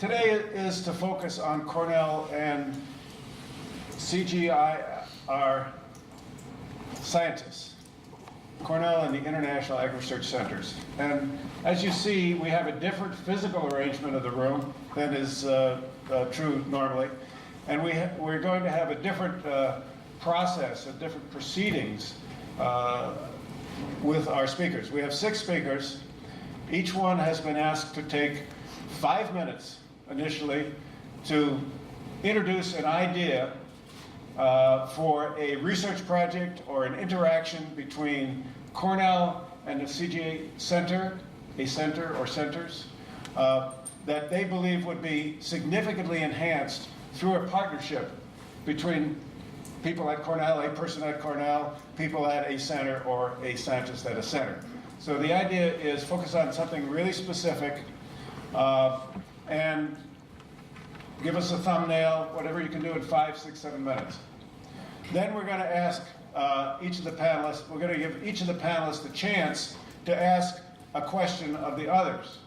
today is to focus on Cornell and CGIAR scientists, Cornell and the International Ag Research Centers. And as you see, we have a different physical arrangement of the room than is true normally. And we're going to have a different process, different proceedings with our speakers. We have 6 speakers. Each one has been asked to take 5 minutes initially to introduce an idea for a research project or an interaction between Cornell and the CGIAR Center, a center or centers, that they believe would be significantly enhanced through a partnership between people at Cornell, a person at Cornell, people at a center, or a scientist at a center. So the idea is focus on something really specific and give us a thumbnail, whatever you can do in 5, 6, 7 minutes. Then we're going to ask each of the panelists, we're going to give each of the panelists a chance to ask a question of the others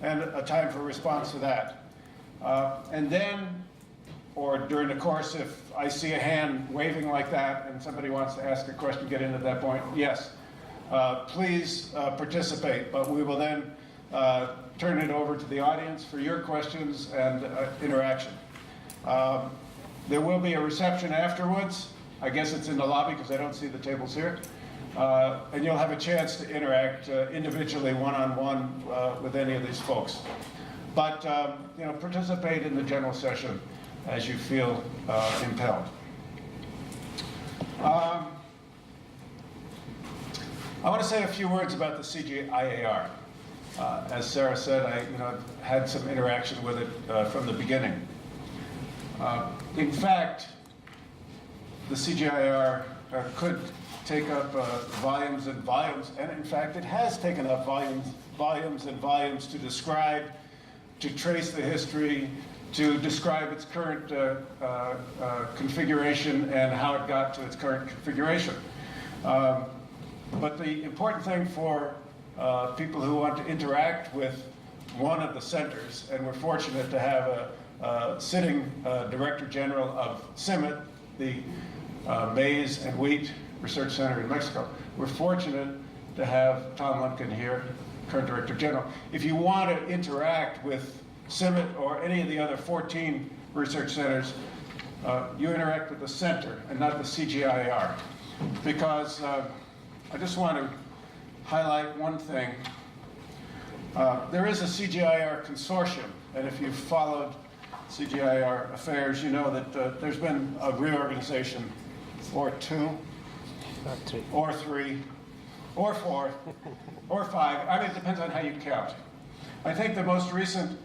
and a time for response to that. And then, or during the course, if I see a hand waving like that and somebody wants to ask a question, get in at that point, yes, please participate. But we will then turn it over to the audience for your questions and interaction. There will be a reception afterwards. I guess it's in the lobby because I don't see the tables here. And you'll have a chance to interact individually, one-on-one with any of these folks. But you know, participate in the general session as you feel impelled. I want to say a few words about the CGIAR. As Sarah said, I had some interaction with it from the beginning. In fact, the CGIAR could take up volumes and volumes, and in fact it has taken up volumes and volumes to describe, to trace the history, to describe its current configuration and how it got to its current configuration. But the important thing for people who want to interact with one of the centers, and we're fortunate to have a sitting Director General of CIMMYT, the Maize and Wheat Research Center in Mexico. We're fortunate to have Tom Lumpkin here, current Director General. If you want to interact with CIMMYT or any of the other 14 research centers, you interact with the center and not the CGIAR. Because I just want to highlight one thing. There is a CGIAR consortium, and if you've followed CGIAR affairs, you know that there's been a reorganization, or 2, or 3, or 4, or 5. I mean, it depends on how you count. I think the most recent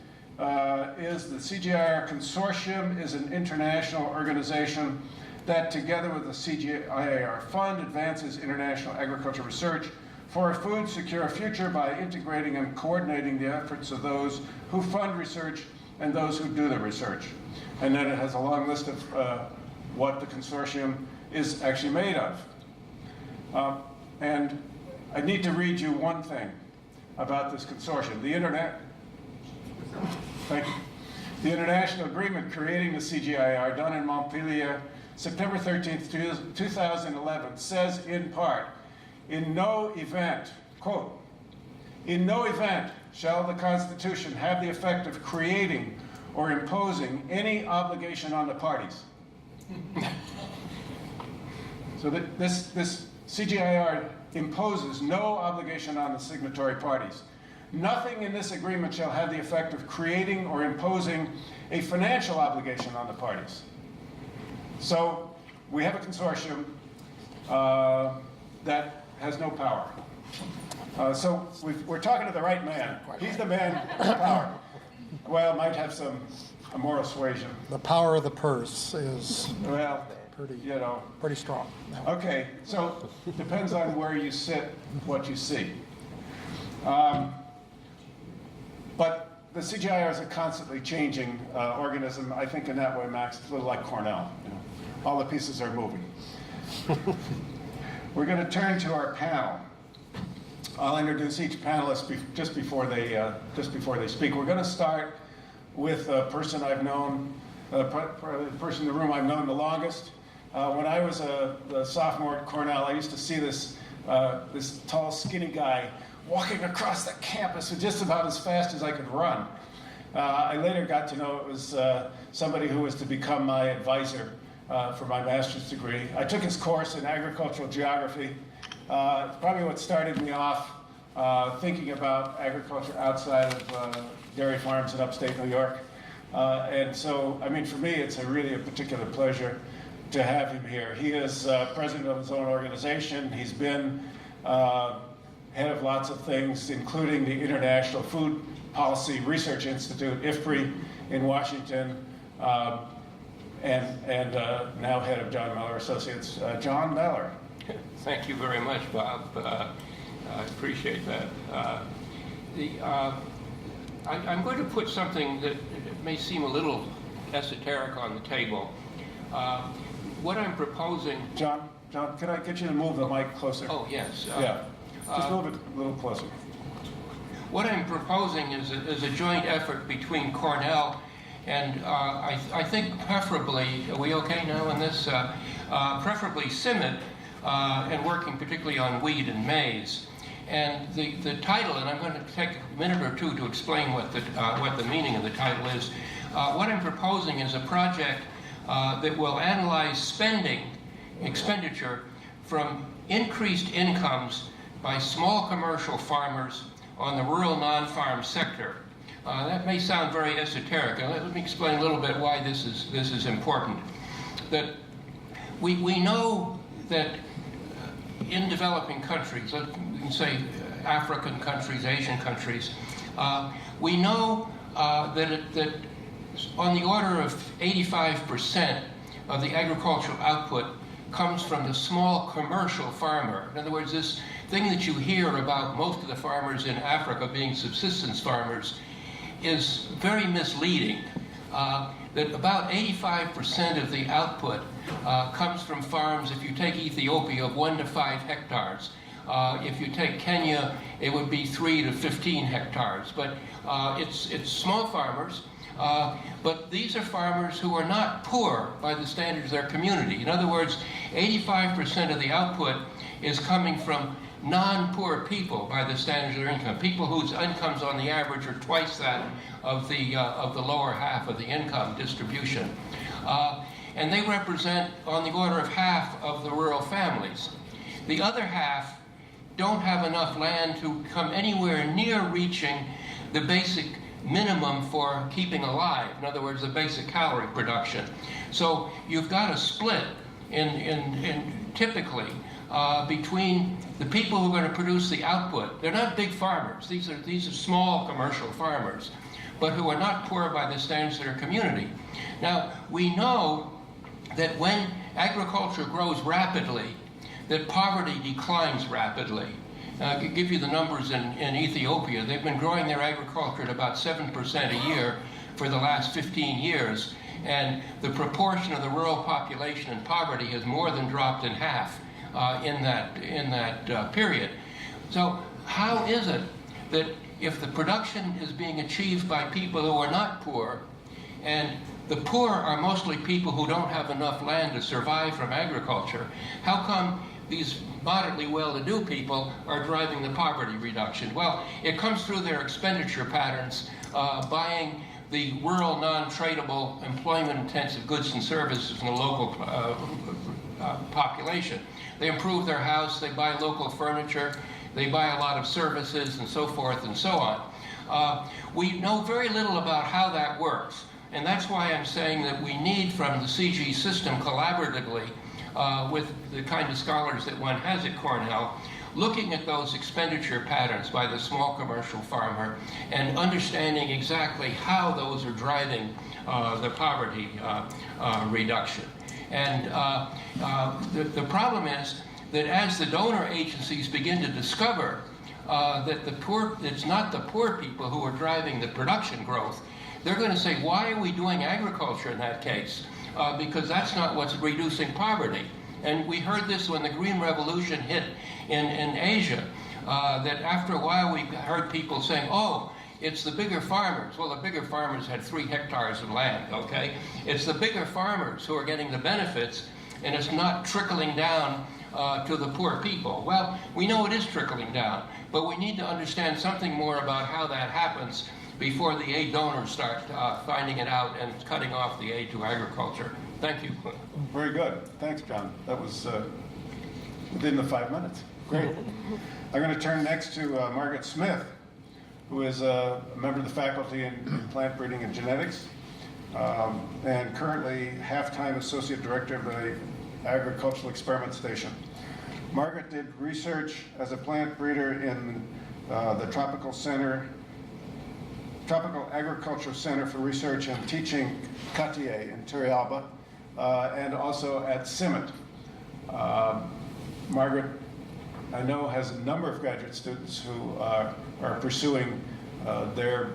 is the CGIAR Consortium is an international organization that, together with the CGIAR Fund, advances international agricultural research for a food secure future by integrating and coordinating the efforts of those who fund research and those who do the research. And then it has a long list of what the consortium is actually made of. And I need to read you one thing about this consortium. Thank you. The international agreement creating the CGIAR, done in Montpellier, September 13th, 2011, says in part, in no event, quote, in no event shall the Constitution have the effect of creating or imposing any obligation on the parties. So that this CGIAR imposes no obligation on the signatory parties. Nothing in this agreement shall have the effect of creating or imposing a financial obligation on the parties. So we have a consortium that has no power. So we're talking to the right man. He's the man with power. Well, might have some moral suasion. The power of the purse is pretty strong. Okay, so depends on where you sit, what you see. But the CGIAR is a constantly changing organism. I think in that way, Max, it's a little like Cornell. All the pieces are moving. We're going to turn to our panel. I'll introduce each panelist just before they speak. We're going to start with a person I've known, the person in the room I've known the longest. When I was a sophomore at Cornell, I used to see this tall, skinny guy walking across the campus just about as fast as I could run. I later got to know it was somebody who was to become my advisor for my master's degree. I took his course in agricultural geography. Probably what started me off thinking about agriculture outside of dairy farms in upstate New York. And so, I mean, for me, it's really a particular pleasure to have him here. He is president of his own organization. He's been head of lots of things, including the International Food Policy Research Institute, IFPRI, in Washington, and now head of John Mellor Associates. John Mellor. Thank you very much, Bob. I appreciate that. I'm going to put something that may seem a little esoteric on the table. What I'm proposing... John, can I get you to move the mic closer? Oh, yes. Yeah, just move it a little closer. What I'm proposing is a joint effort between Cornell and I think preferably, are we okay now on this? Preferably CIMMYT, and working particularly on wheat and maize. And the title, and I'm going to take a minute or two to explain what the meaning of the title is. What I'm proposing is a project that will analyze expenditure from increased incomes by small commercial farmers on the rural non-farm sector. That may sound very esoteric, and let me explain a little bit why this is important. That we know that in developing countries, we can say African countries, Asian countries, we know that on the order of 85% of the agricultural output comes from the small commercial farmer. In other words, this thing that you hear about most of the farmers in Africa being subsistence farmers is very misleading. That about 85% of the output comes from farms, if you take Ethiopia, of 1 to 5 hectares. If you take Kenya, it would be 3 to 15 hectares. But it's small farmers. But these are farmers who are not poor by the standards of their community. In other words, 85% of the output is coming from non-poor people by the standards of their income, people whose incomes on the average are twice that of the lower half of the income distribution. And they represent on the order of half of the rural families. The other half don't have enough land to come anywhere near reaching the basic minimum for keeping alive. In other words, the basic calorie production. So you've got a split in typically between the people who are going to produce the output. They're not big farmers. These are small commercial farmers, but who are not poor by the standards of their community. Now, we know that when agriculture grows rapidly, that poverty declines rapidly. I could give you the numbers in Ethiopia. They've been growing their agriculture at about 7% a year for the last 15 years, and the proportion of the rural population in poverty has more than dropped in half in that period. So how is it that if the production is being achieved by people who are not poor, and the poor are mostly people who don't have enough land to survive from agriculture, how come these moderately well-to-do people are driving the poverty reduction? Well, it comes through their expenditure patterns, buying the rural non-tradable employment-intensive goods and services from the local population. They improve their house, they buy local furniture, they buy a lot of services and so forth and so on. We know very little about how that works, and that's why I'm saying that we need from the CG system collaboratively with the kind of scholars that one has at Cornell, looking at those expenditure patterns by the small commercial farmer and understanding exactly how those are driving the poverty reduction. And the problem is that as the donor agencies begin to discover that it's not the poor people who are driving the production growth, they're going to say, why are we doing agriculture in that case? Because that's not what's reducing poverty. And we heard this when the Green Revolution hit in Asia, that after a while we heard people saying, oh, it's the bigger farmers. Well, the bigger farmers had 3 hectares of land, okay? It's the bigger farmers who are getting the benefits, and it's not trickling down to the poor people. Well, we know it is trickling down, but we need to understand something more about how that happens before the aid donors start finding it out and cutting off the aid to agriculture. Thank you. Very good. Thanks, John. That was within the 5 minutes. Great. I'm going to turn next to Margaret Smith, who is a member of the faculty in plant breeding and genetics, and currently half-time associate director of the Agricultural Experiment Station. Margaret did research as a plant breeder in the Tropical Agriculture Center for Research and Teaching, Cartier in Turrialba, and also at CIMMYT. Margaret, I know, has a number of graduate students who are pursuing their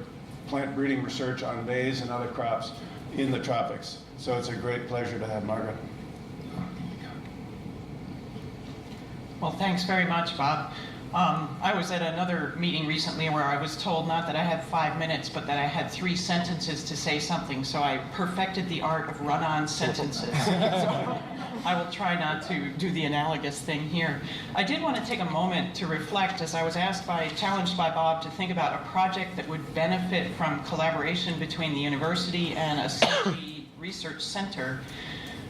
plant breeding research on maize and other crops in the tropics. So it's a great pleasure to have Margaret. Well, thanks very much, Bob. I was at another meeting recently where I was told not that I had 5 minutes, but that I had 3 sentences to say something, so I perfected the art of run-on sentences. So I will try not to do the analogous thing here. I did want to take a moment to reflect, as I was challenged by Bob to think about a project that would benefit from collaboration between the university and a CG research center.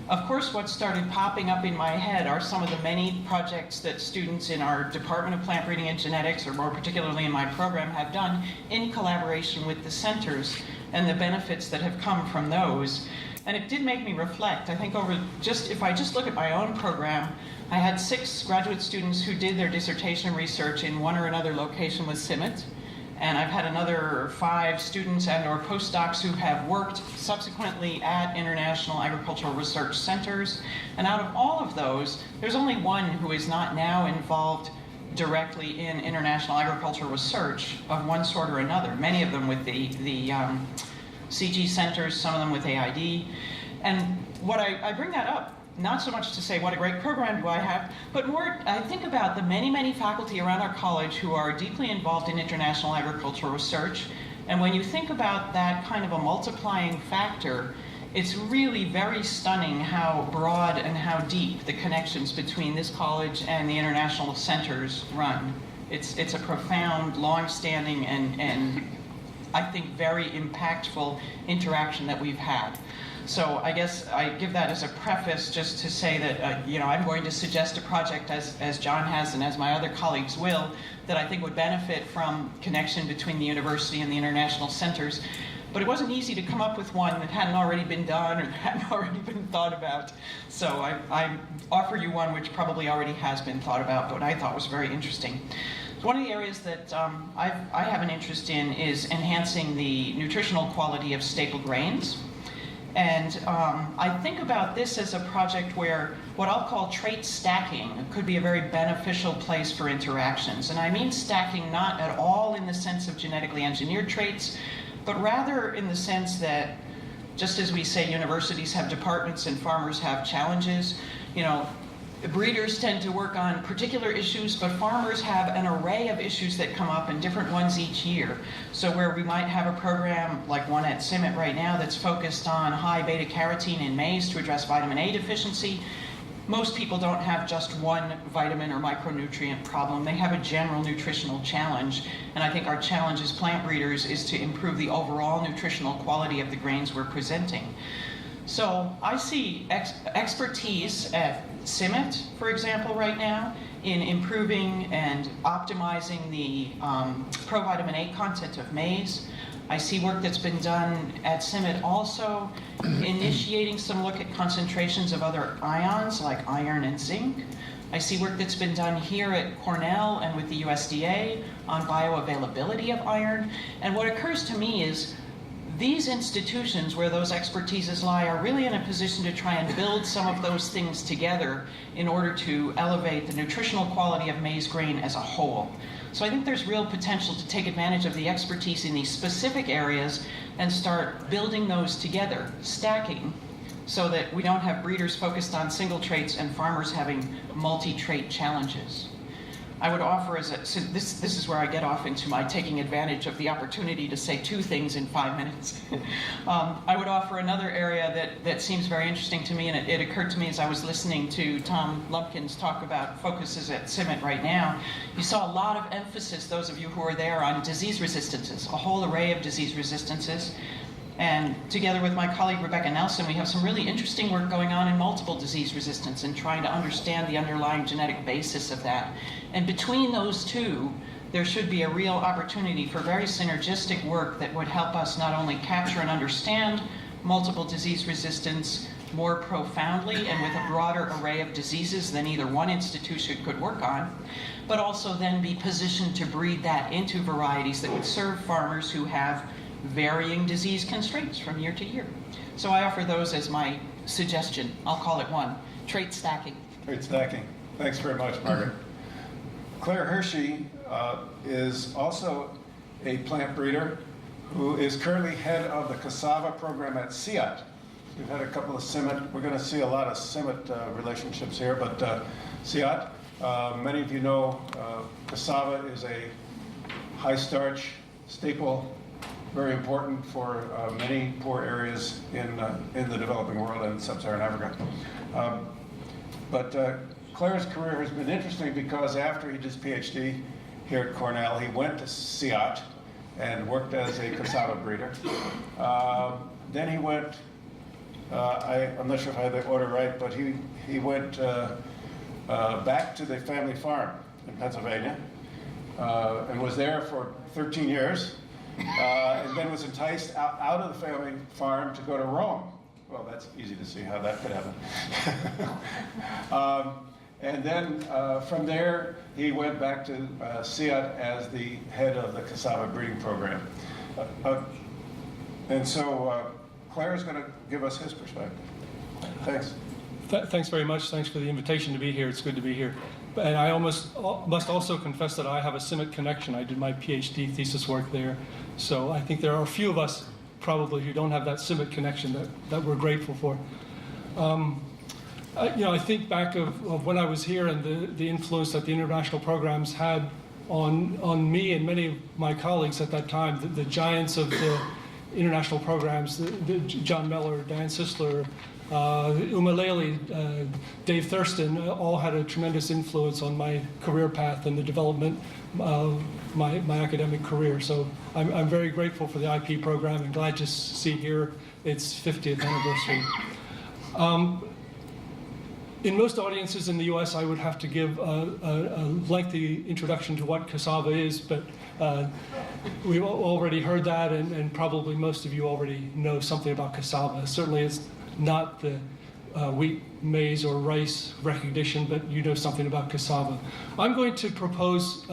Of course, what started popping up in my head are some of the many projects that students in our Department of Plant Breeding and Genetics, or more particularly in my program, have done in collaboration with the centers and the benefits that have come from those. And it did make me reflect. I think if I just look at my own program, I had 6 graduate students who did their dissertation research in one or another location with CIMMYT. And I've had another 5 students and or postdocs who have worked subsequently at international agricultural research centers. And out of all of those, there's only one who is not now involved directly in international agricultural research of one sort or another, many of them with the CG centers, some of them with AID. And what I bring that up, not so much to say what a great program do I have, but more I think about the many, many faculty around our college who are deeply involved in international agricultural research. And when you think about that kind of a multiplying factor, it's really very stunning how broad and how deep the connections between this college and the international centers run. It's a profound, long-standing, and I think very impactful interaction that we've had. So I guess I give that as a preface just to say that, I'm going to suggest a project, as John has and as my other colleagues will, that I think would benefit from connection between the university and the international centers. But it wasn't easy to come up with one that hadn't already been done or that hadn't already been thought about. So I offer you one which probably already has been thought about, but I thought was very interesting. One of the areas that I have an interest in is enhancing the nutritional quality of staple grains. And I think about this as a project where what I'll call trait stacking could be a very beneficial place for interactions. And I mean stacking not at all in the sense of genetically engineered traits, but rather in the sense that, just as we say universities have departments and farmers have challenges, breeders tend to work on particular issues, but farmers have an array of issues that come up and different ones each year. So where we might have a program like one at CIMMYT right now that's focused on high beta-carotene in maize to address vitamin A deficiency, most people don't have just one vitamin or micronutrient problem. They have a general nutritional challenge. And I think our challenge as plant breeders is to improve the overall nutritional quality of the grains we're presenting. So I see expertise at CIMMYT, for example, right now, in improving and optimizing the provitamin A content of maize. I see work that's been done at CIMMYT also, initiating some look at concentrations of other ions like iron and zinc. I see work that's been done here at Cornell and with the USDA on bioavailability of iron. And what occurs to me is these institutions where those expertises lie are really in a position to try and build some of those things together in order to elevate the nutritional quality of maize grain as a whole. So I think there's real potential to take advantage of the expertise in these specific areas and start building those together, stacking, so that we don't have breeders focused on single traits and farmers having multi-trait challenges. I would offer so this is where I get off into my taking advantage of the opportunity to say two things in 5 minutes. I would offer another area that seems very interesting to me, and it occurred to me as I was listening to Tom Lumpkin's talk about focuses at CIMMYT right now. You saw a lot of emphasis, those of you who are there, on disease resistances, a whole array of disease resistances. And together with my colleague Rebecca Nelson, we have some really interesting work going on in multiple disease resistance and trying to understand the underlying genetic basis of that. And between those two, there should be a real opportunity for very synergistic work that would help us not only capture and understand multiple disease resistance more profoundly and with a broader array of diseases than either one institution could work on, but also then be positioned to breed that into varieties that would serve farmers who have varying disease constraints from year to year. So I offer those as my suggestion. I'll call it one, trait stacking. Trait stacking. Thanks very much, Margaret. Clair Hershey is also a plant breeder who is currently head of the cassava program at CIAT. We've had a couple of CIMMYT. We're going to see a lot of CIMMYT relationships here, but CIAT, many of you know cassava is a high starch staple, very important for many poor areas in the developing world and sub-Saharan Africa. But Clair's career has been interesting because after he did his PhD here at Cornell, he went to CIAT and worked as a cassava breeder. Then he went, I'm not sure if I have the order right, but he went back to the family farm in Pennsylvania and was there for 13 years. And then was enticed out of the family farm to go to Rome. Well, that's easy to see how that could happen. And then from there, he went back to CIAT as the head of the cassava breeding program. And so Clair is going to give us his perspective. Thanks. Thanks very much. Thanks for the invitation to be here. It's good to be here. And I must also confess that I have a CIMMYT connection. I did my PhD thesis work there. So I think there are a few of us probably who don't have that CIMMYT connection that we're grateful for. I think back of when I was here and the influence that the international programs had on me and many of my colleagues at that time, the giants of the international programs, the John Mellor, Dan Sisler, Uma Lely, Dave Thurston, all had a tremendous influence on my career path and the development of my academic career. So I'm very grateful for the IPRI program and glad to see here its 50th anniversary. In most audiences in the US, I would have to give a lengthy introduction to what cassava is, but we've already heard that, and probably most of you already know something about cassava. Certainly it's not the wheat, maize, or rice recognition, but you know something about cassava. I'm going to propose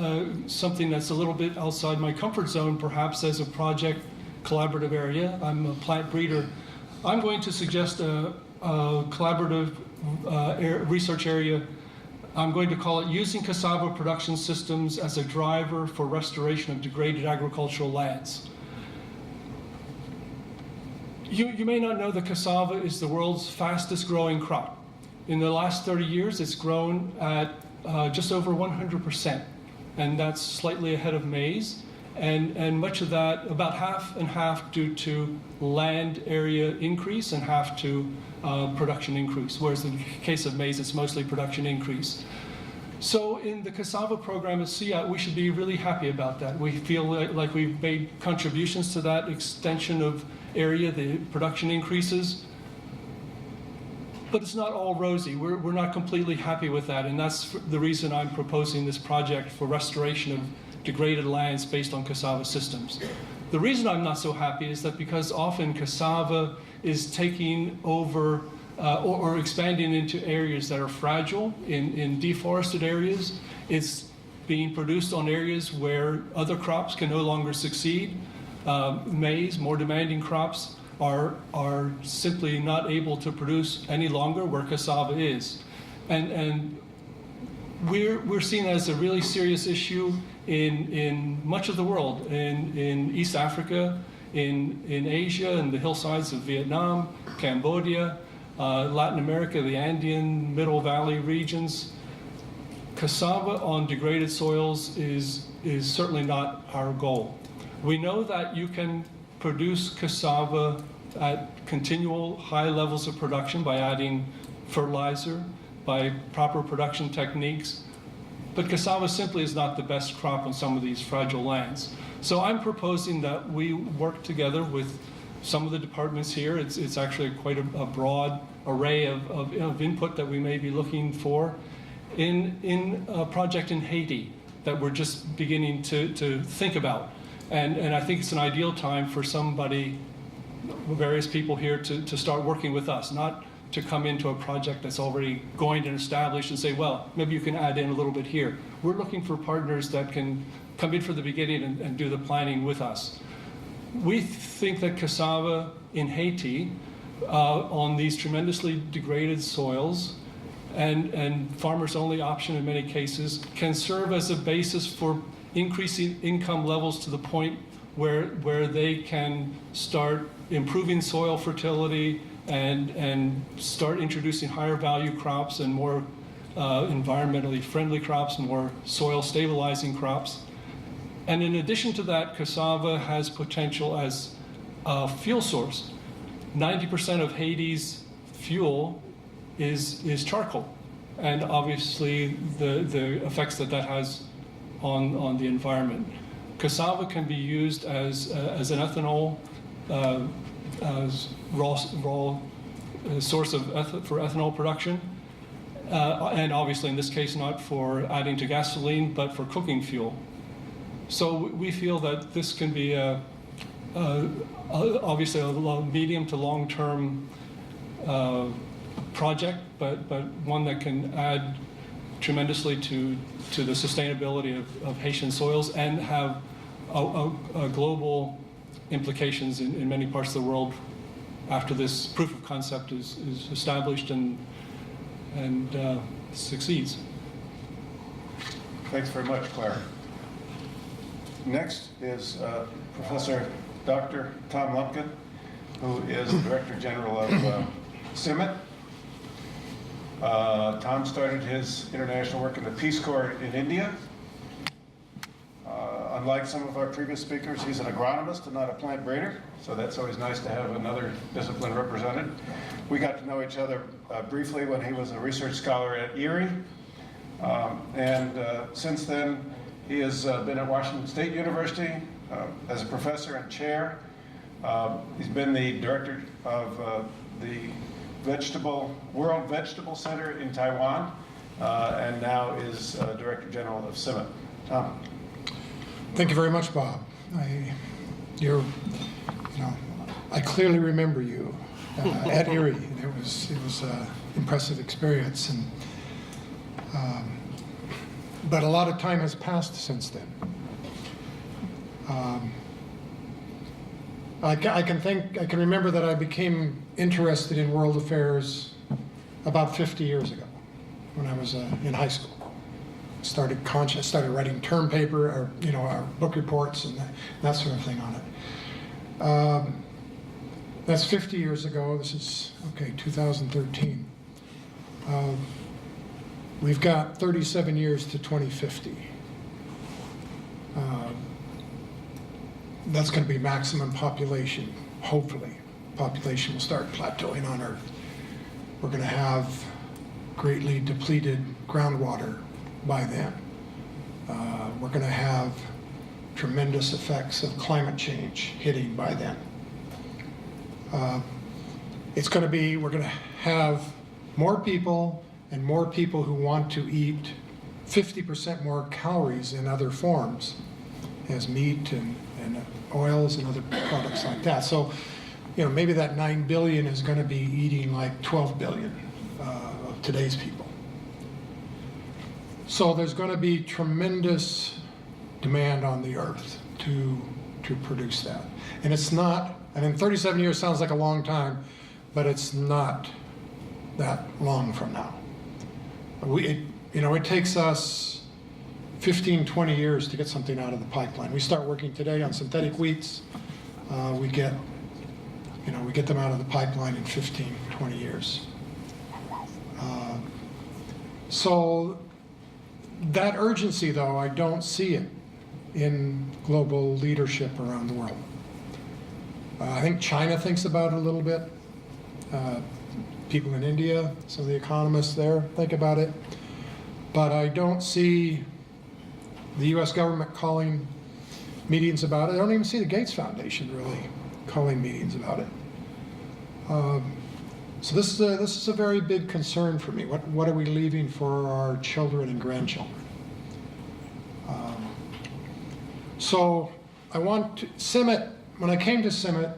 something that's a little bit outside my comfort zone, perhaps as a project collaborative area. I'm a plant breeder. I'm going to suggest a collaborative research area. I'm going to call it Using Cassava Production Systems as a Driver for Restoration of Degraded Agricultural Lands. You may not know that cassava is the world's fastest growing crop. In the last 30 years, it's grown at just over 100%, and that's slightly ahead of maize. And much of that, about half and half, due to land area increase and half to production increase, whereas in the case of maize, it's mostly production increase. So in the cassava program at CIAT, we should be really happy about that. We feel like we've made contributions to that extension of area, the production increases. But it's not all rosy. We're not completely happy with that, and that's the reason I'm proposing this project for restoration of degraded lands based on cassava systems. The reason I'm not so happy is that because often cassava is taking over or expanding into areas that are fragile in deforested areas. It's being produced on areas where other crops can no longer succeed. Maize, more demanding crops, are simply not able to produce any longer where cassava is. And we're seen as a really serious issue in much of the world, in East Africa, in Asia, and the hillsides of Vietnam, Cambodia, Latin America, the Andean, Middle Valley regions. cassava on degraded soils is certainly not our goal. We know that you can produce cassava at continual high levels of production by adding fertilizer, by proper production techniques, but cassava simply is not the best crop on some of these fragile lands. So I'm proposing that we work together with some of the departments here. It's actually quite a broad array of input that we may be looking for in a project in Haiti that we're just beginning to think about. And I think it's an ideal time for somebody, various people here, to start working with us, not to come into a project that's already going and established and say, well, maybe you can add in a little bit here. We're looking for partners that can come in from the beginning and do the planning with us. We think that cassava in Haiti, on these tremendously degraded soils, and farmers' only option in many cases, can serve as a basis for increasing income levels to the point where they can start improving soil fertility and start introducing higher value crops and more environmentally friendly crops, more soil stabilizing crops. And in addition to that, cassava has potential as a fuel source. 90% of Haiti's fuel is charcoal, and obviously the effects that has on the environment. Cassava can be used as an ethanol as raw source for ethanol production, and obviously in this case not for adding to gasoline, but for cooking fuel. So we feel that this can be obviously a medium to long-term project, but one that can add tremendously to the sustainability of Haitian soils and have a global implications in many parts of the world after this proof of concept is established and succeeds. Thanks very much, Clair. Next is Professor Dr. Tom Lumpkin, who is Director General of CIMMYT. Tom started his international work in the Peace Corps in India. Unlike some of our previous speakers, he's an agronomist and not a plant breeder, so that's always nice to have another discipline represented. We got to know each other briefly when he was a research scholar at IRRI, and since then he has been at Washington State University as a professor and chair. He's been the director of the World Vegetable Center in Taiwan, and now is Director General of CIMMYT. Tom. Thank you very much, Bob. I clearly remember you at IRRI. It was an impressive experience, and but a lot of time has passed since then. I can remember that I became interested in world affairs about 50 years ago when I was in high school. Started writing term paper, or our book reports and that sort of thing on it. That's 50 years ago. This is 2013. We've got 37 years to 2050. That's going to be maximum population. Hopefully, population will start plateauing on Earth. We're going to have greatly depleted groundwater by then. We're going to have tremendous effects of climate change hitting by then. We're going to have more people, and more people who want to eat 50% more calories in other forms, as meat and oils and other products like that. So, maybe that 9 billion is going to be eating like 12 billion of today's people. So there's going to be tremendous demand on the earth to produce that. And it's not, 37 years sounds like a long time, but it's not that long from now. It takes us 15, 20 years to get something out of the pipeline. We start working today on synthetic wheats. We get them out of the pipeline in 15, 20 years. So That urgency, though, I don't see it in global leadership around the world. I think China thinks about it a little bit. People in India, some of the economists there think about it. But I don't see the US government calling meetings about it. I don't even see the Gates Foundation really calling meetings about it. So this is a very big concern for me. What are we leaving for our children and grandchildren? So I want to, CIMMYT, when I came to CIMMYT,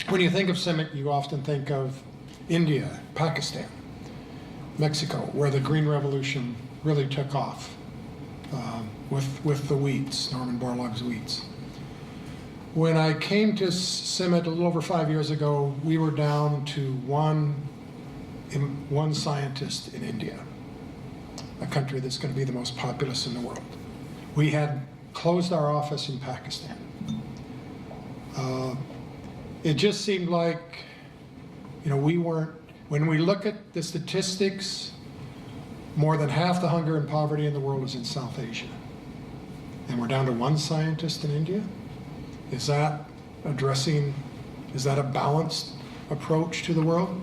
when you think of CIMMYT, you often think of India, Pakistan, Mexico, where the Green Revolution really took off with the wheats, Norman Borlaug's wheats. When I came to CIMMYT a little over 5 years ago, we were down to one scientist in India, a country that's going to be the most populous in the world. We had closed our office in Pakistan. It just seemed like, we weren't, when we look at the statistics, more than half the hunger and poverty in the world is in South Asia. And we're down to one scientist in India? Is that a balanced approach to the world?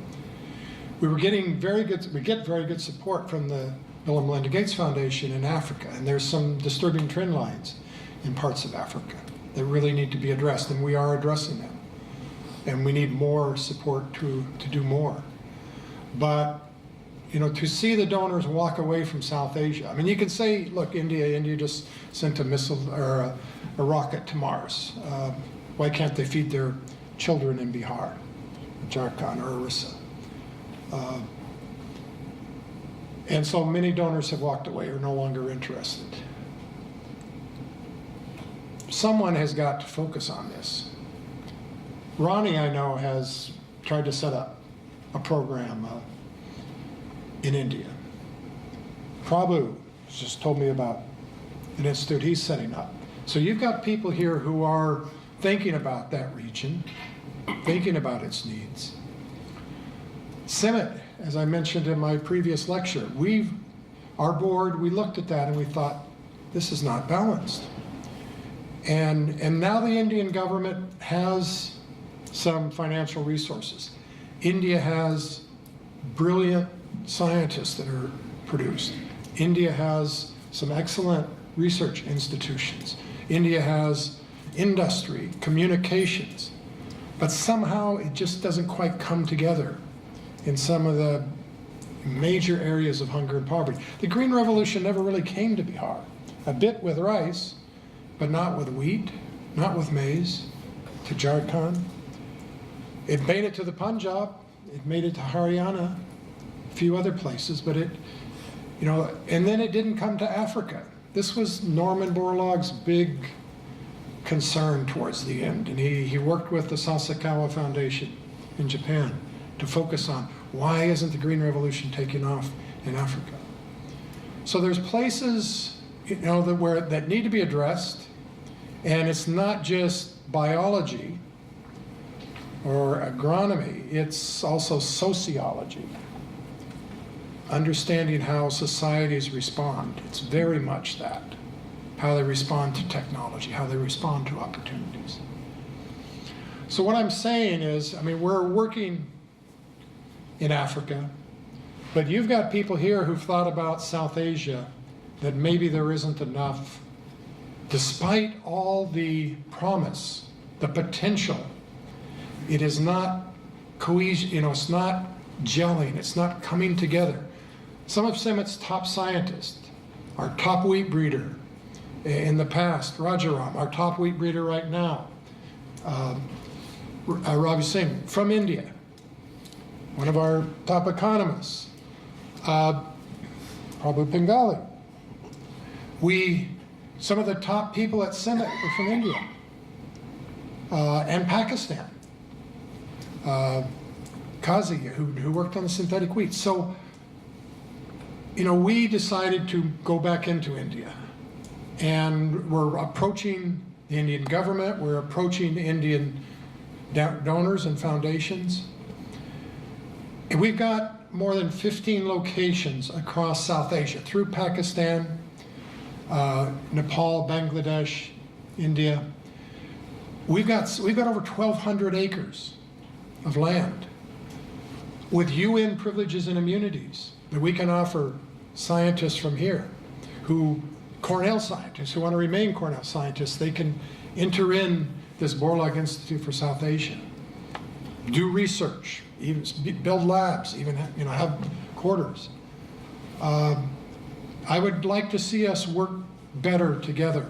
We get very good support from the Bill and Melinda Gates Foundation in Africa, and there's some disturbing trend lines in parts of Africa that really need to be addressed, and we are addressing them. And we need more support to do more. But, to see the donors walk away from South Asia, I mean, you can say, look, India just sent a missile or a rocket to Mars. Why can't they feed their children in Bihar, Jharkhand, or Orissa? And so many donors have walked away, are no longer interested. Someone has got to focus on this. Ronnie, I know, has tried to set up a program in India. Prabhu just told me about an institute he's setting up. So you've got people here who are thinking about that region, thinking about its needs. CIMMYT, as I mentioned in my previous lecture, our board, we looked at that and we thought, this is not balanced. And now the Indian government has some financial resources. India has brilliant scientists that are produced. India has some excellent research institutions. India has industry, communications, but somehow it just doesn't quite come together in some of the major areas of hunger and poverty. The Green Revolution never really came to Bihar. A bit with rice, but not with wheat, not with maize, to Jharkhand. It made it to the Punjab, it made it to Haryana, a few other places, but and then it didn't come to Africa. This was Norman Borlaug's big concern towards the end, and he worked with the Sasakawa Foundation in Japan to focus on why isn't the Green Revolution taking off in Africa. So there's places that need to be addressed, and it's not just biology or agronomy, it's also sociology. Understanding how societies respond, it's very much that. How they respond to technology, how they respond to opportunities. So what I'm saying is, we're working in Africa, but you've got people here who've thought about South Asia, that maybe there isn't enough, despite all the promise, the potential. It is not cohesion, it's not gelling, it's not coming together. Some of CIMMYT's top scientists, our top wheat breeder in the past, Rajaram, our top wheat breeder right now, Ravi Singh from India, one of our top economists, Prabhu Pingali. Some of the top people at CIMMYT were from India and Pakistan. Kazi, who worked on the synthetic wheat. So, we decided to go back into India. And we're approaching the Indian government, we're approaching the Indian donors and foundations. And we've got more than 15 locations across South Asia, through Pakistan, Nepal, Bangladesh, India. We've got over 1,200 acres of land with UN privileges and immunities that we can offer scientists from here, Cornell scientists who want to remain Cornell scientists. They can enter in this Borlaug Institute for South Asia, do research, even build labs, even have quarters. I would like to see us work better together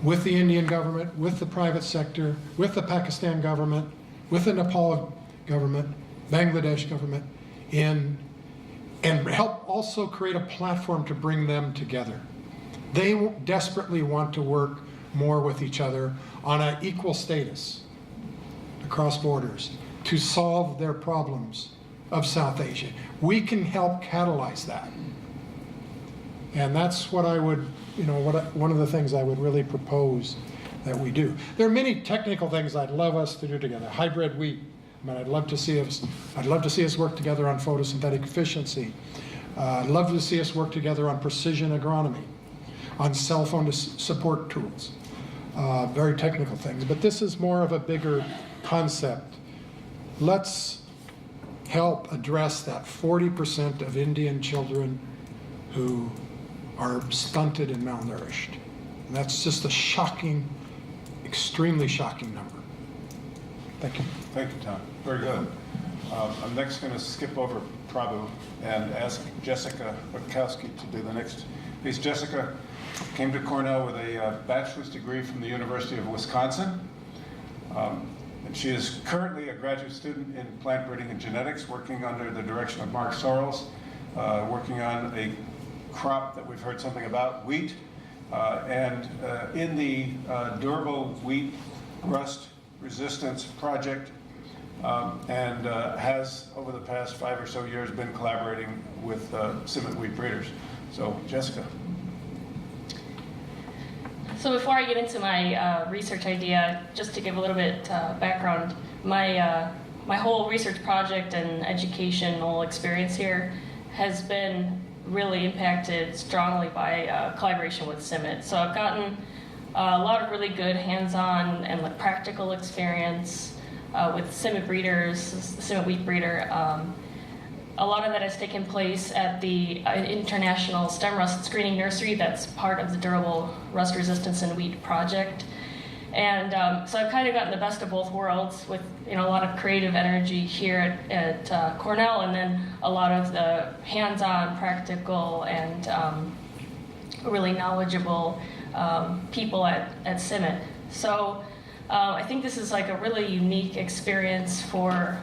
with the Indian government, with the private sector, with the Pakistan government, with the Nepal government, Bangladesh government, and help also create a platform to bring them together. They desperately want to work more with each other on an equal status across borders to solve their problems of South Asia. We can help catalyze that. And that's what I would, one of the things I would really propose that we do. There are many technical things I'd love us to do together. Hybrid wheat. I'd love to see us work together on photosynthetic efficiency. I'd love to see us work together on precision agronomy, on cell phone support tools. Very technical things, but this is more of a bigger concept. Let's help address that 40% of Indian children who are stunted and malnourished. And that's just a shocking, extremely shocking number. Thank you. Thank you, Tom. Very good. I'm next going to skip over Prabhu and ask Jessica Rutkoski to do the next piece. Jessica came to Cornell with a bachelor's degree from the University of Wisconsin. And she is currently a graduate student in plant breeding and genetics, working under the direction of Mark Sorrells, working on a crop that we've heard something about, wheat, and in the durable wheat rust resistance project, and has, over the past 5 or so years, been collaborating with CIMMYT wheat breeders. So, Jessica. So before I get into my research idea, just to give a little bit background, my whole research project and educational experience here has been really impacted strongly by collaboration with CIMMYT. So I've gotten a lot of really good hands-on and practical experience with CIMMYT breeders, the CIMMYT wheat breeder. A lot of that has taken place at the International Stem Rust Screening Nursery that's part of the Durable Rust Resistance in Wheat project. And so I've kind of gotten the best of both worlds with a lot of creative energy here at Cornell, and then a lot of the hands-on, practical, and really knowledgeable people at CIMMYT. So I think this is like a really unique experience for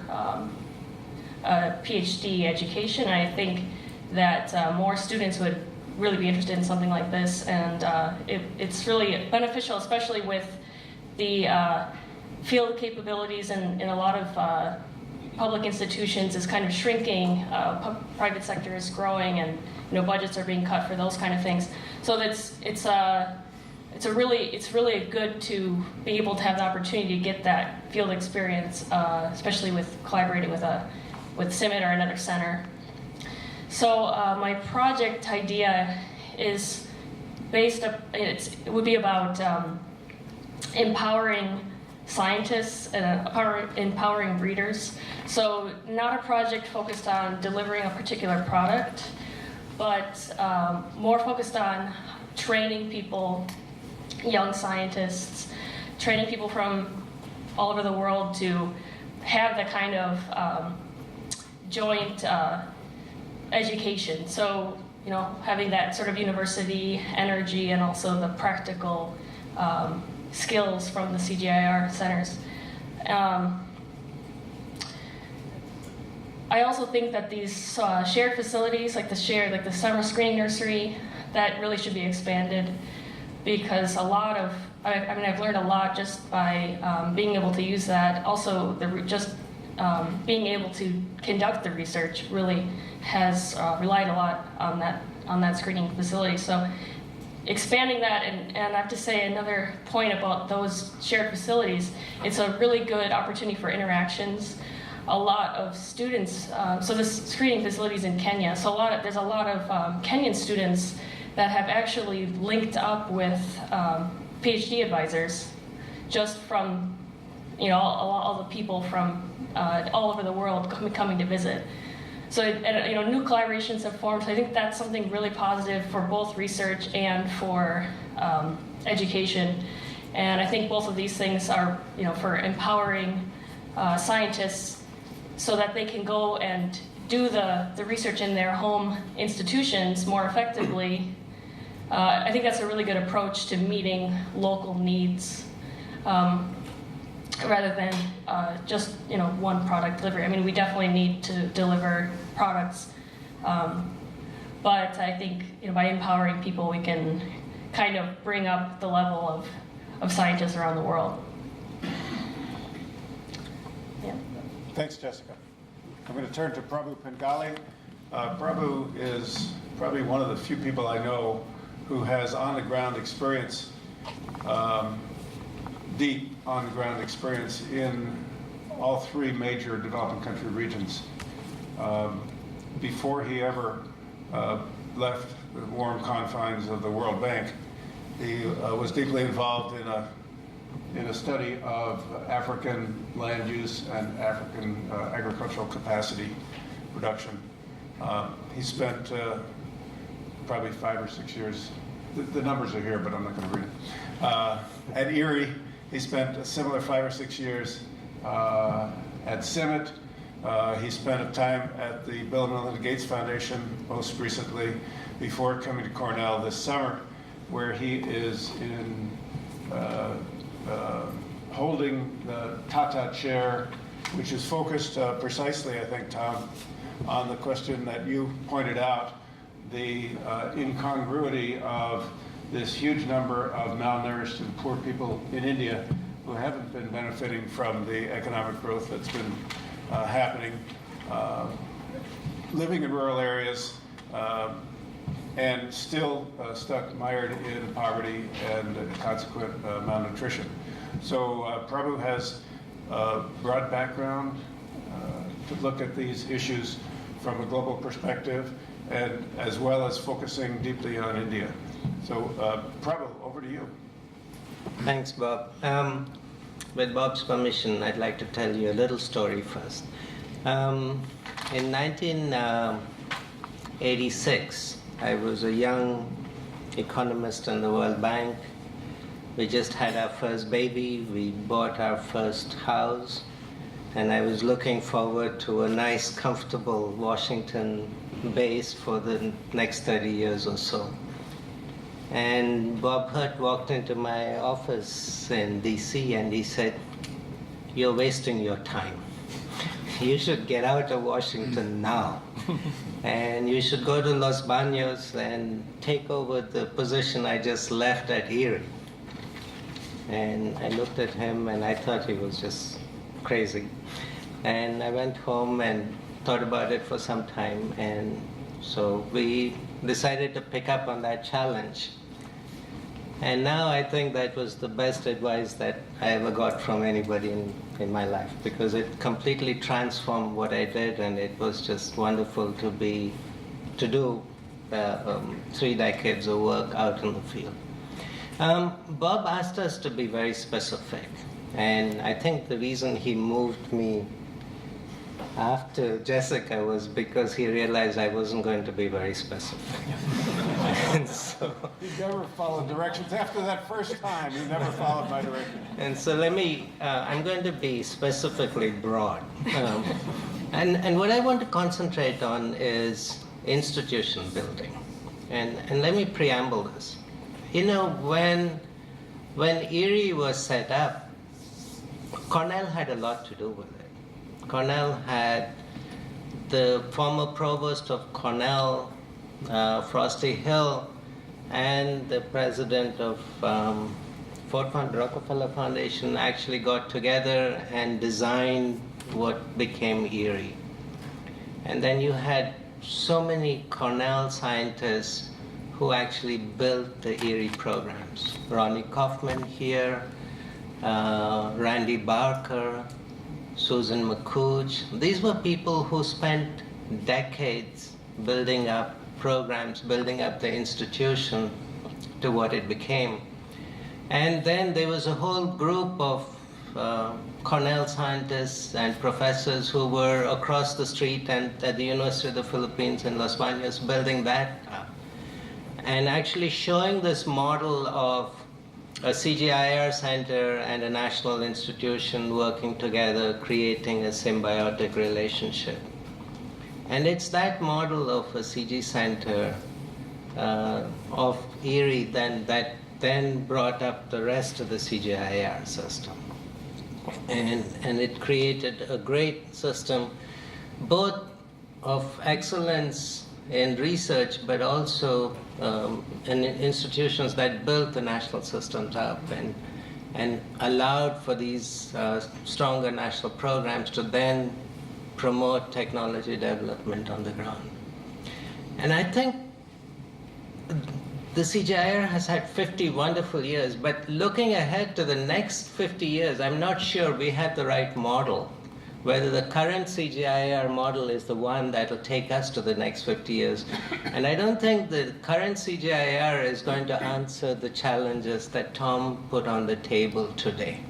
PhD education. I think that more students would really be interested in something like this, and it's really beneficial, especially with the field capabilities in a lot of public institutions is kind of shrinking. Private sector is growing, and budgets are being cut for those kind of things. So it's really good to be able to have the opportunity to get that field experience, especially with collaborating with CIMMYT or another center. So my project idea is it would be about empowering scientists and empowering breeders. So not a project focused on delivering a particular product, but more focused on training people, young scientists, training people from all over the world to have the kind of joint education. So, having that sort of university energy and also the practical skills from the CGIAR centers. I also think that these shared facilities, like the summer screening nursery, that really should be expanded, because I've learned a lot just by being able to use that. Also, being able to conduct the research really has relied a lot on that screening facility. So expanding that, and I have to say another point about those shared facilities, it's a really good opportunity for interactions. A lot of students, so this screening facility is in Kenya, so there's a lot of Kenyan students that have actually linked up with PhD advisors just from, you know, all the people from all over the world coming to visit. So, and, you know, new collaborations have formed. So I think that's something really positive for both research and for education. And I think both of these things are, you know, for empowering scientists so that they can go and do the research in their home institutions more effectively. I think that's a really good approach to meeting local needs. Rather than just, you know, one product delivery. I mean, we definitely need to deliver products, but I think, you know, by empowering people, we can kind of bring up the level of scientists around the world. Yeah. Thanks, Jessica. I'm going to turn to Prabhu Pingali. Prabhu is probably one of the few people I know who has on-the-ground experience, deep on-the-ground experience in all three major developing country regions. Before he ever left the warm confines of the World Bank, he was deeply involved in a study of African land use and African agricultural capacity production. He spent probably 5 or 6 years, the numbers are here, but I'm not going to read it. At IRRI, he spent a similar 5 or 6 years at CIMMYT. He spent a time at the Bill and Melinda Gates Foundation, most recently, before coming to Cornell this summer, where he is holding the Tata Chair, which is focused precisely, I think, Tom, on the question that you pointed out, the incongruity of this huge number of malnourished and poor people in India who haven't been benefiting from the economic growth that's been happening, living in rural areas, and still mired in poverty and consequent malnutrition. So Prabhu has a broad background to look at these issues from a global perspective, and as well as focusing deeply on India. So Prabhu, over to you. Thanks, Bob. With Bob's permission, I'd like to tell you a little story first. In 1986, I was a young economist in the World Bank. We just had our first baby, we bought our first house, and I was looking forward to a nice, comfortable Washington base for the next 30 years or so. And Bob Herdt walked into my office in DC and he said, "You're wasting your time. You should get out of Washington now. And you should go to Los Baños and take over the position I just left at IRRI." And I looked at him and I thought he was just crazy. And I went home and thought about it for some time. And so we decided to pick up on that challenge. And now I think that was the best advice that I ever got from anybody in my life, because it completely transformed what I did, and it was just wonderful to do 3 decades of work out in the field. Bob asked us to be very specific, and I think the reason he moved me after Jessica was because he realized I wasn't going to be very specific. And so, He never followed directions. After that first time, he never followed my directions. and so I'm going to be specifically broad. And what I want to concentrate on is institution building. And let me preamble this. You know, when IRRI was set up, Cornell had a lot to do with it. Cornell had the former provost of Cornell, Frosty Hill, and the president of Rockefeller Foundation actually got together and designed what became IRRI. And then you had so many Cornell scientists who actually built the IRRI programs. Ronnie Kaufman here, Randy Barker, Susan McCooch. These were people who spent decades building up programs, building up the institution to what it became. And then there was a whole group of Cornell scientists and professors who were across the street and at the University of the Philippines in Los Baños building that up. And actually showing this model of a CGIAR center and a national institution working together, creating a symbiotic relationship. And it's that model of a CG center of IRRI that then brought up the rest of the CGIAR system. And it created a great system, both of excellence in research, but also in institutions that built the national systems up and allowed for these stronger national programs to then promote technology development on the ground. And I think the CGIAR has had 50 wonderful years, but looking ahead to the next 50 years, I'm not sure we have the right model, whether the current CGIAR model is the one that will take us to the next 50 years. And I don't think the current CGIAR is going to answer the challenges that Tom put on the table today.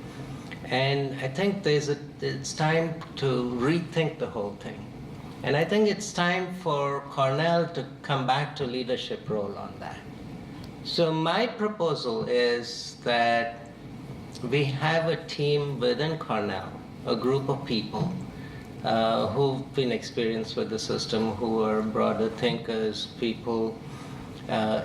And I think it's time to rethink the whole thing. And I think it's time for Cornell to come back to leadership role on that. So my proposal is that we have a team within Cornell, a group of people who've been experienced with the system, who are broader thinkers, people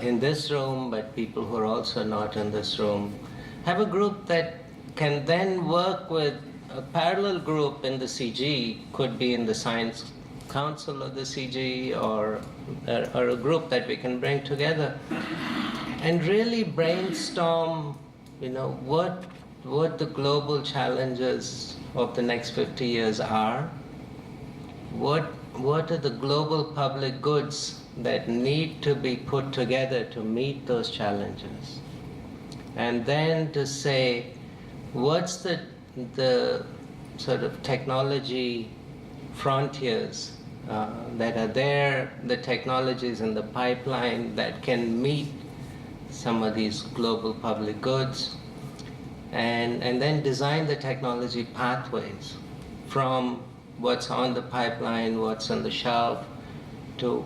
in this room, but people who are also not in this room. Have a group that can then work with a parallel group in the CG, could be in the Science Council of the CG, or a group that we can bring together and really brainstorm, what the global challenges of the next 50 years are. What are the global public goods that need to be put together to meet those challenges? And then to say, what's the sort of technology frontiers that are there, the technologies in the pipeline that can meet some of these global public goods, and then design the technology pathways from what's on the pipeline, what's on the shelf, to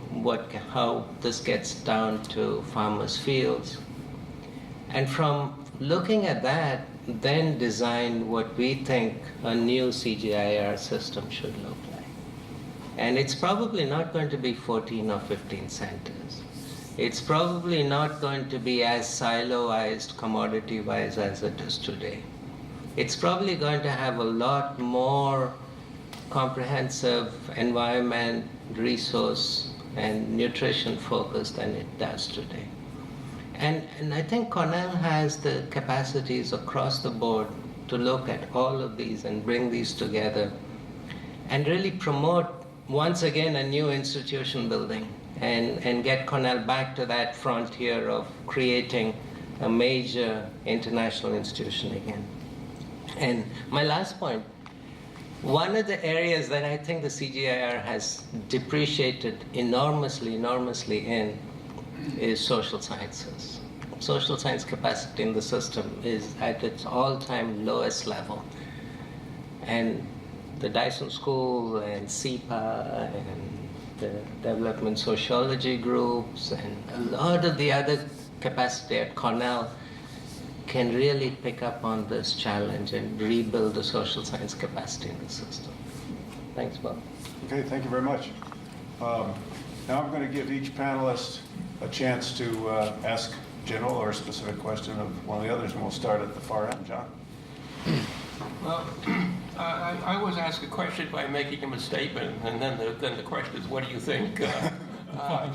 how this gets down to farmers' fields. And from looking at that, then design what we think a new CGIAR system should look like. And it's probably not going to be 14 or 15 centers. It's probably not going to be as siloized, commodity-wise as it is today. It's probably going to have a lot more comprehensive environment, resource, and nutrition focus than it does today. And I think Cornell has the capacities across the board to look at all of these and bring these together and really promote, once again, a new institution building and get Cornell back to that frontier of creating a major international institution again. And my last point, one of the areas that I think the CGIAR has depreciated enormously in is social sciences. Social science capacity in the system is at its all-time lowest level. And the Dyson School and SEPA and the development sociology groups and a lot of the other capacity at Cornell can really pick up on this challenge and rebuild the social science capacity in the system. Thanks, Bob. Okay, thank you very much. Now I'm going to give each panelist a chance to ask general or a specific question of one of the others, and we'll start at the far end. John? Well, I was asked a question by making him a statement, and then the question is, what do you think? I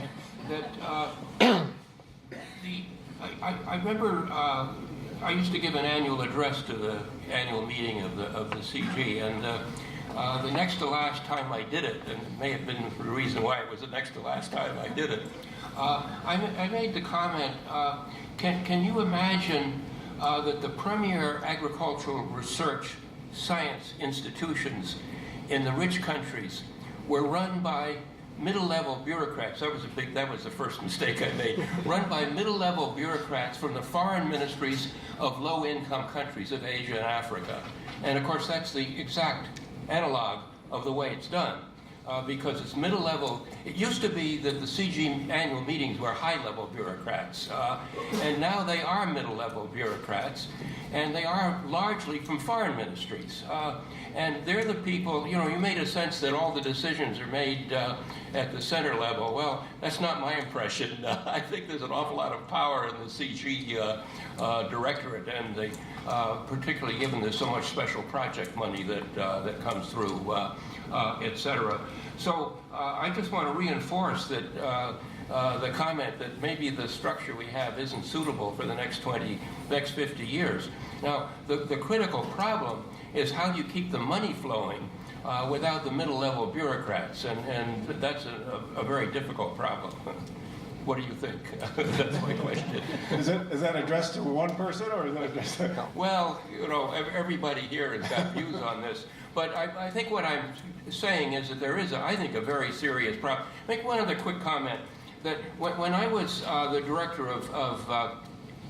remember I used to give an annual address to the annual meeting of the CG, and the next to last time I did it, and it may have been the reason why it was the next to last time I did it, I made the comment, can you imagine that the premier agricultural research science institutions in the rich countries were run by middle-level bureaucrats. That was the first mistake I made. Run by middle-level bureaucrats from the foreign ministries of low-income countries of Asia and Africa. And of course, that's the exact analog of the way it's done. Because it's middle-level. It used to be that the CG annual meetings were high-level bureaucrats, and now they are middle-level bureaucrats, and they are largely from foreign ministries. And they're the people, you made a sense that all the decisions are made at the center level. Well, that's not my impression. I think there's an awful lot of power in the CG directorate, and they, particularly given there's so much special project money that comes through, et cetera. So I just want to reinforce that the comment that maybe the structure we have isn't suitable for the next 50 years. Now, the critical problem is how do you keep the money flowing without the middle-level bureaucrats, and that's a very difficult problem. What do you think? That's my question. Is that addressed to one person, or is that addressed to... Well, everybody here has got views on this, but I think what I'm saying is that there is, I think, a very serious problem. Make one other quick comment, that when I was the director of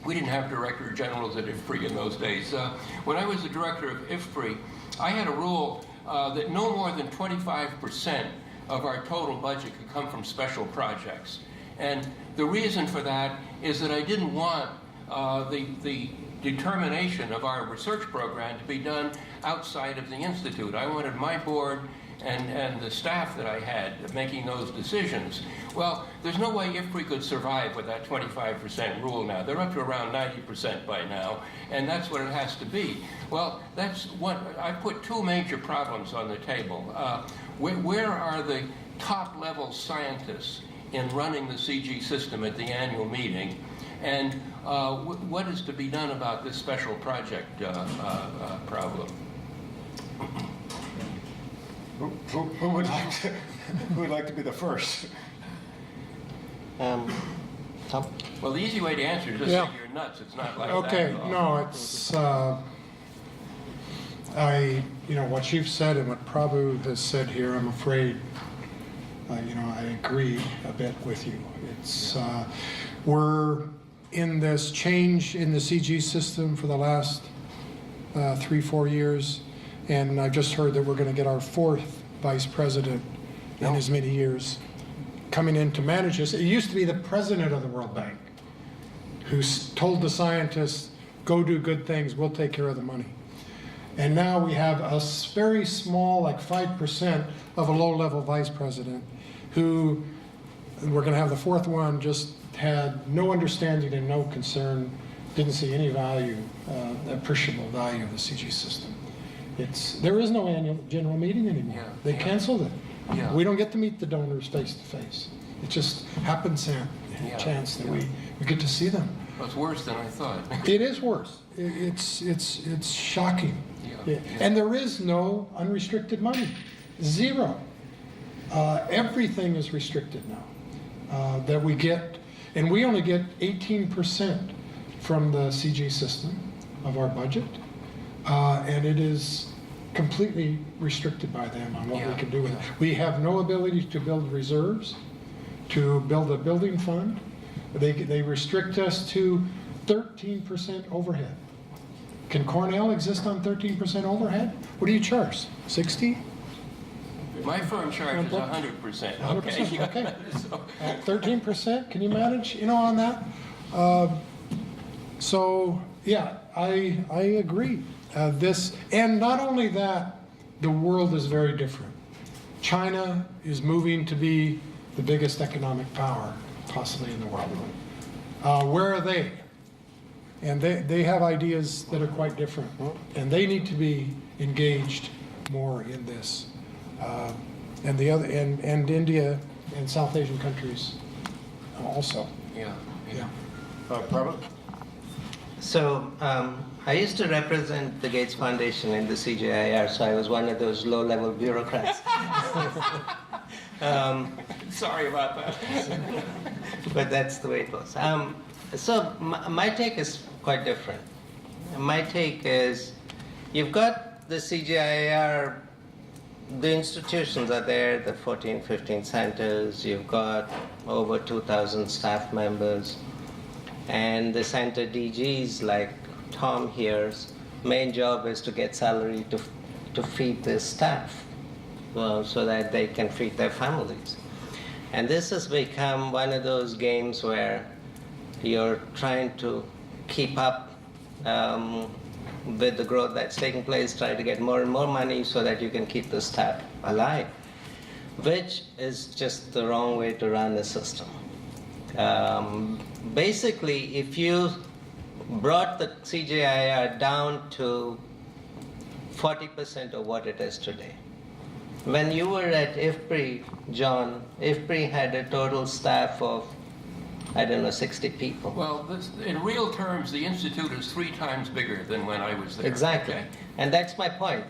we didn't have director generals at IFPRI in those days. When I was the director of IFPRI, I had a rule that no more than 25% of our total budget could come from special projects. And the reason for that is that I didn't want the determination of our research program to be done outside of the Institute. I wanted my board and the staff that I had making those decisions. Well, there's no way IFPRI could survive with that 25% rule now. They're up to around 90% by now, and that's what it has to be. Well, that's what I put two major problems on the table. Where are the top-level scientists in running the CG system at the annual meeting? And what is to be done about this special project problem? Who would like to be the first? Tom? Well, the easy way to answer is just say you're nuts. It's not like that. Okay, no, it's, what you've said and what Prabhu has said here, I'm afraid, I agree a bit with you. It's, we're in this change in the CG system for the last 3-4 years, and I've just heard that we're going to get our 4th vice president in as many years coming in to manage this. It used to be the president of the World Bank who told the scientists, go do good things, we'll take care of the money. And now we have a very small, like 5% of a low-level vice president who, we're going to have the 4th one, just had no understanding and no concern, didn't see any value, appreciable value of the CG system. There is no annual general meeting anymore. They canceled it. Yeah. We don't get to meet the donors face to face. It just happens chance that we get to see them. Well, it's worse than I thought. It is worse. It's shocking. Yeah. And there is no unrestricted money. Zero. Everything is restricted now that we get, and we only get 18% from the CG system of our budget, and it is completely restricted by them on what we can do with it. We have no ability to build reserves, to build a building fund. They restrict us to 13% overhead. Can Cornell exist on 13% overhead? What do you charge? 60? My firm charges 100%. 100%, okay. So, 13%, can you manage, on that? So, yeah, I agree. And not only that, the world is very different. China is moving to be the biggest economic power possibly in the world. Where are they? And they have ideas that are quite different, and they need to be engaged more in this. And India and South Asian countries also. yeah. Prabhu? So I used to represent the Gates Foundation in the CGIAR, so I was one of those low-level bureaucrats. Sorry about that. But that's the way it was. So my take is quite different. My take is, you've got the CGIAR the institutions are there, the 14, 15 centers, you've got over 2,000 staff members, and the center DGs like Tom here's main job is to get salary to feed their staff, so that they can feed their families. And this has become one of those games where you're trying to keep up with the growth that's taking place, try to get more and more money so that you can keep the staff alive, which is just the wrong way to run a system. Basically, if you brought the CGIAR down to 40% of what it is today. When you were at IFPRI, John, IFPRI had a total staff of, I don't know, 60 people. Well, in real terms, the institute is 3 times bigger than when I was there. Exactly. Okay? And that's my point.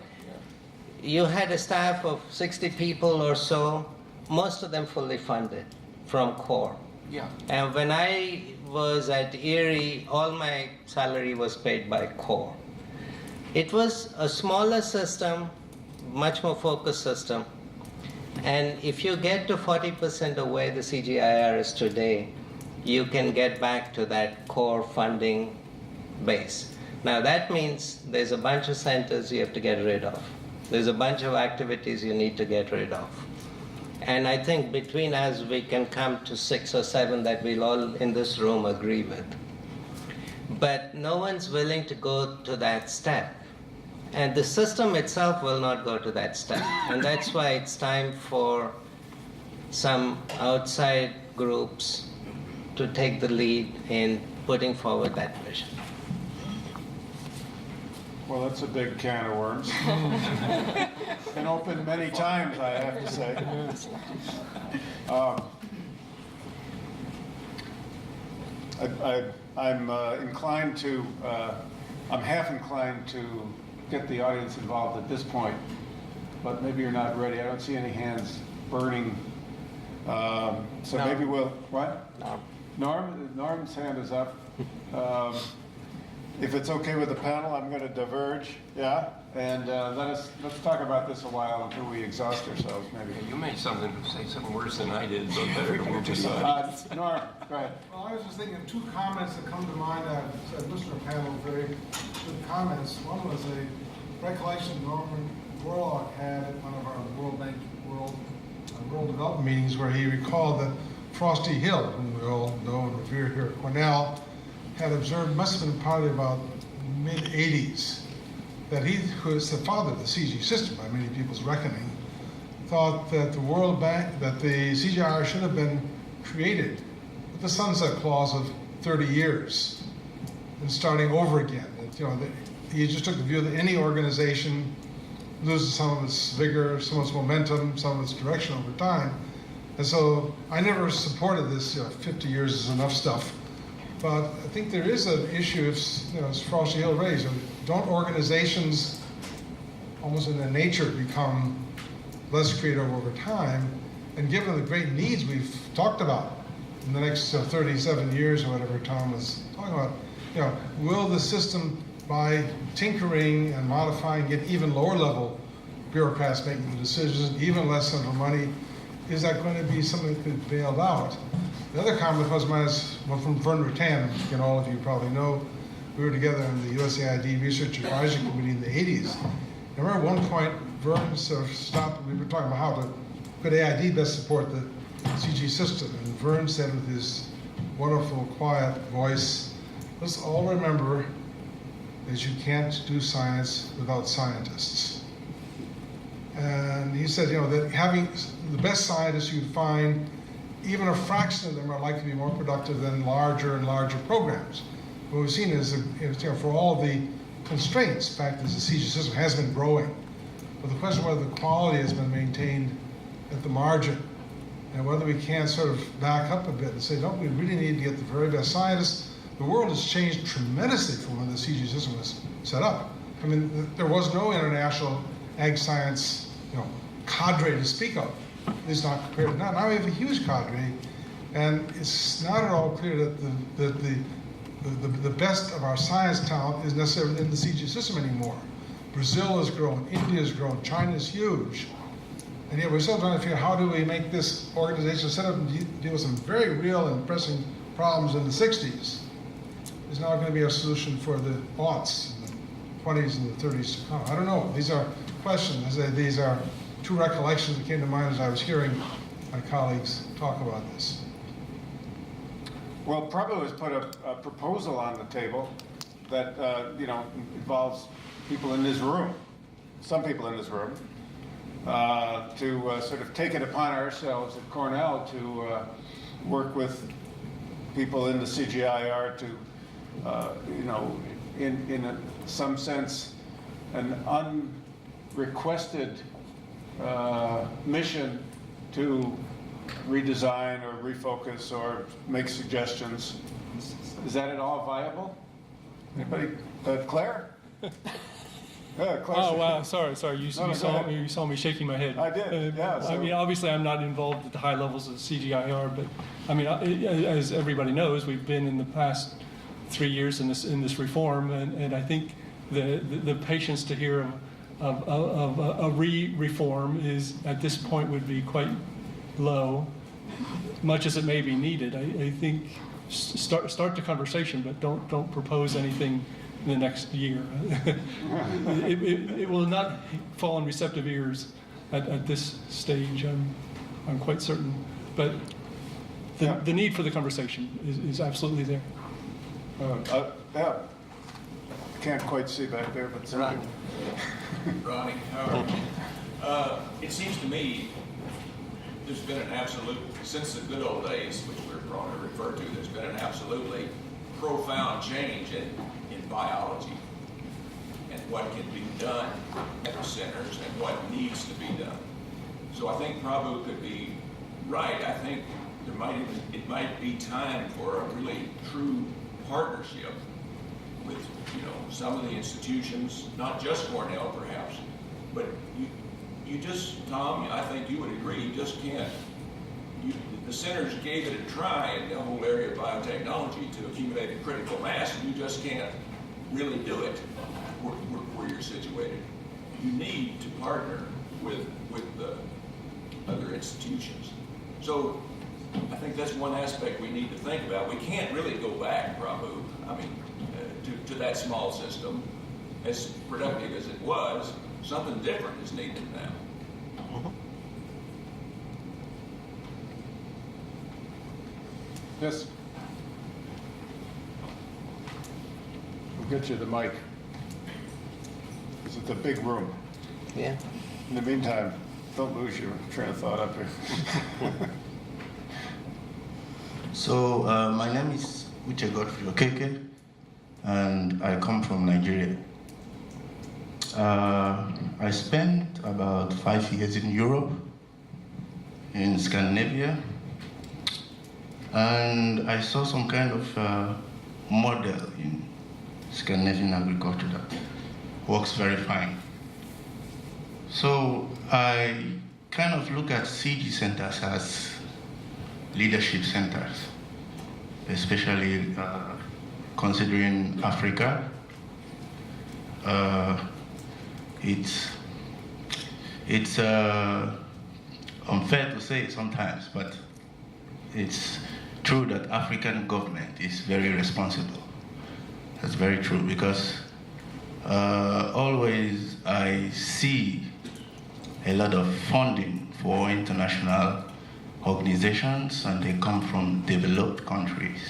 You had a staff of 60 people or so, most of them fully funded from core. Yeah. And when I was at IRRI, all my salary was paid by core. It was a smaller system, much more focused system. And if you get to 40% of where the CGIAR is today, you can get back to that core funding base. Now that means there's a bunch of centers you have to get rid of. There's a bunch of activities you need to get rid of. And I think between us, we can come to 6 or 7 that we'll all in this room agree with. But no one's willing to go to that step. And the system itself will not go to that step. And that's why it's time for some outside groups to take the lead in putting forward that vision. Well, that's a big can of worms. Been opened many times, I have to say. I'm inclined to, I'm half inclined to get the audience involved at this point, but maybe you're not ready. I don't see any hands burning. So No. maybe we'll, what? No. Norm's hand is up. If it's okay with the panel, I'm going to diverge, yeah? And let's talk about this a while until we exhaust ourselves, maybe. You may say something worse than I did, so better to move aside. Norm, go ahead. Well, I was just thinking of 2 comments that come to mind. I've listened to the panel, very good comments. One was a recollection Norman Borlaug had at one of our World Bank World Development meetings, where he recalled that Frosty Hill, whom we all know and revere here at Cornell, had observed, must have been probably about mid-80s, that he, who is the father of the CG system by many people's reckoning, thought that the World Bank, that the CGIAR should have been created with the sunset clause of 30 years and starting over again. That, he just took the view that any organization loses some of its vigor, some of its momentum, some of its direction over time. And so I never supported this 50 years is enough stuff. But I think there is an issue, as Frosty Hill raised, don't organizations, almost in their nature, become less creative over time? And given the great needs we've talked about in the next 37 years or whatever Tom was talking about, will the system, by tinkering and modifying, get even lower level bureaucrats making the decisions, even less central money? Is that going to be something that could be bailed out? The other comment was one from Vern Rattan, and all of you probably know. We were together in the USAID Research Advisory Committee in the 80s. I remember at one point, Vern sort of stopped, and we were talking about how to could AID best support the CG system. And Vern said with his wonderful, quiet voice, let's all remember that you can't do science without scientists. And he said, that having the best scientists you'd find, even a fraction of them are likely to be more productive than larger and larger programs. What we've seen is, for all the constraints, the fact that the CG system has been growing, but the question of whether the quality has been maintained at the margin, and whether we can't sort of back up a bit and say, no, we really need to get the very best scientists. The world has changed tremendously from when the CG system was set up. I mean, there was no international ag science, cadre to speak of. At least not compared to now. Now we have a huge cadre, and it's not at all clear that the best of our science talent is necessarily in the CG system anymore. Brazil has grown, India has grown, China is huge. And yet we're still trying to figure out how do we make this organization set up and deal with some very real and pressing problems in the 60s is now going to be a solution for the aughts, and the 20s and the 30s to come. I don't know. These are questions. These are two recollections that came to mind as I was hearing my colleagues talk about this. Well, Prabhu has put a proposal on the table that involves people in this room, some people in this room, to sort of take it upon ourselves at Cornell to work with people in the CGIAR to, in some sense, an unrequested mission to redesign or refocus or make suggestions. Is that at all viable? Anybody? Claire? Claire. Oh wow! Sorry. You saw me shaking my head. I did. Yeah. I mean, obviously, I'm not involved at the high levels of the CGIAR, but I mean, as everybody knows, we've been in the past 3 years in this reform, and I think the patience to hear of a reform is at this point would be quite low, much as it may be needed. I think start the conversation, but don't propose anything in the next year. it will not fall on receptive ears at this stage. I'm quite certain, but the need for the conversation is absolutely there. Yeah. I can't quite see back there, but Right. Ronnie, it seems to me there's been an absolute, since the good old days, which we're prone to refer to, there's been an absolutely profound change in biology and what can be done at the centers and what needs to be done. So I think Prabhu could be right. I think it might be time for a really true partnership with some of the institutions, not just Cornell perhaps, but you just, Tom, I think you would agree, you just can't. The centers gave it a try in the whole area of biotechnology to accumulate a critical mass, and you just can't really do it where you're situated. You need to partner with the other institutions. So I think that's one aspect we need to think about. We can't really go back, Prabhu, to that small system. As productive as it was, something different is needed now. Yes. We'll get you the mic. It's a big room. Yeah. In the meantime, don't lose your train of thought up here. So my name is Uche Godfrey Okeke, and I come from Nigeria. I spent about 5 years in Europe, in Scandinavia, and I saw some kind of model in Scandinavian agriculture that works very fine. So I kind of look at CG centers as leadership centers, especially considering Africa. It's unfair to say sometimes, but it's true that African government is very responsible. That's very true, because always I see a lot of funding for international organizations, and they come from developed countries,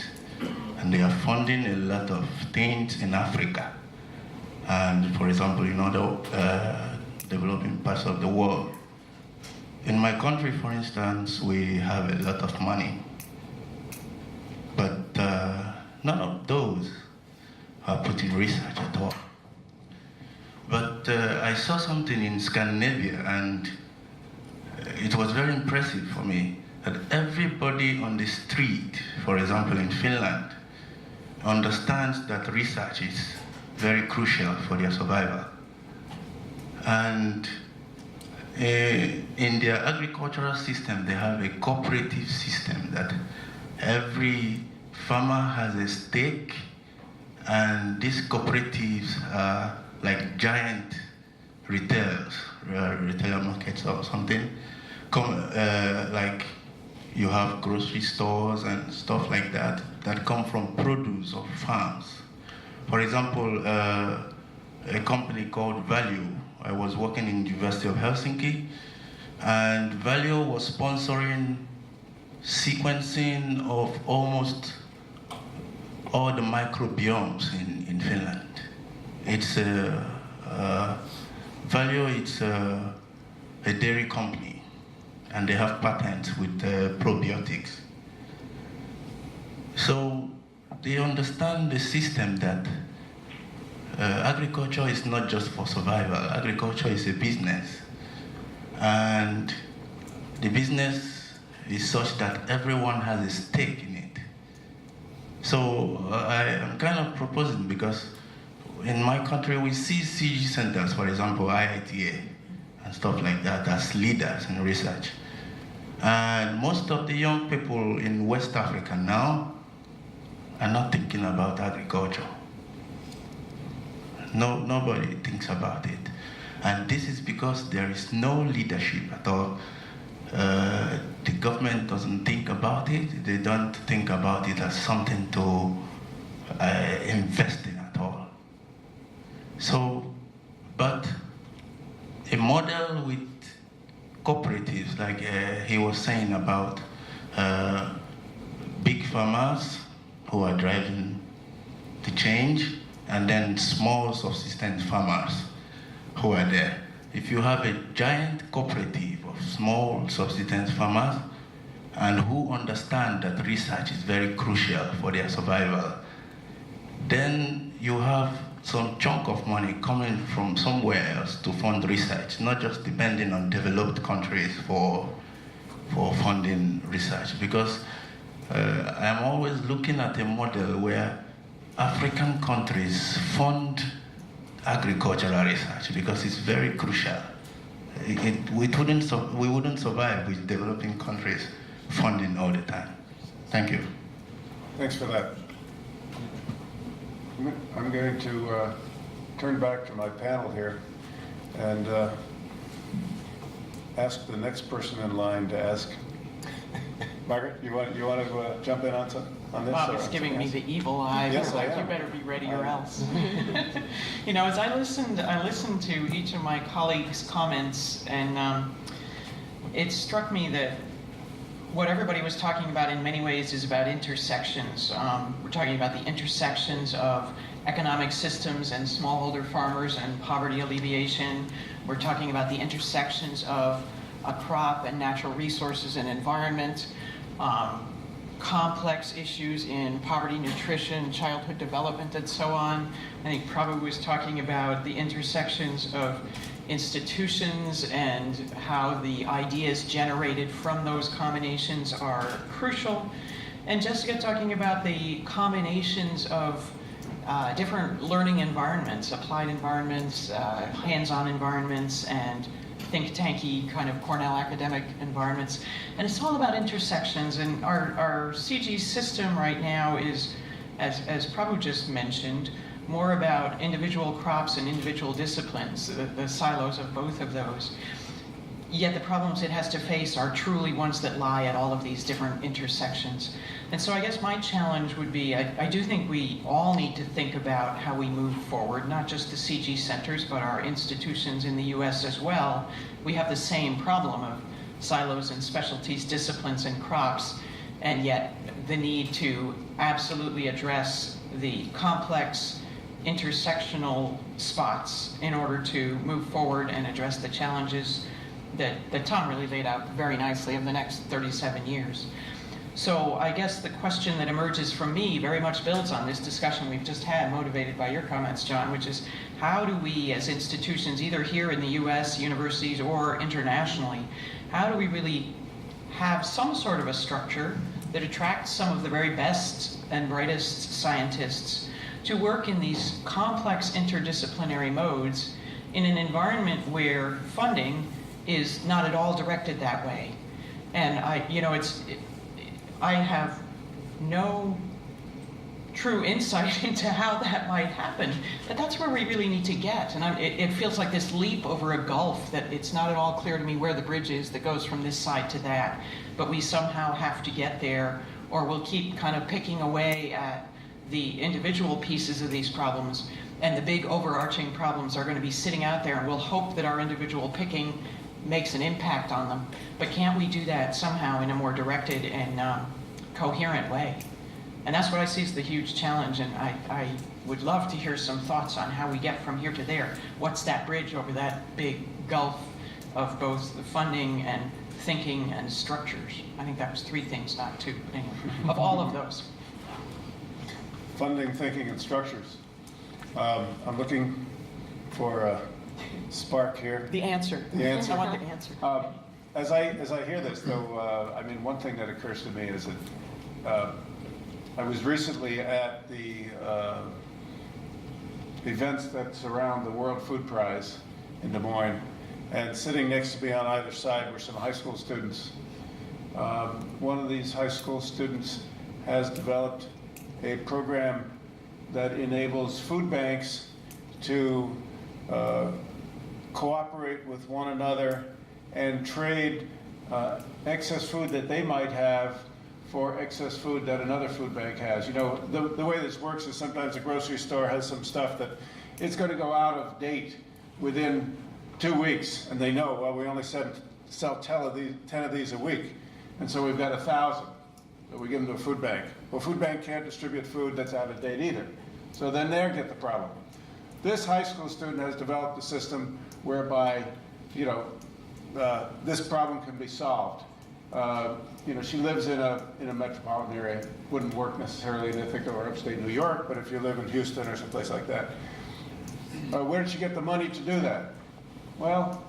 and they are funding a lot of things in Africa. And for example, in other developing parts of the world. In my country, for instance, we have a lot of money, but none of those are put in research at all. But I saw something in Scandinavia, and it was very impressive for me that everybody on the street, for example in Finland, understands that research is very crucial for their survival. And in their agricultural system, they have a cooperative system that every farmer has a stake, and these cooperatives are like giant retailer markets or something, like you have grocery stores and stuff like that come from produce of farms. For example, a company called Value. I was working in the University of Helsinki, and Value was sponsoring sequencing of almost all the microbiomes in Finland. It's Value, it's a dairy company, and they have patents with probiotics. So they understand the system that agriculture is not just for survival. Agriculture is a business, and the business is such that everyone has a stake in it. So I am kind of proposing, because in my country we see CG centers, for example, IITA and stuff like that, as leaders in research. And most of the young people in West Africa now are not thinking about agriculture. Nobody thinks about it. And this is because there is no leadership at all. The government doesn't think about it. They don't think about it as something to invest in at all. So, but a model with cooperatives, like he was saying about big farmers who are driving the change, and then small subsistence farmers who are there. If you have a giant cooperative of small subsistence farmers and who understand that research is very crucial for their survival, then you have some chunk of money coming from somewhere else to fund research, not just depending on developed countries for funding research. Because I'm always looking at a model where African countries fund agricultural research, because it's very crucial. We wouldn't survive with developing countries funding all the time. Thank you. Thanks for that. I'm going to turn back to my panel here and ask the next person in line to ask. Margaret, you want to jump in on this? Bob is giving me the evil eye. Yes, He's like, I am. you better be ready or else. You know, as I listened to each of my colleagues' comments, and it struck me that what everybody was talking about in many ways is about intersections. We're talking about the intersections of economic systems and smallholder farmers and poverty alleviation. We're talking about the intersections of a crop and natural resources and environment, complex issues in poverty, nutrition, childhood development, and so on. I think Prabhu was talking about the intersections of institutions and how the ideas generated from those combinations are crucial. And Jessica talking about the combinations of different learning environments, applied environments, hands-on environments, and think tanky kind of Cornell academic environments. And it's all about intersections. And our CG system right now is, as Prabhu just mentioned, more about individual crops and individual disciplines, the silos of both of those. Yet the problems it has to face are truly ones that lie at all of these different intersections. And so I guess my challenge would be, I do think we all need to think about how we move forward, not just the CG centers, but our institutions in the US as well. We have the same problem of silos and specialties, disciplines and crops, and yet the need to absolutely address the complex intersectional spots in order to move forward and address the challenges that Tom really laid out very nicely of the next 37 years. So I guess the question that emerges from me very much builds on this discussion we've just had, motivated by your comments, John, which is how do we as institutions, either here in the US, universities, or internationally, how do we really have some sort of a structure that attracts some of the very best and brightest scientists to work in these complex interdisciplinary modes in an environment where funding is not at all directed that way. And I have no true insight into how that might happen. But that's where we really need to get. And it feels like this leap over a gulf that it's not at all clear to me where the bridge is that goes from this side to that. But we somehow have to get there, or we'll keep kind of picking away at the individual pieces of these problems. And the big overarching problems are going to be sitting out there, and we'll hope that our individual picking makes an impact on them. But can't we do that somehow in a more directed and coherent way? And that's what I see as the huge challenge, and I would love to hear some thoughts on how we get from here to there. What's that bridge over that big gulf of both the funding and thinking and structures? I think that was 3 things, not 2, but anyway, of all of those. Funding, thinking, and structures. I'm looking for a spark here. The answer. The answer. I want the answer. As I hear this, though, I mean, one thing that occurs to me is that I was recently at the events that surround the World Food Prize in Des Moines, and sitting next to me on either side were some high school students. One of these high school students has developed a program that enables food banks to cooperate with one another and trade excess food that they might have for excess food that another food bank has. You know, the way this works is sometimes a grocery store has some stuff that it's going to go out of date within 2 weeks, and they know, well, we only sell 10 of these a week, and so we've got 1,000 that we give them to a food bank. Well, food bank can't distribute food that's out of date either, so then they get the problem. This high school student has developed a system whereby, you know, this problem can be solved. You know, she lives in a metropolitan area. It wouldn't work necessarily in Ithaca or upstate New York, but if you live in Houston or someplace like that. Where did she get the money to do that? Well,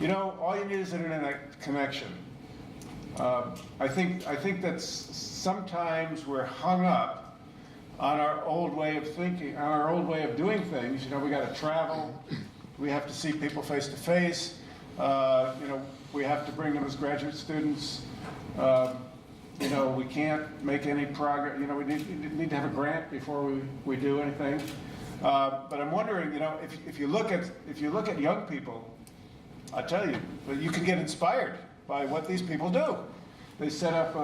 you know, all you need is an internet connection. I think that sometimes we're hung up on our old way of thinking, on our old way of doing things. You know, we got to travel. We have to see people face to face. You know, we have to bring them as graduate students. You know, we can't make any progress. You know, we need to have a grant before we do anything. But I'm wondering, you know, if you look at young people, I tell you, you can get inspired by what these people do. They set up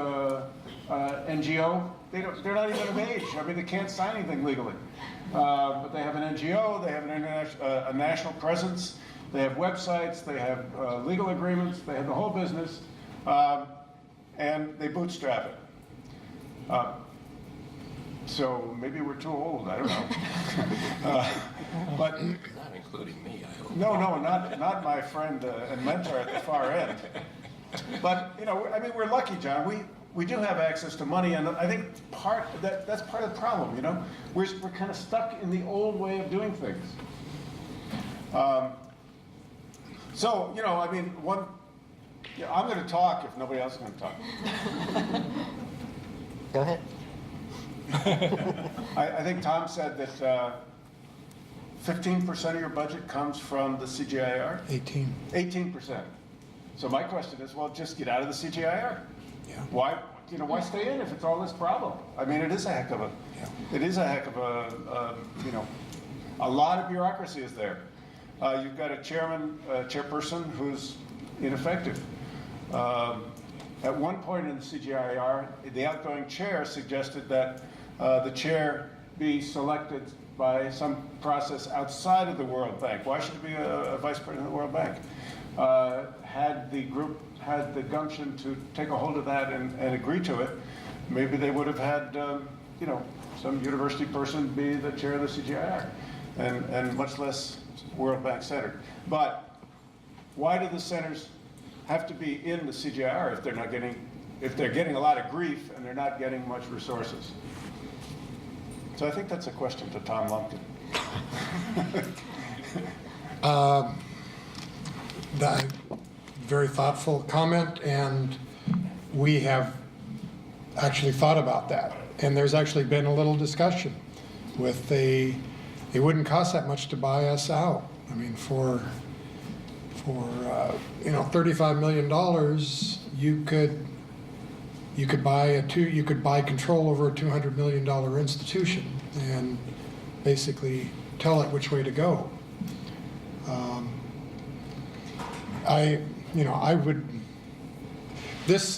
an NGO. They're not even of age. I mean, they can't sign anything legally. But they have an NGO. They have a national presence. They have websites. They have legal agreements. They have the whole business, and they bootstrap it. So maybe we're too old. I don't know. But Not including me, I hope. no, not my friend and mentor at the far end. But you know, I mean, we're lucky, John. We do have access to money, and I think that's part of the problem. You know, we're kind of stuck in the old way of doing things. So you know, I mean, I'm going to talk if nobody else is going to talk. Go ahead. I think Tom said that 15% of your budget comes from the CGIAR? 18. 18%. So my question is, well, just get out of the CGIAR. Yeah. Why stay in if it's all this problem? I mean, it is a heck of a, you know, a lot of bureaucracy is there. You've got a chairperson who's ineffective. At one point in the CGIAR, the outgoing chair suggested that the chair be selected by some process outside of the World Bank. Why should it be a vice president of the World Bank? Had the group had the gumption to take a hold of that and agree to it, maybe they would have had, you know, some university person be the chair of the CGIAR, and much less World Bank centered. But why do the centers have to be in the CGIAR if they're getting a lot of grief and they're not getting much resources? So I think that's a question to Tom Lumpkin. Very thoughtful comment, and we have actually thought about that. And there's actually been a little discussion with it wouldn't cost that much to buy us out. I mean, for you know, $35 million, you could buy control over a $200 million institution and basically tell it which way to go.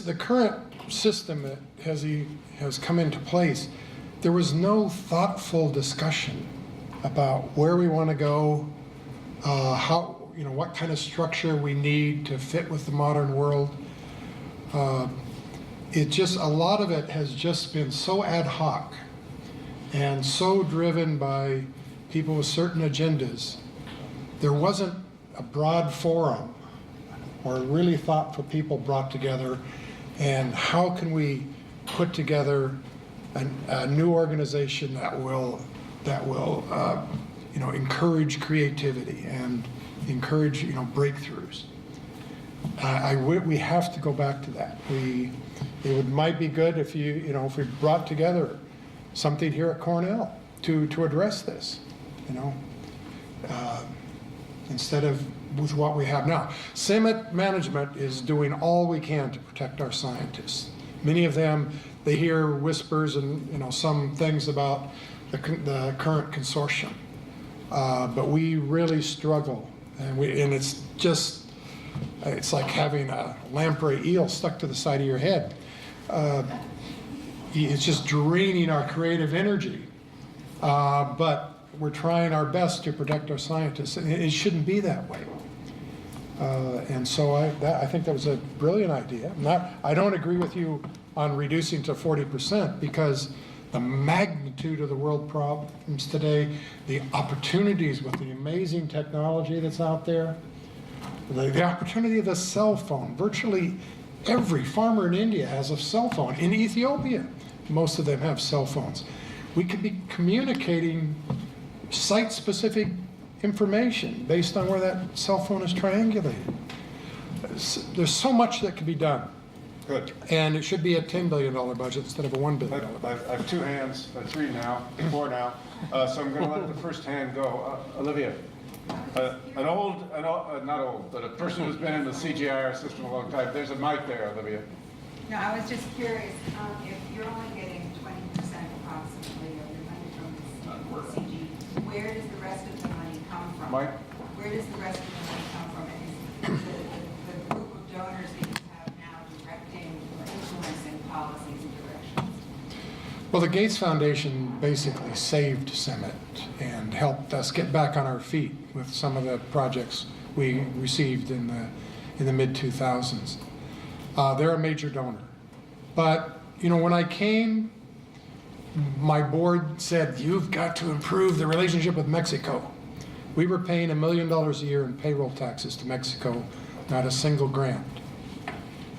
The current system that has come into place, there was no thoughtful discussion about where we want to go, what kind of structure we need to fit with the modern world. A lot of it has just been so ad hoc and so driven by people with certain agendas. There wasn't a broad forum or really thoughtful people brought together, and how can we put together a new organization that will encourage creativity and encourage breakthroughs. We have to go back to that. It might be good if if we brought together something here at Cornell to address this, instead of with what we have now. CIMMYT management is doing all we can to protect our scientists. Many of them, they hear whispers and some things about the current consortium, but we really struggle, and it's like having a lamprey eel stuck to the side of your head. It's just draining our creative energy, but we're trying our best to protect our scientists, and it shouldn't be that way. And so I think that was a brilliant idea. I don't agree with you on reducing to 40%, because the magnitude of the world problems today, the opportunities with the amazing technology that's out there, the opportunity of the cell phone. Virtually every farmer in India has a cell phone. In Ethiopia, most of them have cell phones. We could be communicating site-specific information based on where that cell phone is triangulated. There's so much that could be done. Good. And it should be a $10 billion budget instead of a $1 billion budget. I have two hands, three now, four now. So I'm going to let the first hand go. Olivia, not old, but a person who's been in the CGIAR system a long time. There's a mic there, Olivia. No, I was just curious, if you're only getting 20% approximately of your money from the CG, where does the rest of the money come from? Mike? Where does the rest of the money come from? And is the group of donors that you have now directing or influencing policies and directions? Well, the Gates Foundation basically saved CIMMYT and helped us get back on our feet with some of the projects we received in the mid-2000s. They're a major donor. But, when I came, my board said, you've got to improve the relationship with Mexico. We were paying $1 million a year in payroll taxes to Mexico, not a single grant.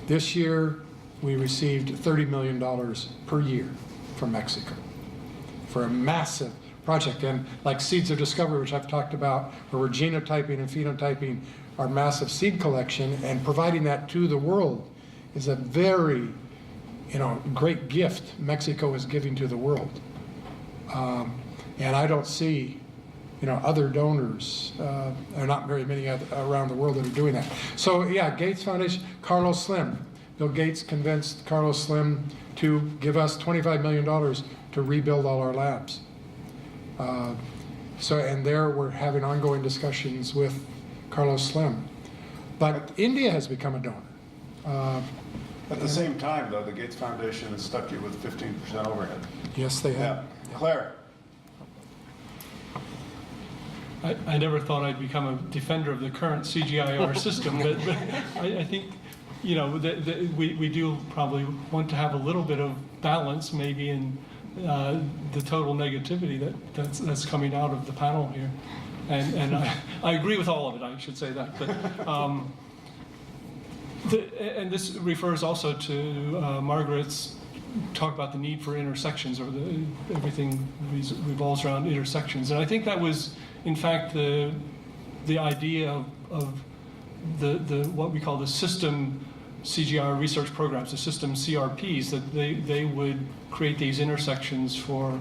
This year, we received $30 million per year from Mexico for a massive project. And like Seeds of Discovery, which I've talked about, where we're genotyping and phenotyping our massive seed collection and providing that to the world, is a very, great gift Mexico is giving to the world. And I don't see, other donors, there are not very many around the world that are doing that. So yeah, Gates Foundation, Carlos Slim. Bill Gates convinced Carlos Slim to give us $25 million to rebuild all our labs. And there we're having ongoing discussions with Carlos Slim. But India has become a donor. At the same time, though, the Gates Foundation has stuck you with 15% overhead. Yes, they have. Yeah. Claire. I never thought I'd become a defender of the current CGIAR system, but I think, we do probably want to have a little bit of balance, maybe, in the total negativity that's coming out of the panel here. And I agree with all of it, I should say that. But, and this refers also to Margaret's talk about the need for intersections, or everything revolves around intersections. And I think that was, in fact, the idea of the what we call the system CGIAR research programs, the system CRPs, that they would create these intersections for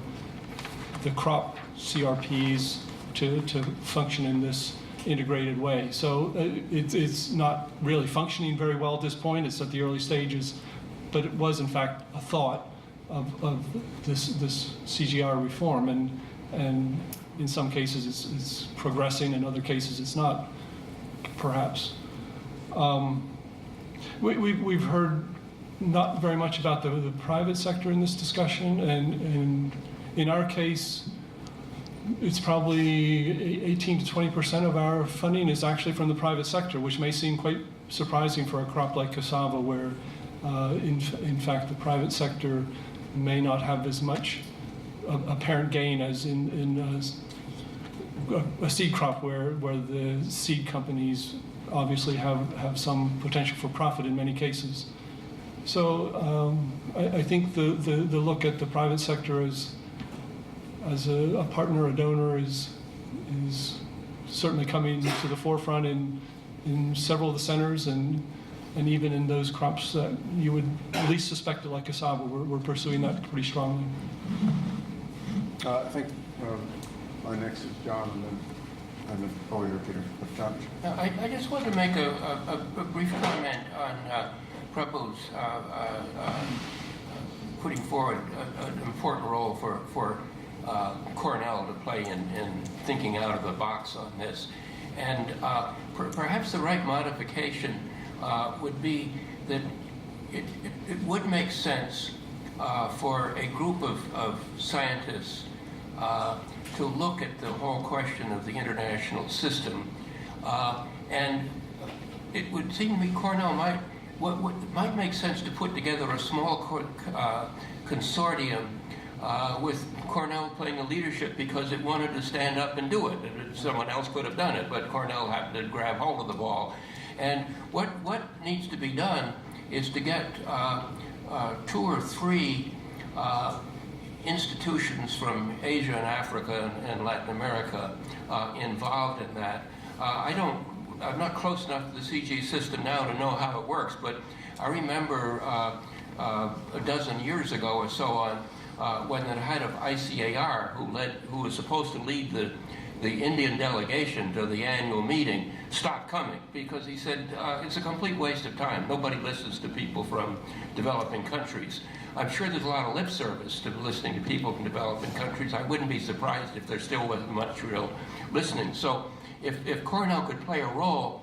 the crop CRPs to function in this integrated way. So it's not really functioning very well at this point. It's at the early stages. but it was in fact a thought of this CGIAR reform, and in some cases it's progressing, in other cases it's not, perhaps. We've heard not very much about the private sector in this discussion, and in our case, it's probably 18 to 20% of our funding is actually from the private sector, which may seem quite surprising for a crop like cassava, where in fact the private sector may not have as much apparent gain as in a seed crop, where the seed companies obviously have some potential for profit in many cases. So I think the look at the private sector as a partner, a donor, is certainly coming to the forefront in several of the centers, and even in those crops that you would least suspect, like cassava. We're pursuing that pretty strongly. I think our next is John, and then over here, Peter. John. I just want to make a brief comment on Prabhu's putting forward an important role for Cornell to play in thinking out of the box on this. And perhaps the right modification would be that it would make sense for a group of scientists to look at the whole question of the international system. And it would seem to me Cornell might make sense to put together a small consortium with Cornell playing the leadership, because it wanted to stand up and do it. Someone else could have done it, but Cornell happened to grab hold of the ball. And what needs to be done is to get 2 or 3 institutions from Asia and Africa and Latin America involved in that. I'm not close enough to the CG system now to know how it works, but I remember a dozen years ago or so on, when the head of ICAR, who was supposed to lead the Indian delegation to the annual meeting, stopped coming because he said it's a complete waste of time. Nobody listens to people from developing countries. I'm sure there's a lot of lip service to listening to people from developing countries. I wouldn't be surprised if there still wasn't much real listening. So if Cornell could play a role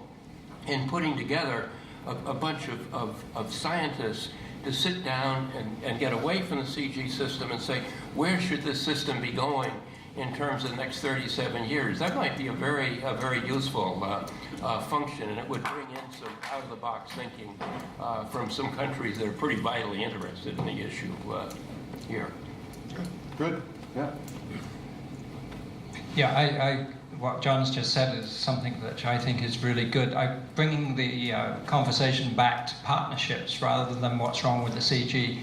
in putting together a bunch of scientists to sit down and get away from the CG system and say, where should this system be going in terms of the next 37 years? That might be a very useful function, and it would bring in some out-of-the-box thinking from some countries that are pretty vitally interested in the issue here. Good. Yeah. Yeah, what John's just said is something that I think is really good. Bringing the conversation back to partnerships rather than what's wrong with the CG.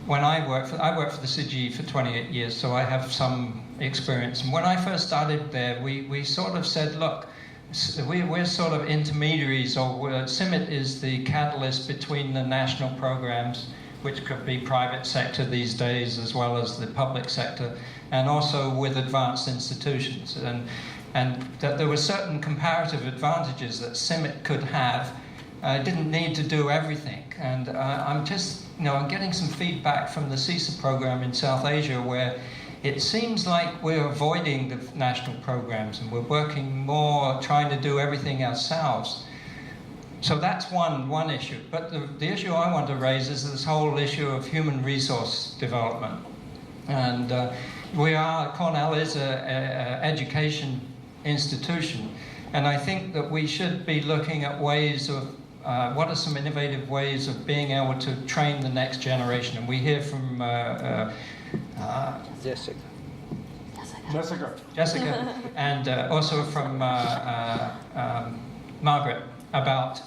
When I worked for the CG for 28 years, so I have some experience. And when I first started there, we sort of said, look, we're sort of intermediaries, or CIMMYT is the catalyst between the national programs, which could be private sector these days as well as the public sector, and also with advanced institutions. And that there were certain comparative advantages that CIMMYT could have. Didn't need to do everything. And I'm just, I'm getting some feedback from the CISA program in South Asia, where it seems like we're avoiding the national programs and we're working more trying to do everything ourselves. So that's one issue. But the issue I want to raise is this whole issue of human resource development. And Cornell is an education institution. And I think that we should be looking at ways of what are some innovative ways of being able to train the next generation. And we hear from Jessica, and also from Margaret, about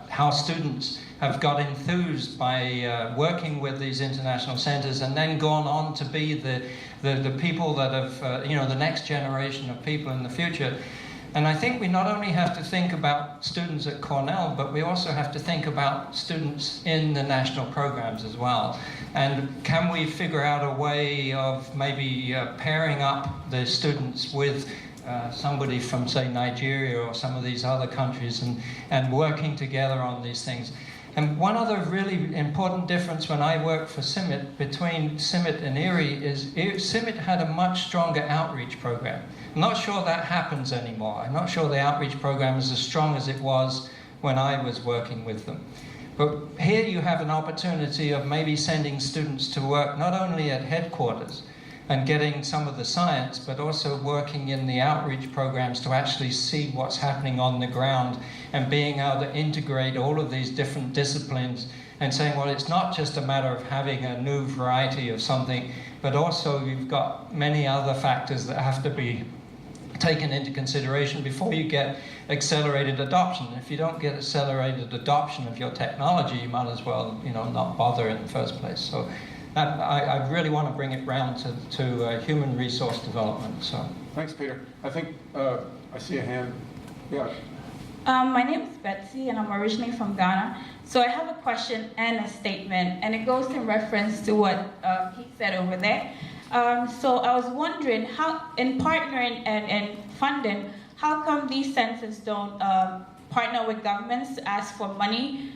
how students have got enthused by working with these international centers and then gone on to be the people that have, the next generation of people in the future. And I think we not only have to think about students at Cornell, but we also have to think about students in the national programs as well. And can we figure out a way of maybe pairing up the students with somebody from, say, Nigeria or some of these other countries and working together on these things? And one other really important difference when I worked for CIMMYT between CIMMYT and IRRI is CIMMYT had a much stronger outreach program. I'm not sure that happens anymore. I'm not sure the outreach program is as strong as it was when I was working with them. But here you have an opportunity of maybe sending students to work not only at headquarters and getting some of the science, but also working in the outreach programs to actually see what's happening on the ground and being able to integrate all of these different disciplines and saying, well, it's not just a matter of having a new variety of something, but also you've got many other factors that have to be taken into consideration before you get accelerated adoption. If you don't get accelerated adoption of your technology, you might as well, not bother in the first place. So I really want to bring it round to human resource development. So Thanks, Peter. I think I see a hand. Yeah. My name is Betsy, and I'm originally from Ghana. So I have a question and a statement, and it goes in reference to what Pete said over there. So I was wondering, how, in partnering and funding, how come these centers don't partner with governments to ask for money?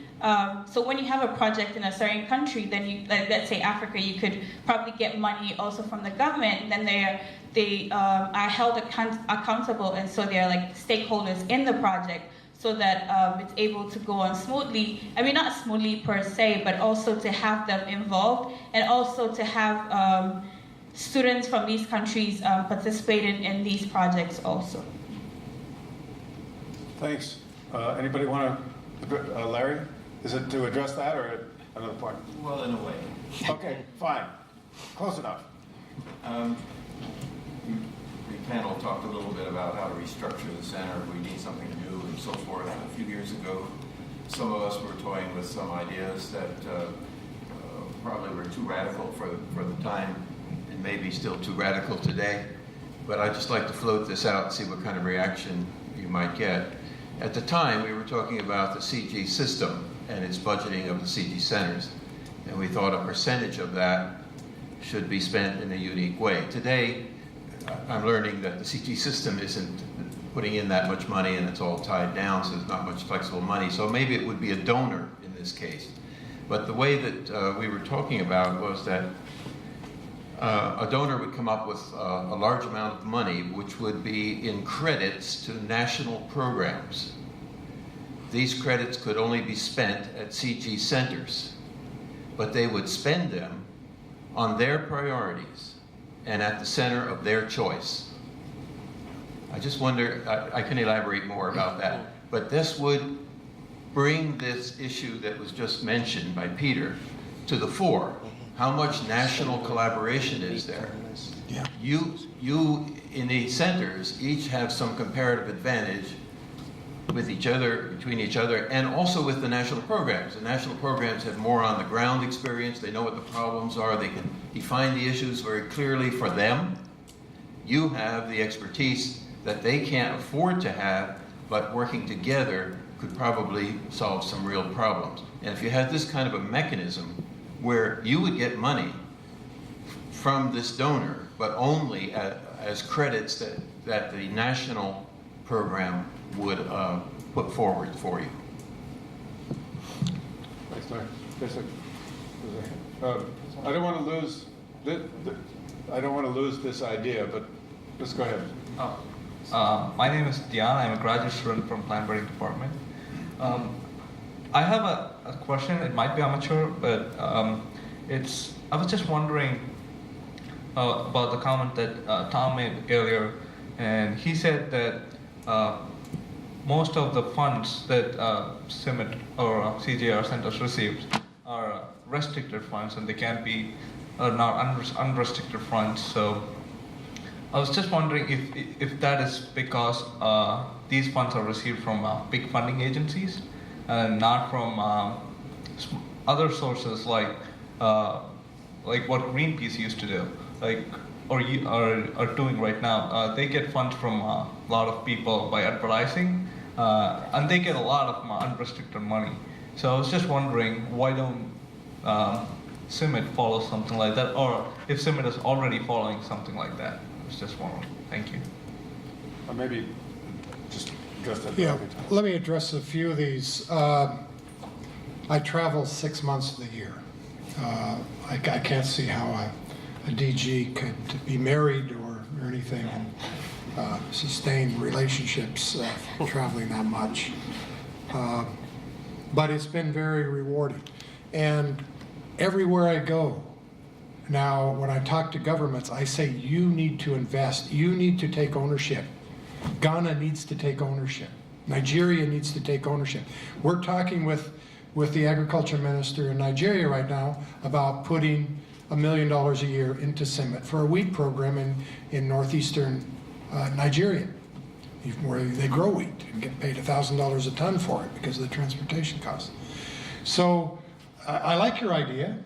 So when you have a project in a certain country, then you, like, let's say Africa, you could probably get money also from the government. And then they are held accountable, and so they're like stakeholders in the project, so that it's able to go on smoothly. I mean, not smoothly per se, but also to have them involved, and also to have students from these countries participating in these projects also. Thanks. Anybody want to, Larry? Is it to address that or another point? Well, in a way. Okay, fine. Close enough. The panel talked a little bit about how to restructure the center if we need something new and so forth. A few years ago, some of us were toying with some ideas that probably were too radical for the time, and maybe still too radical today. But I'd just like to float this out and see what kind of reaction you might get. At the time, we were talking about the CG system and its budgeting of the CG centers, and we thought a percentage of that should be spent in a unique way. Today, I'm learning that the CG system isn't putting in that much money, and it's all tied down, so there's not much flexible money. So maybe it would be a donor in this case. But the way that we were talking about was that a donor would come up with a large amount of money, which would be in credits to national programs. These credits could only be spent at CG centers, but they would spend them on their priorities and at the center of their choice. I just wonder, I can elaborate more about that, but this would bring this issue that was just mentioned by Peter to the fore. How much national collaboration is there? Yeah. You in these centers each have some comparative advantage with each other, between each other, and also with the national programs. The national programs have more on the ground experience. They know what the problems are. They can define the issues very clearly for them. You have the expertise that they can't afford to have, but working together could probably solve some real problems. And if you had this kind of a mechanism where you would get money from this donor, but only as credits that the national program would put forward for you. Thanks, Larry. I don't want to lose. I don't want to lose this idea, but let's go ahead. My name is Diana. I'm a graduate student from Plant Breeding Department. I have a question. It might be amateur, but I was just wondering about the comment that Tom made earlier, and he said that most of the funds that CIMMYT or CGIAR centers receive are restricted funds, and they can't be not unrestricted funds. So I was just wondering if that is because these funds are received from big funding agencies and not from other sources like what Greenpeace used to do, or you are doing right now. They get funds from a lot of people by advertising, and they get a lot of unrestricted money. So I was just wondering, why don't CIMMYT follow something like that, or if CIMMYT is already following something like that? I was just wondering. Thank you. Or maybe just address that. Yeah, let me address a few of these. I travel 6 months of the year. I can't see how a DG could be married or anything and sustain relationships traveling that much. But it's been very rewarding. And everywhere I go, now when I talk to governments, I say, you need to invest, you need to take ownership. Ghana needs to take ownership. Nigeria needs to take ownership. We're talking with the agriculture minister in Nigeria right now about putting $1 million a year into CIMMYT for a wheat program in northeastern Nigeria, where they grow wheat and get paid $1,000 a ton for it because of the transportation costs. So I like your idea,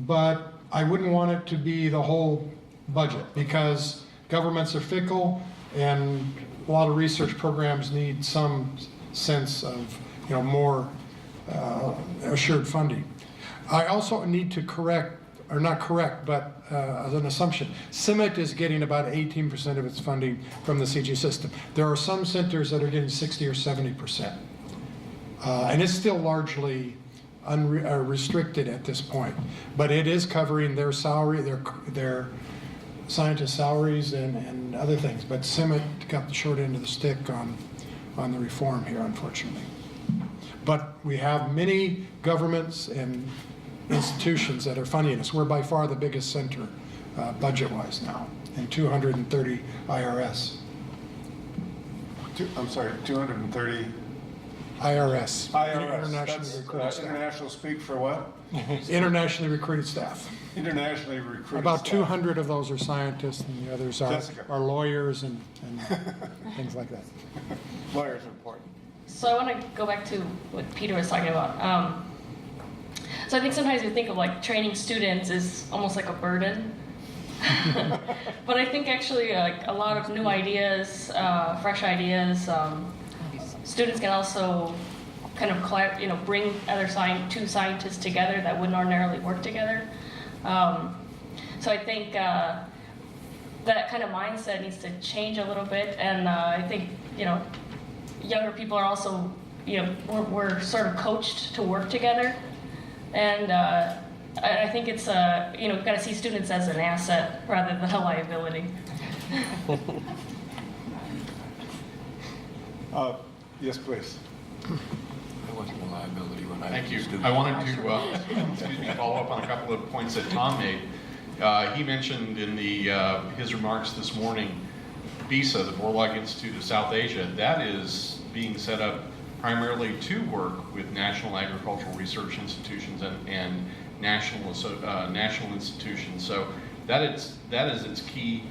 but I wouldn't want it to be the whole budget because governments are fickle and a lot of research programs need some sense of, more assured funding. I also need to correct, or not correct, but as an assumption, CIMMYT is getting about 18% of its funding from the CG system. There are some centers that are getting 60 or 70%. And it's still largely restricted at this point. But it is covering their salary, their scientist salaries and other things. But CIMMYT got the short end of the stick on the reform here, unfortunately. But we have many governments and institutions that are funding us. We're by far the biggest center budget-wise now, and 230 IRS. I'm sorry, 230? IRS. IRS. Internationally That's, recruited staff. international speak for what? Internationally recruited staff. Internationally recruited About staff. 200 of those are scientists, and the others are lawyers and things like that. Lawyers are important. So I want to go back to what Peter was talking about. So I think sometimes we think of like training students as almost like a burden. But I think actually like a lot of new ideas, fresh ideas, students can also kind of bring other two scientists together that wouldn't ordinarily work together. So I think that kind of mindset needs to change a little bit, and I think younger people are also we're sort of coached to work together, and I think it's we've got to see students as an asset rather than a liability. Yes, please. I wasn't a liability when I Thank you. was a student. I wanted to follow up on a couple of points that Tom made. He mentioned in his remarks this morning, BISA, the Borlaug Institute of South Asia, that is being set up primarily to work with national agricultural research institutions and national institutions. So that is its key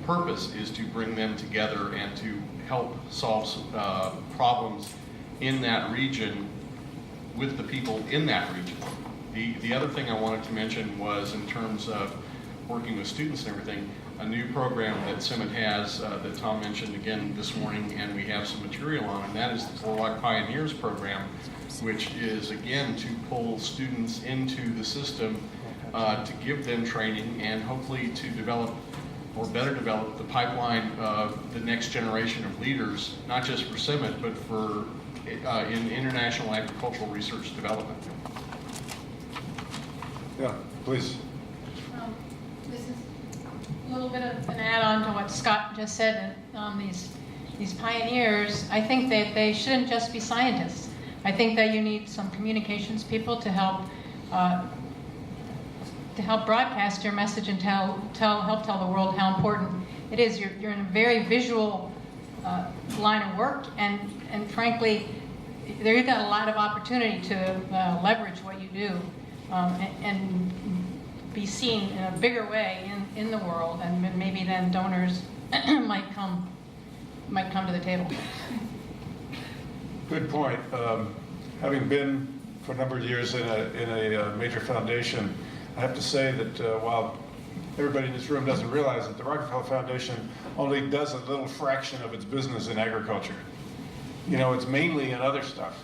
purpose, is to bring them together and to help solve problems in that region with the people in that region. The other thing I wanted to mention was, in terms of working with students and everything, a new program that CIMMYT has that Tom mentioned again this morning, and we have some material on, and that is the Borlaug Pioneers program, which is again to pull students into the system to give them training and hopefully to develop or better develop the pipeline of the next generation of leaders, not just for CIMMYT, but for in international agricultural research development. Yeah, please. This is a little bit of an add-on to what Scott just said on these pioneers. I think that they shouldn't just be scientists. I think that you need some communications people to help broadcast your message and help tell the world how important it is. You're in a very visual line of work, and frankly, you've got a lot of opportunity to leverage what you do and be seen in a bigger way in the world, and maybe then donors might come to the table. Good point. Having been for a number of years in a major foundation, I have to say that while everybody in this room doesn't realize that the Rockefeller Foundation only does a little fraction of its business in agriculture. It's mainly in other stuff.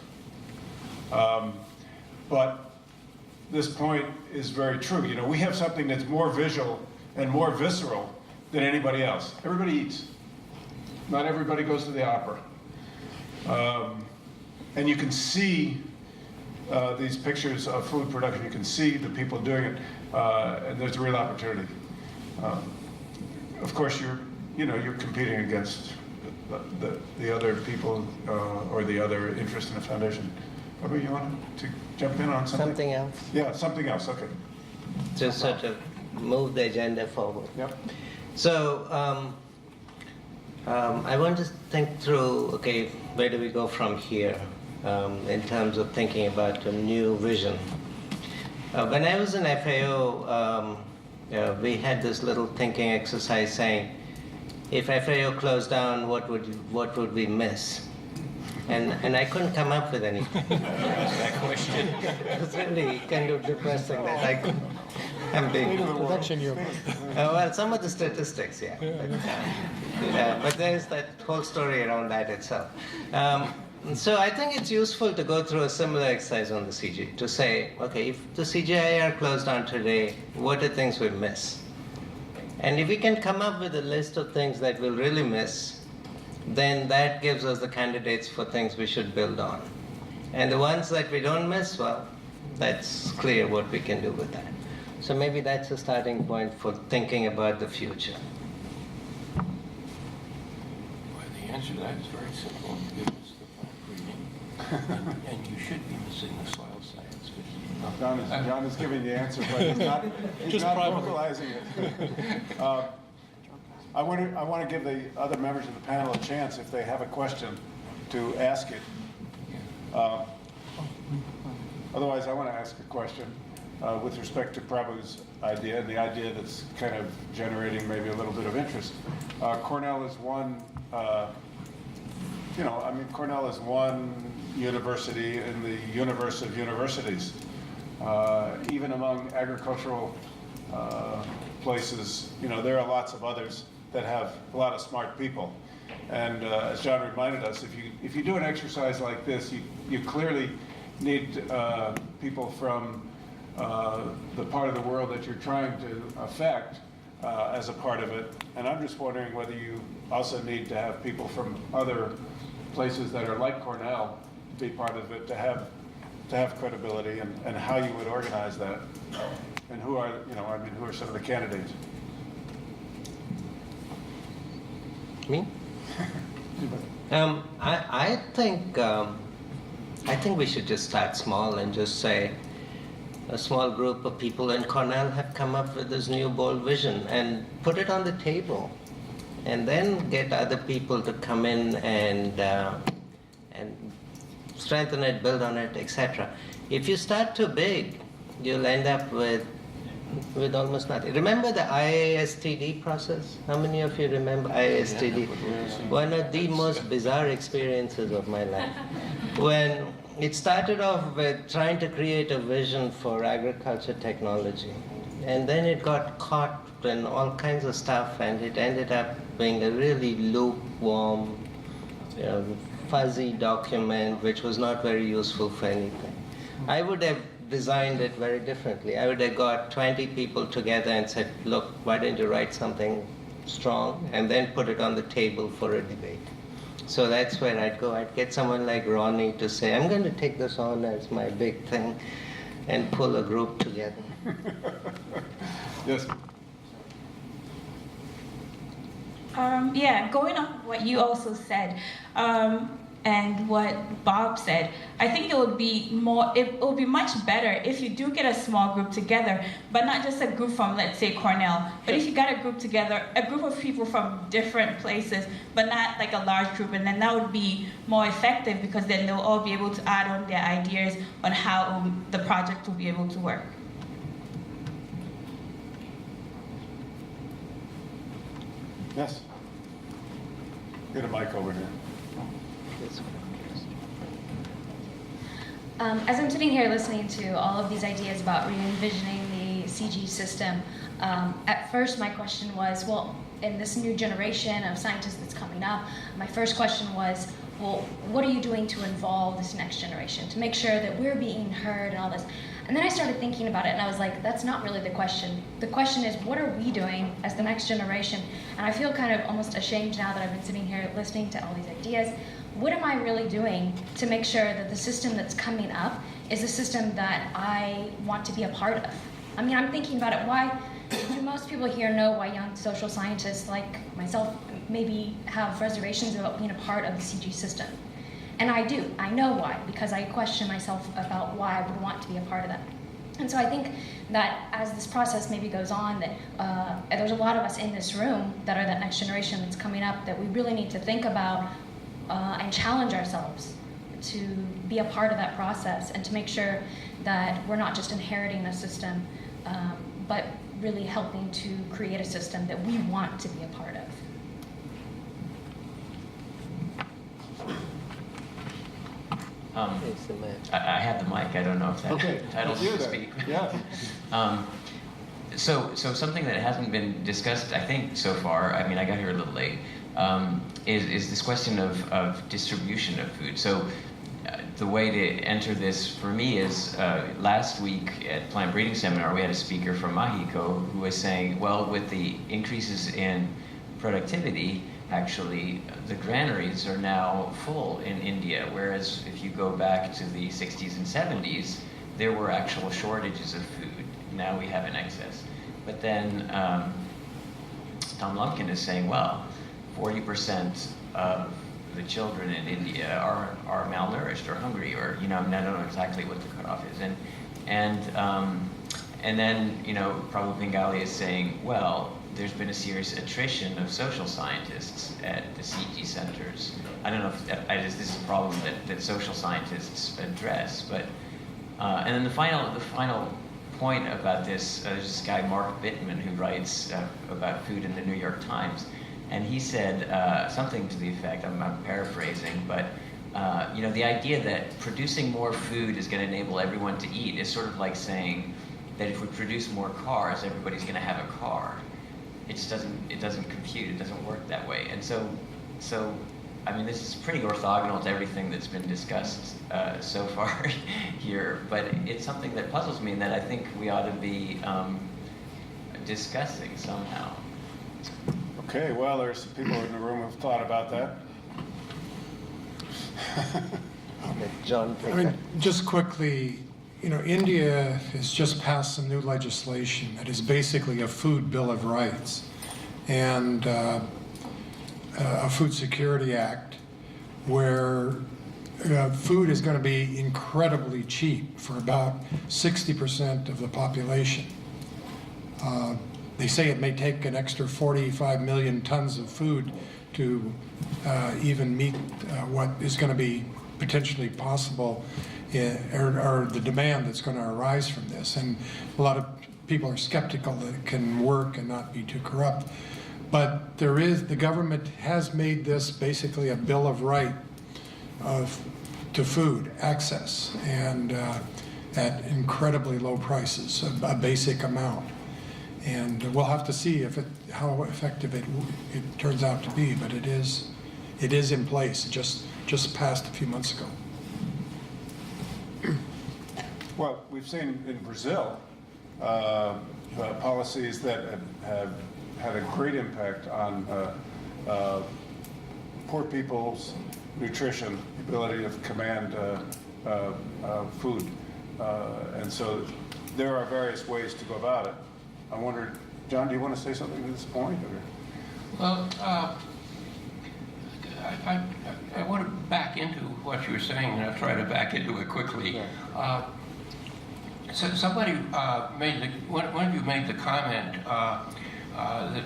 But this point is very true. We have something that's more visual and more visceral than anybody else. Everybody eats. Not everybody goes to the opera. And you can see these pictures of food production. You can see the people doing it, and there's a real opportunity. Of course, you're competing against the other people or the other interest in the foundation. Prabhu, you want to jump in on something? Something else? Yeah, something else, okay. Just sort of move the agenda forward. Yep. So I want to think through, okay, where do we go from here in terms of thinking about a new vision? When I was in FAO, we had this little thinking exercise saying, if FAO closed down, what would we miss? And I couldn't come up with anything. That question. It's really kind of depressing that I'm being... well, some of the statistics, yeah. But there's that whole story around that itself. So I think it's useful to go through a similar exercise on the CG, to say, okay, if the CGIAR closed down today, what are things we miss? And if we can come up with a list of things that we'll really miss, then that gives us the candidates for things we should build on. And the ones that we don't miss, well, that's clear what we can do with that. So maybe that's a starting point for thinking about the future. Well, the answer to that is very simple. Give us the plant breeding, and you should be missing the soil science. John is giving the answer, but he's not vocalizing it. I want to give the other members of the panel a chance, if they have a question, to ask it. Otherwise, I want to ask a question with respect to Prabhu's idea, and the idea that's kind of generating maybe a little bit of interest. Cornell is one, Cornell is one university in the universe of universities. Even among agricultural places, there are lots of others that have a lot of smart people. And as John reminded us, if you do an exercise like this, you clearly need people from the part of the world that you're trying to affect as a part of it. And I'm just wondering whether you also need to have people from other places that are like Cornell be part of it to have credibility, and how you would organize that, and who are some of the candidates? Me? I think we should just start small and just say a small group of people in Cornell have come up with this new bold vision, and put it on the table, and then get other people to come in and strengthen it, build on it, etc. If you start too big, you'll end up with almost nothing. Remember the IASTD process? How many of you remember IASTD? One of the most bizarre experiences of my life. When it started off with trying to create a vision for agriculture technology, and then it got caught in all kinds of stuff, and it ended up being a really lukewarm, fuzzy document which was not very useful for anything. I would have designed it very differently. I would have got 20 people together and said, look, why don't you write something strong, and then put it on the table for a debate. So that's where I'd go. I'd get someone like Ronnie to say, I'm going to take this on as my big thing, and pull a group together. Yes. Going on what you also said, and what Bob said, I think it would be much better if you do get a small group together, but not just a group from, let's say, Cornell, but if you got a group together, a group of people from different places, but not like a large group, and then that would be more effective, because then they'll all be able to add on their ideas on how the project will be able to work. Yes. Get a mic over here. As I'm sitting here listening to all of these ideas about re-envisioning the CG system, at first my question was, well, in this new generation of scientists that's coming up, my first question was, well, what are you doing to involve this next generation, to make sure that we're being heard and all this? And then I started thinking about it, and I was like, that's not really the question. The question is, what are we doing as the next generation? And I feel kind of almost ashamed now that I've been sitting here listening to all these ideas. What am I really doing to make sure that the system that's coming up is a system that I want to be a part of. I mean, I'm thinking about it. Why do most people here know why young social scientists like myself maybe have reservations about being a part of the CG system? And I do. I know why, because I question myself about why I would want to be a part of that. And so I think that as this process maybe goes on, that there's a lot of us in this room that are that next generation that's coming up that we really need to think about and challenge ourselves to be a part of that process and to make sure that we're not just inheriting a system, but really helping to create a system that we want to be a part of. I have the mic. I don't know if that entitles me to speak. Yeah. So something that hasn't been discussed, I think, so far, I mean, I got here a little late, is this question of distribution of food. So the way to enter this for me is last week at Plant Breeding Seminar, we had a speaker from Mexico who was saying, well, with the increases in productivity, actually, the granaries are now full in India, whereas if you go back to the 60s and 70s, there were actual shortages of food. Now we have an excess. But then Tom Lumpkin is saying, well, 40% of the children in India are malnourished or hungry, or, I don't know exactly what the cutoff is. And then, Prabhu Pingali is saying, well, there's been a serious attrition of social scientists at the CG centers. I don't know if this is a problem that social scientists address, but and then the final point about this, there's this guy Mark Bittman who writes about food in the New York Times, and he said something to the effect, I'm paraphrasing, but the idea that producing more food is going to enable everyone to eat is sort of like saying that if we produce more cars, everybody's going to have a car. It just doesn't compute. It doesn't work that way. And so I mean, this is pretty orthogonal to everything that's been discussed so far here. But it's something that puzzles me and that I think we ought to be discussing somehow. Okay. Well, there's some people in the room who've thought about that. John. I mean, just quickly. India has just passed some new legislation that is basically a food bill of rights and a food security act where food is going to be incredibly cheap for about 60% of the population. They say it may take an extra 45 million tons of food to even meet what is going to be potentially possible or the demand that's going to arise from this. And a lot of people are skeptical that it can work and not be too corrupt. But the government has made this basically a bill of right to food access, and at incredibly low prices, a basic amount. And we'll have to see how effective it turns out to be, but it is in place. It just passed a few months ago. Well, we've seen in Brazil policies that have had a great impact on poor people's nutrition, the ability to command food. And so there are various ways to go about it. I wonder, John, do you want to say something at this point? Or? Well, I want to back into what you were saying, and I'll try to back into it quickly. So somebody one of you made the comment that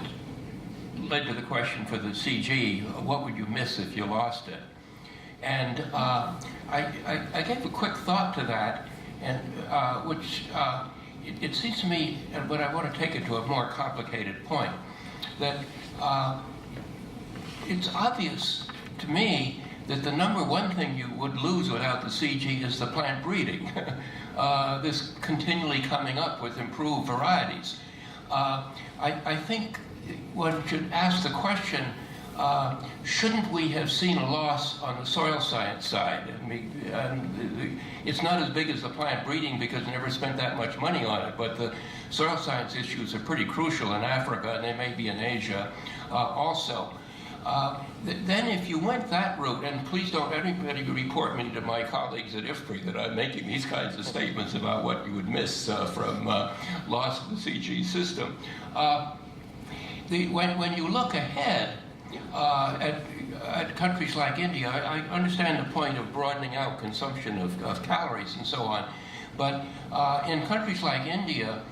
led to the question for the CG, what would you miss if you lost it? And I gave a quick thought to that, and it seems to me, but I want to take it to a more complicated point, that it's obvious to me that the number one thing you would lose without the CG is the plant breeding. This continually coming up with improved varieties. I think one should ask the question, shouldn't we have seen a loss on the soil science side? It's not as big as the plant breeding because we never spent that much money on it, but the soil science issues are pretty crucial in Africa, and they may be in Asia also. Then if you went that route, and please don't anybody report me to my colleagues at IFPRI that I'm making these kinds of statements about what you would miss from loss of the CG system. When you look ahead at countries like India, I understand the point of broadening out consumption of calories and so on, but in countries like India,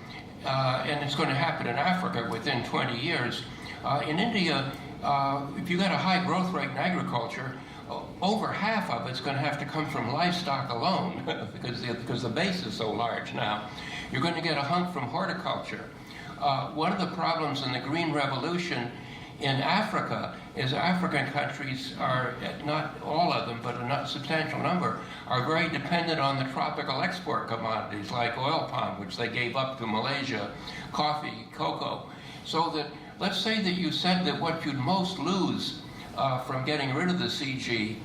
and it's going to happen in Africa within 20 years, in India, if you got a high growth rate in agriculture, over half of it's going to have to come from livestock alone because the base is so large now. You're going to get a hunk from horticulture. One of the problems in the Green Revolution in Africa is African countries are, not all of them, but a substantial number, are very dependent on the tropical export commodities like oil palm, which they gave up to Malaysia, coffee, cocoa. So that, let's say that you said that what you'd most lose from getting rid of the CG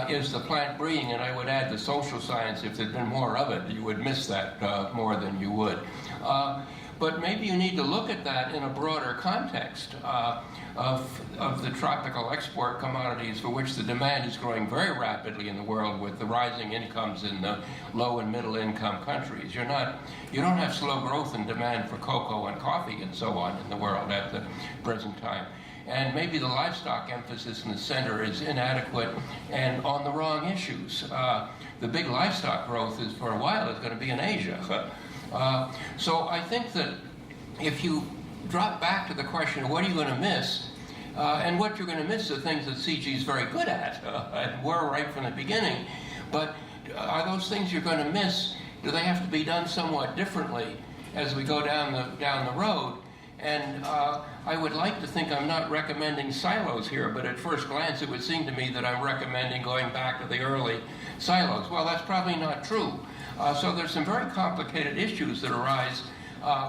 is the plant breeding, and I would add the social science. If there'd been more of it, you would miss that more than you would. But maybe you need to look at that in a broader context of the tropical export commodities for which the demand is growing very rapidly in the world with the rising incomes in the low and middle income countries. You don't have slow growth in demand for cocoa and coffee and so on in the world at the present time. And maybe the livestock emphasis in the center is inadequate and on the wrong issues. The big livestock growth is, for a while, is going to be in Asia. So I think that if you drop back to the question of what are you going to miss, and what you're going to miss are things that CG is very good at, and were right from the beginning, but are those things you're going to miss, do they have to be done somewhat differently as we go down the road? And I would like to think I'm not recommending silos here, but at first glance it would seem to me that I'm recommending going back to the early silos. Well, that's probably not true. So there's some very complicated issues that arise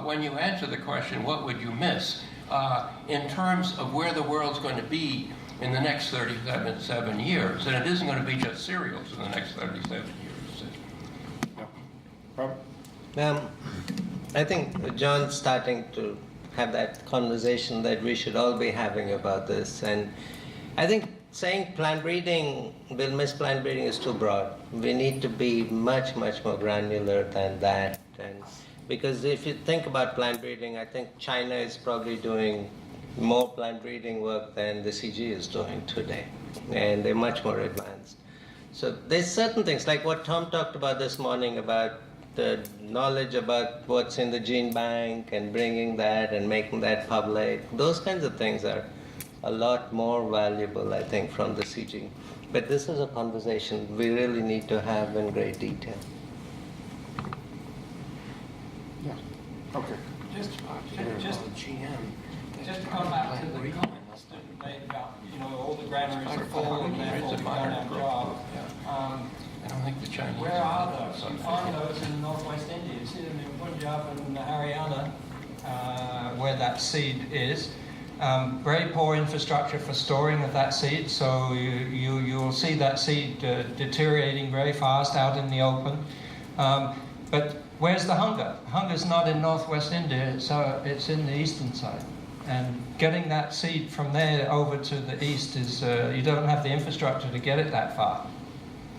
when you answer the question, what would you miss, in terms of where the world's going to be in the next 37 years. And it isn't going to be just cereals in the next 37 years. Prabhu? I think John's starting to have that conversation that we should all be having about this. And I think saying plant breeding, we'll miss plant breeding is too broad. We need to be much, much more granular than that. And because if you think about plant breeding, I think China is probably doing more plant breeding work than the CG is doing today. And they're much more advanced. So there's certain things, like what Tom talked about this morning about the knowledge about what's in the gene bank and bringing that and making that public. Those kinds of things are a lot more valuable, I think, from the CG. But this is a conversation we really need to have in great detail. Yeah. Okay. Just to come back to the comments that were made about, all the granaries are full and therefore we've done our job. I don't think the Chinese. Where are those? You find those in northwest India. You see them in Punjab and Haryana, where that seed is. Very poor infrastructure for storing of that seed, so you'll see that seed deteriorating very fast out in the open. But where's the hunger? Hunger's not in northwest India, so it's in the eastern side. And getting that seed from there over to the east is, you don't have the infrastructure to get it that far.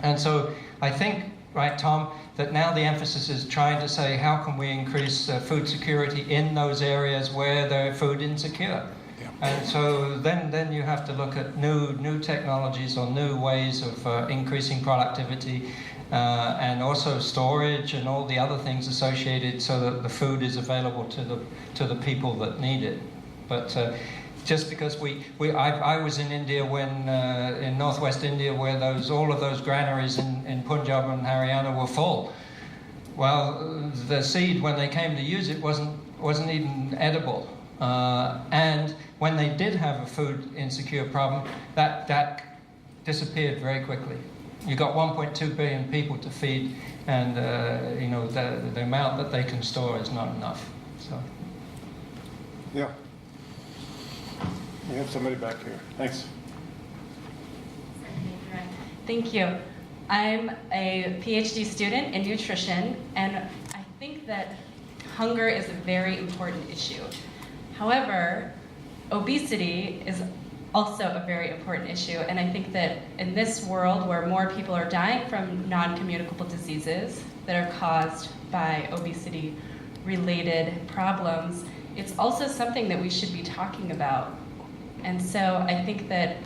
And so I think, right, Tom, that now the emphasis is trying to say, how can we increase food security in those areas where they're food insecure? Yeah. And so then you have to look at new technologies or new ways of increasing productivity and also storage and all the other things associated so that the food is available to the people that need it. But just because I was in India when in northwest India where all of those granaries in Punjab and Haryana were full. Well, the seed when they came to use it wasn't even edible, and when they did have a food insecure problem, that disappeared very quickly. You got 1.2 billion people to feed, and the amount that they can store is not enough. So. Yeah. We have somebody back here. Thanks. Thank you. I'm a PhD student in nutrition, and I think that hunger is a very important issue. However, obesity is also a very important issue. And I think that in this world where more people are dying from non-communicable diseases that are caused by obesity-related problems, it's also something that we should be talking about. And so I think that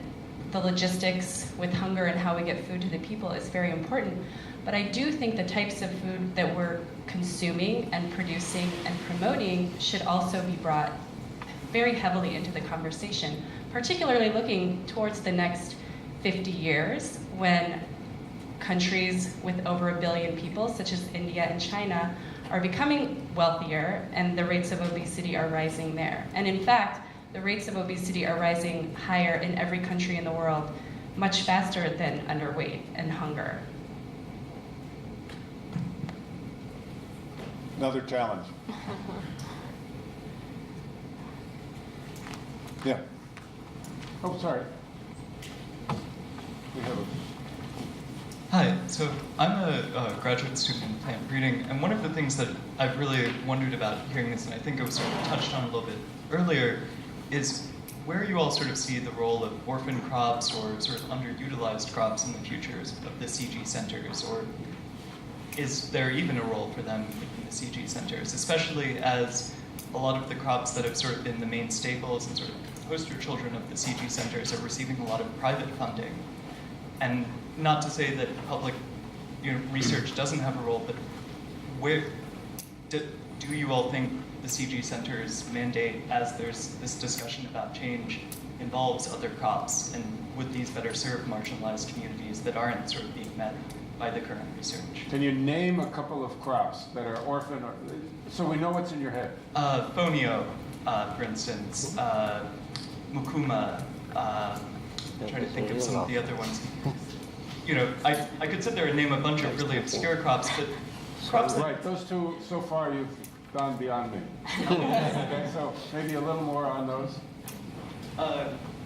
the logistics with hunger and how we get food to the people is very important. But I do think the types of food that we're consuming and producing and promoting should also be brought very heavily into the conversation, particularly looking towards the next 50 years when countries with over 1 billion people, such as India and China, are becoming wealthier and the rates of obesity are rising there. And in fact, the rates of obesity are rising higher in every country in the world, much faster than underweight and hunger. Another challenge. Yeah. Oh, sorry. We have a... Hi, so I'm a graduate student in plant breeding, and one of the things that I've really wondered about hearing this, and I think it was sort of touched on a little bit earlier, is where you all sort of see the role of orphan crops or sort of underutilized crops in the future of the CG centers, or is there even a role for them in the CG centers, especially as a lot of the crops that have sort of been the main staples and sort of poster children of the CG centers are receiving a lot of private funding. And not to say that public research doesn't have a role, but where do you all think the CG Center's mandate, as there's this discussion about change, involves other crops, and would these better serve marginalized communities that aren't sort of being met by the current research? Can you name a couple of crops that are orphan, or, so we know what's in your head? Fonio, for instance, Mukuma, I'm trying to think of some of the other ones. You know, I could sit there and name a bunch of really obscure crops, but crops right, those two, so far you've gone beyond me. Okay, so maybe a little more on those.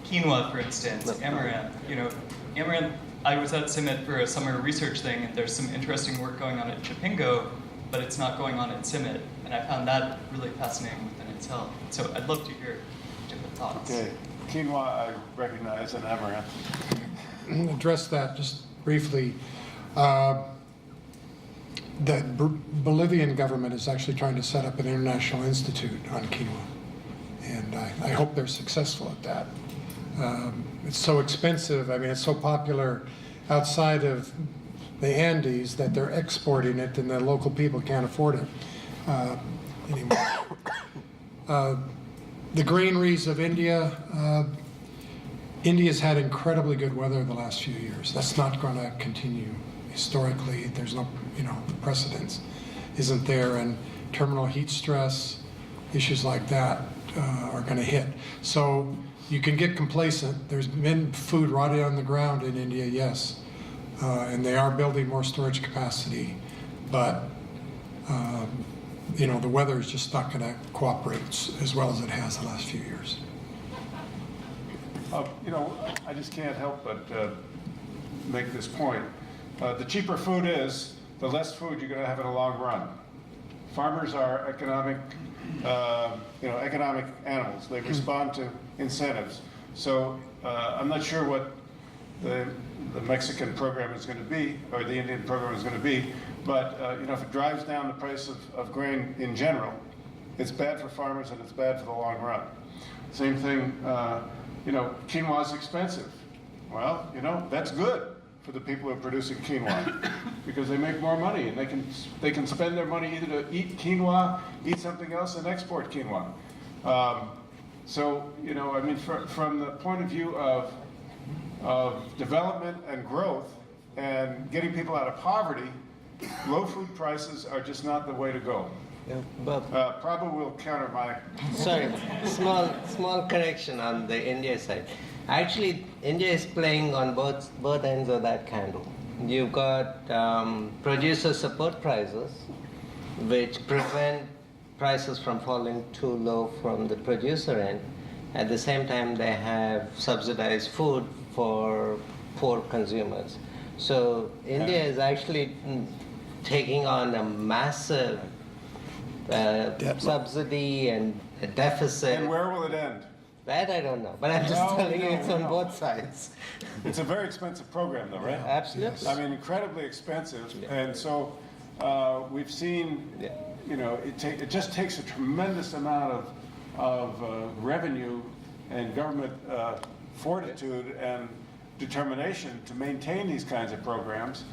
Quinoa, for instance, amaranth. You know, amaranth, I was at CIMMYT for a summer research thing, and there's some interesting work going on at Chipingo, but it's not going on at CIMMYT, and I found that really fascinating within itself. So I'd love to hear different thoughts. Okay, quinoa I recognize, and amaranth. Address that just briefly. The Bolivian government is actually trying to set up an international institute on quinoa, and I hope they're successful at that. It's so expensive, I mean, it's so popular outside of the Andes that they're exporting it and the local people can't afford it anymore. The granaries of India, India's had incredibly good weather the last few years. That's not going to continue. Historically, there's no, the precedence isn't there, and terminal heat stress, issues like that are going to hit. So you can get complacent. There's been food rotting on the ground in India, yes, and they are building more storage capacity, but the weather is just not going to cooperate as well as it has the last few years. I just can't help but make this point. The cheaper food is, the less food you're going to have in the long run. Farmers are economic animals. They respond to incentives. So I'm not sure what the Mexican program is going to be, or the Indian program is going to be, but if it drives down the price of grain in general, it's bad for farmers and it's bad for the long run. Same thing, quinoa is expensive. Well, that's good for the people who are producing quinoa because they make more money and they can spend their money either to eat quinoa, eat something else, and export quinoa. From the point of view of development and growth and getting people out of poverty, low food prices are just not the way to go. Prabhu will counter my... Sorry, small correction on the India side. Actually, India is playing on both ends of that candle. You've got producer support prices, which prevent prices from falling too low from the producer end. At the same time, they have subsidized food for poor consumers. So India is actually taking on a massive subsidy and a deficit. And where will it end? That I don't know, but I'm just telling you it's on both sides. It's a very expensive program, though, right? Absolutely. I mean, incredibly expensive, and so we've seen, you know, it just takes a tremendous amount of revenue and government fortitude and determination to maintain these kinds of programs.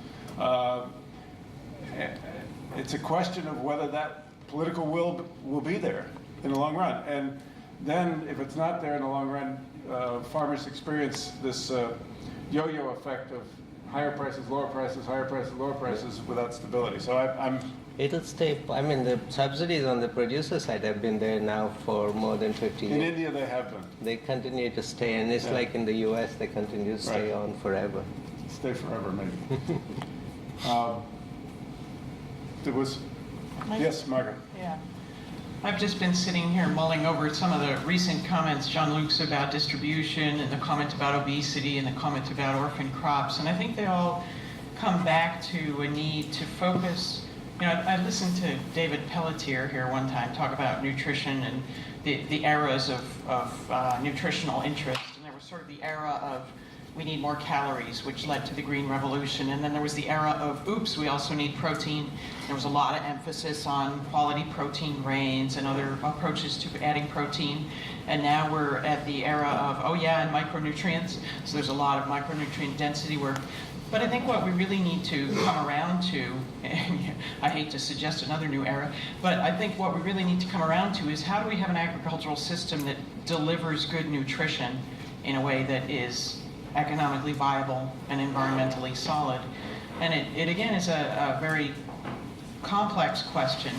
It's a question of whether that political will be there in the long run. And then, if it's not there in the long run, farmers experience this yo-yo effect of higher prices, lower prices, higher prices, lower prices without stability. So It'll stay. I mean, the subsidies on the producer side have been there now for more than 50 years. In India, they have been. They continue to stay, and it's like in the U.S., they continue to stay on forever. Stay forever, maybe. There was, yes, Margaret. Yeah. I've just been sitting here mulling over some of the recent comments, Jean-Luc's about distribution, and the comment about obesity, and the comment about orphan crops, and I think they all come back to a need to focus. You know, I listened to David Pelletier here one time talk about nutrition and the eras of nutritional interest, and there was sort of the era of we need more calories, which led to the Green Revolution, and then there was the era of oops, we also need protein. There was a lot of emphasis on quality protein grains and other approaches to adding protein, and now we're at the era of oh yeah, and micronutrients. So there's a lot of micronutrient density work. But I think what we really need to come around to, and I hate to suggest another new era, but I think what we really need to come around to is how do we have an agricultural system that delivers good nutrition in a way that is economically viable and environmentally solid. And it again is a very complex question.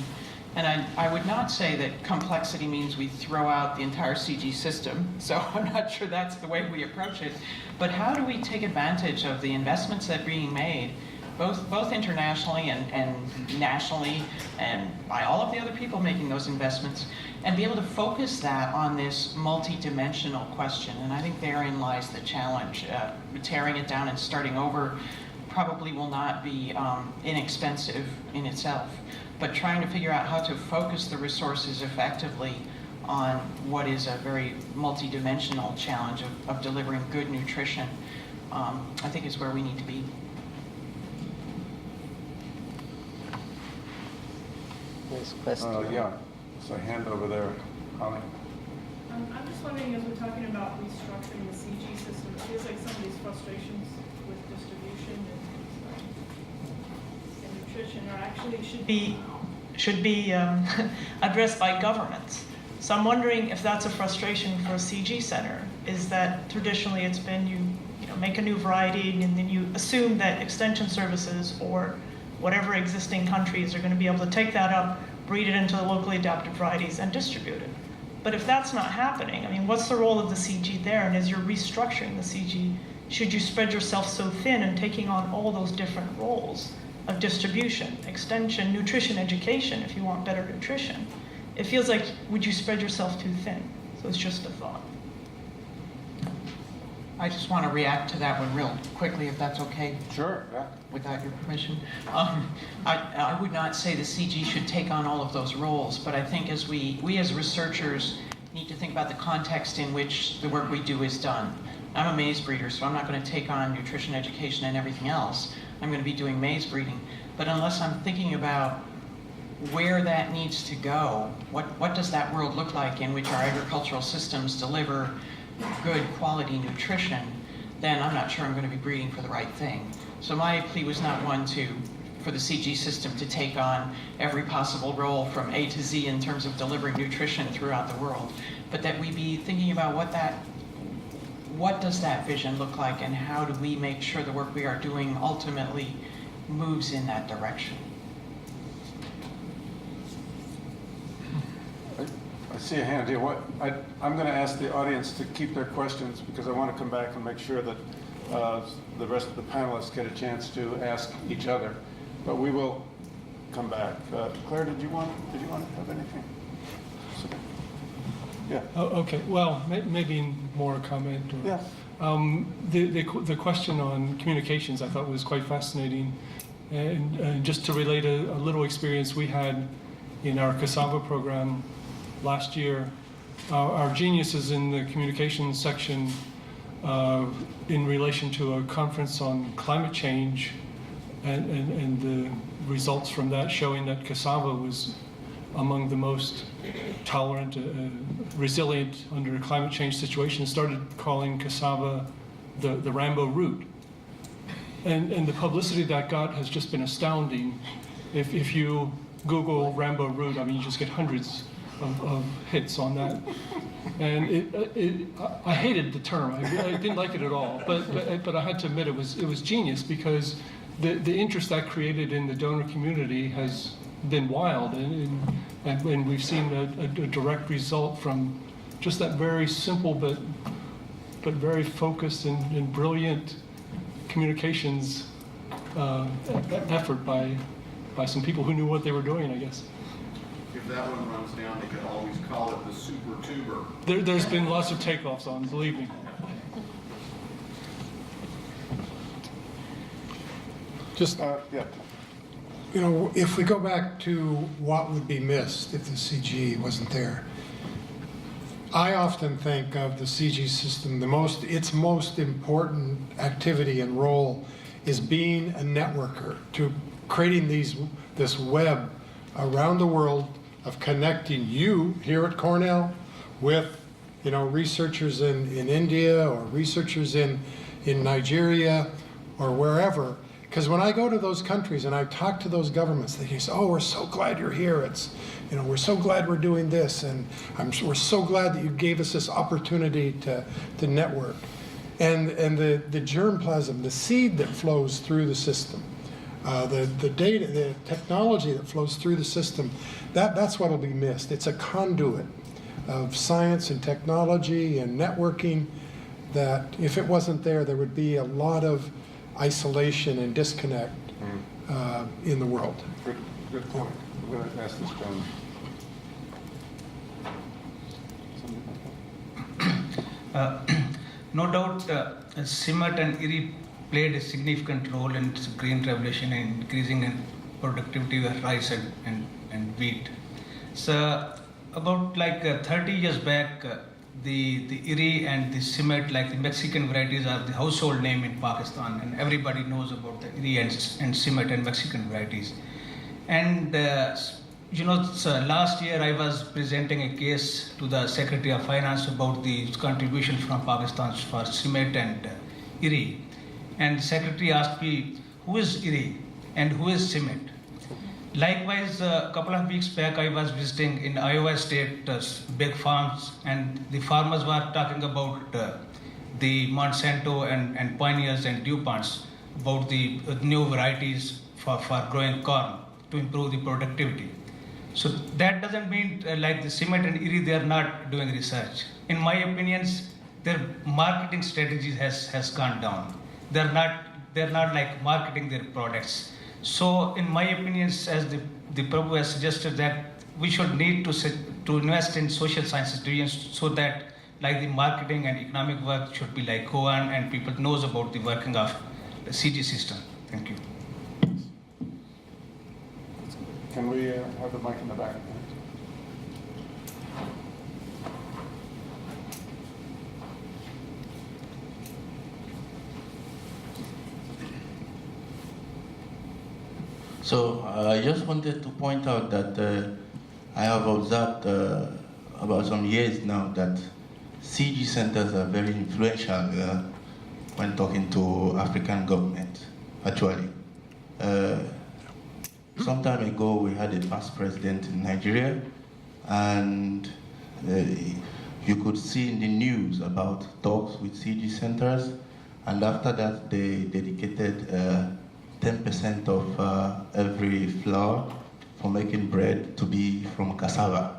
And I would not say that complexity means we throw out the entire CG system, so I'm not sure that's the way we approach it. But how do we take advantage of the investments that are being made, both internationally and nationally, and by all of the other people making those investments, and be able to focus that on this multi-dimensional question? And I think therein lies the challenge. Tearing it down and starting over probably will not be inexpensive in itself, but trying to figure out how to focus the resources effectively on what is a very multi-dimensional challenge of delivering good nutrition, I think is where we need to be. Next question. Yeah, so a hand over there, Holly. I'm just wondering, as we're talking about restructuring the CG system, it feels like some of these frustrations with distribution and nutrition are actually should be addressed by governments. So I'm wondering if that's a frustration for a CG center, is that traditionally it's been you make a new variety and then you assume that extension services or whatever existing countries are going to be able to take that up, breed it into the locally adapted varieties and distribute it. But if that's not happening, I mean, what's the role of the CG there? And as you're restructuring the CG, should you spread yourself so thin and taking on all those different roles of distribution, extension, nutrition, education, if you want better nutrition? It feels like, would you spread yourself too thin? So it's just a thought. I just want to react to that one real quickly, if that's okay. Sure, yeah. Without your permission. I would not say the CG should take on all of those roles, but I think as we as researchers need to think about the context in which the work we do is done. I'm a maize breeder, so I'm not going to take on nutrition education and everything else. I'm going to be doing maize breeding. But unless I'm thinking about where that needs to go, what does that world look like in which our agricultural systems deliver good quality nutrition, then I'm not sure I'm going to be breeding for the right thing. So my plea was not one for the CG system to take on every possible role from A to Z in terms of delivering nutrition throughout the world, but that we be thinking about what does that vision look like, and how do we make sure the work we are doing ultimately moves in that direction. I see a hand here. I'm going to ask the audience to keep their questions because I want to come back and make sure that the rest of the panelists get a chance to ask each other. But we will come back. Claire, did you want to have anything? Yeah. Oh, okay. Well, maybe more comment. Or, yeah. The question on communications I thought was quite fascinating, and just to relate a little experience we had in our cassava program last year, our geniuses in the communications section in relation to a conference on climate change and the results from that showing that cassava was among the most tolerant, resilient under a climate change situation, started calling cassava the Rambo root. And the publicity that got has just been astounding. If you Google Rambo root, I mean, you just get hundreds of hits on that. And I hated the term. I didn't like it at all. But I had to admit it was genius, because the interest that created in the donor community has been wild, and we've seen a direct result from just that very simple but very focused and brilliant communications effort by some people who knew what they were doing, I guess. If that one runs down, they could always call it the super tuber. There's been lots of takeoffs on, believe me. Just, you know, if we go back to what would be missed if the CG wasn't there, I often think of the CG system, its most important activity and role is being a networker, to creating this web around the world of connecting you here at Cornell with, you know, researchers in India or researchers in Nigeria or wherever. Because when I go to those countries and I talk to those governments, they say, "Oh, we're so glad you're here. It's, you know, we're so glad we're doing this, and we're so glad that you gave us this opportunity to network." And the germplasm, the seed that flows through the system, the data, the technology that flows through the system, that's what will be missed. It's a conduit of science and technology and networking that, if it wasn't there, there would be a lot of isolation and disconnect in the world. Good point. I'm going to ask this one. No doubt, CIMMYT and IRRI played a significant role in this green revolution and increasing in productivity of rice and wheat. So about like 30 years back, the IRRI and the CIMMYT, like the Mexican varieties, are the household name in Pakistan, and everybody knows about the IRRI and CIMMYT and Mexican varieties. And you know, so last year I was presenting a case to the Secretary of Finance about the contribution from Pakistan for CIMMYT and IRRI. And the Secretary asked me, who is IRRI and who is CIMMYT? Likewise, a couple of weeks back, I was visiting in Iowa State big farms, and the farmers were talking about the Monsanto and Pioneers and DuPonts, about the new varieties for growing corn to improve the productivity. So that doesn't mean like the CIMMYT and IRRI, they are not doing research. In my opinions, their marketing strategy has gone down. They're not like marketing their products. So in my opinions, as the Prabhu has suggested, that we should need to invest in social sciences divisions, so that like the marketing and economic work should be like go on and people knows about the working of the CG system. Thank you. Can we have the mic in the back? So I just wanted to point out that I have observed about some years now that CG centers are very influential when talking to African governments, actually. Some time ago, we had a past president in Nigeria, and you could see in the news about talks with CG centers, and after that, they dedicated 10% of every flour for making bread to be from cassava.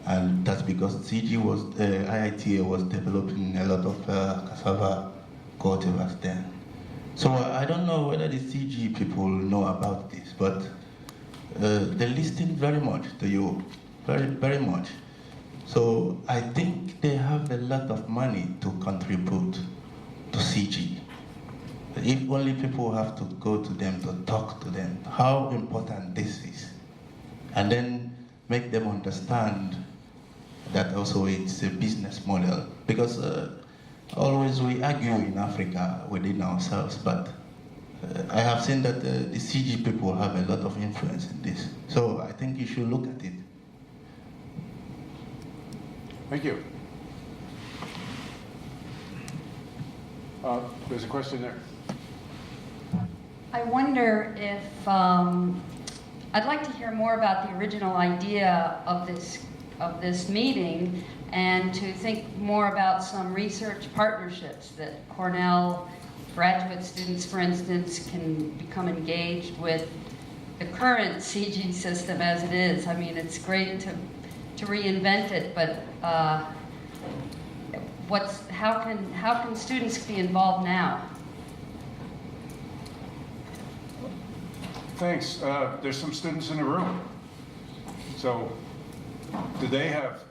And that's because IITA was developing a lot of cassava cultivars then. So I don't know whether the CG people know about this, but they listen very much to you, very, very much. So I think they have a lot of money to contribute to CG. If only people have to go to them to talk to them how important this is, and then make them understand that also it's a business model. Because always we argue in Africa within ourselves, but I have seen that the CG people have a lot of influence in this. So I think you should look at it. Thank you. There's a question there. I wonder if I'd like to hear more about the original idea of this meeting, and to think more about some research partnerships that Cornell graduate students, for instance, can become engaged with the current CG system as it is. I mean, it's great to reinvent it, but how can students be involved now? Thanks. There's some students in the room. So, do they have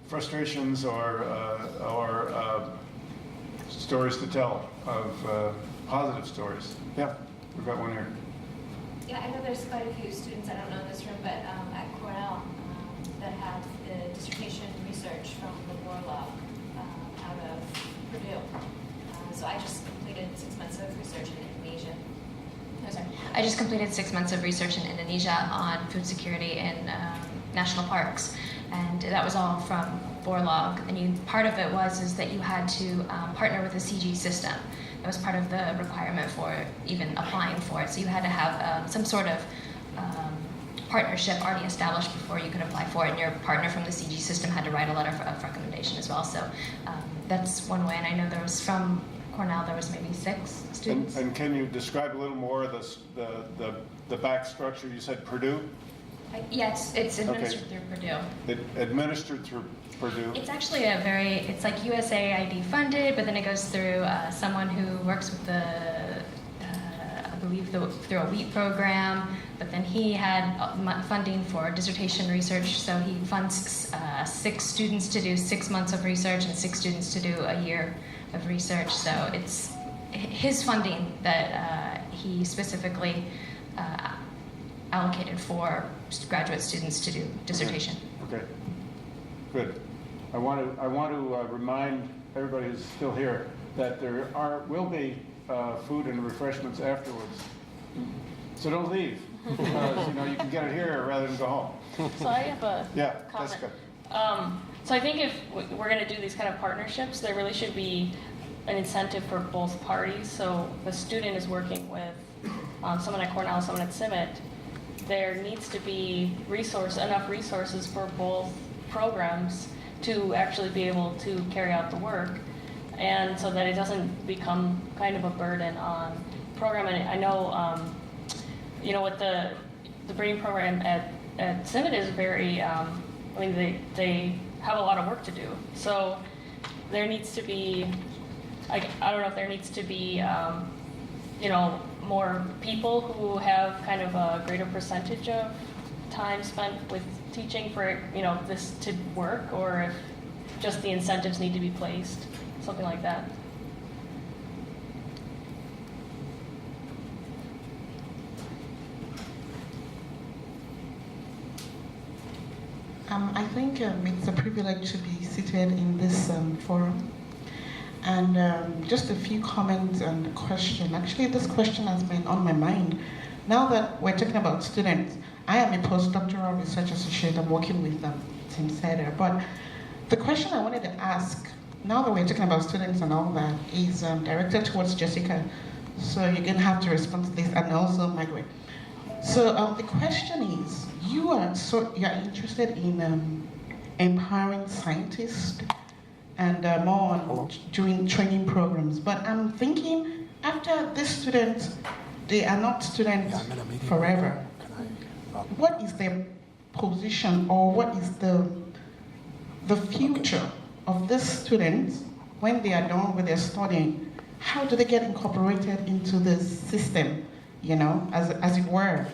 frustrations or stories to tell of positive stories? Yeah, we've got one here. Yeah, I know there's quite a few students, I don't know in this room, but at Cornell that have the dissertation research from the Warlock out of Purdue. So I just completed 6 months of research in Indonesia. No, sorry. I just completed 6 months of research in Indonesia on food security in national parks, and that was all from Borlaug. And part of it is that you had to partner with the CG system. That was part of the requirement for even applying for it. So you had to have some sort of partnership already established before you could apply for it, and your partner from the CG system had to write a letter of recommendation as well. So that's one way. And I know there was from Cornell, there was maybe 6 students. And can you describe a little more the back structure? You said Purdue? Yes, it's administered through Purdue. Administered through Purdue? It's actually it's like USAID funded, but then it goes through someone who works with I believe through a wheat program, but then he had funding for dissertation research, so he funds 6 students to do 6 months of research and 6 students to do a year of research. So it's his funding that he specifically allocated for graduate students to do dissertation. Okay. Good. I want to remind everybody who's still here that there will be food and refreshments afterwards. So don't leave, because you can get it here rather than go home. So I have a comment. That's good. So I think if we're going to do these kind of partnerships, there really should be an incentive for both parties. So if a student is working with someone at Cornell, someone at CIMMYT, there needs to be enough resources for both programs to actually be able to carry out the work, and so that it doesn't become kind of a burden on the program. And I know, with the breeding program at CIMMYT is very, they have a lot of work to do. So there needs to be, I don't know if there needs to be, more people who have kind of a greater percentage of time spent with teaching for, this to work, or if just the incentives need to be placed, something like that. I think it's a privilege to be seated in this forum. And just a few comments and a question. Actually, this question has been on my mind. Now that we're talking about students, I am a postdoctoral research associate. I'm working with Team CIAT. But the question I wanted to ask, now that we're talking about students and all that, is directed towards Jessica. So you're going to have to respond to this, and also Margaret. So the question is, you're interested in empowering scientists and more on doing training programs. But I'm thinking, after these students, they are not students forever. What is their position, or what is the future of these students when they are done with their studying? How do they get incorporated into the system, as it were?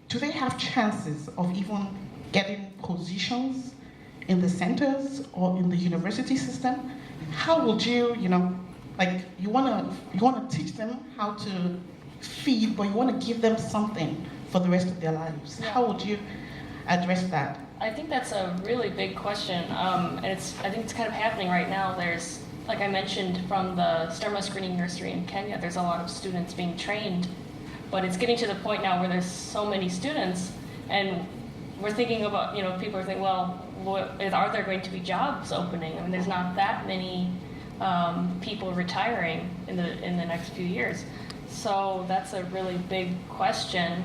Do they have chances of even getting positions in the centers or in the university system? How would you, you want to teach them how to feed, but you want to give them something for the rest of their lives. How would you address that? I think that's a really big question, and I think it's kind of happening right now. There's, like I mentioned, from the Sturma Screening Nursery in Kenya, there's a lot of students being trained, but it's getting to the point now where there's so many students, and we're thinking about, people are thinking, well, are there going to be jobs opening? I mean, there's not that many people retiring in the next few years, so that's a really big question.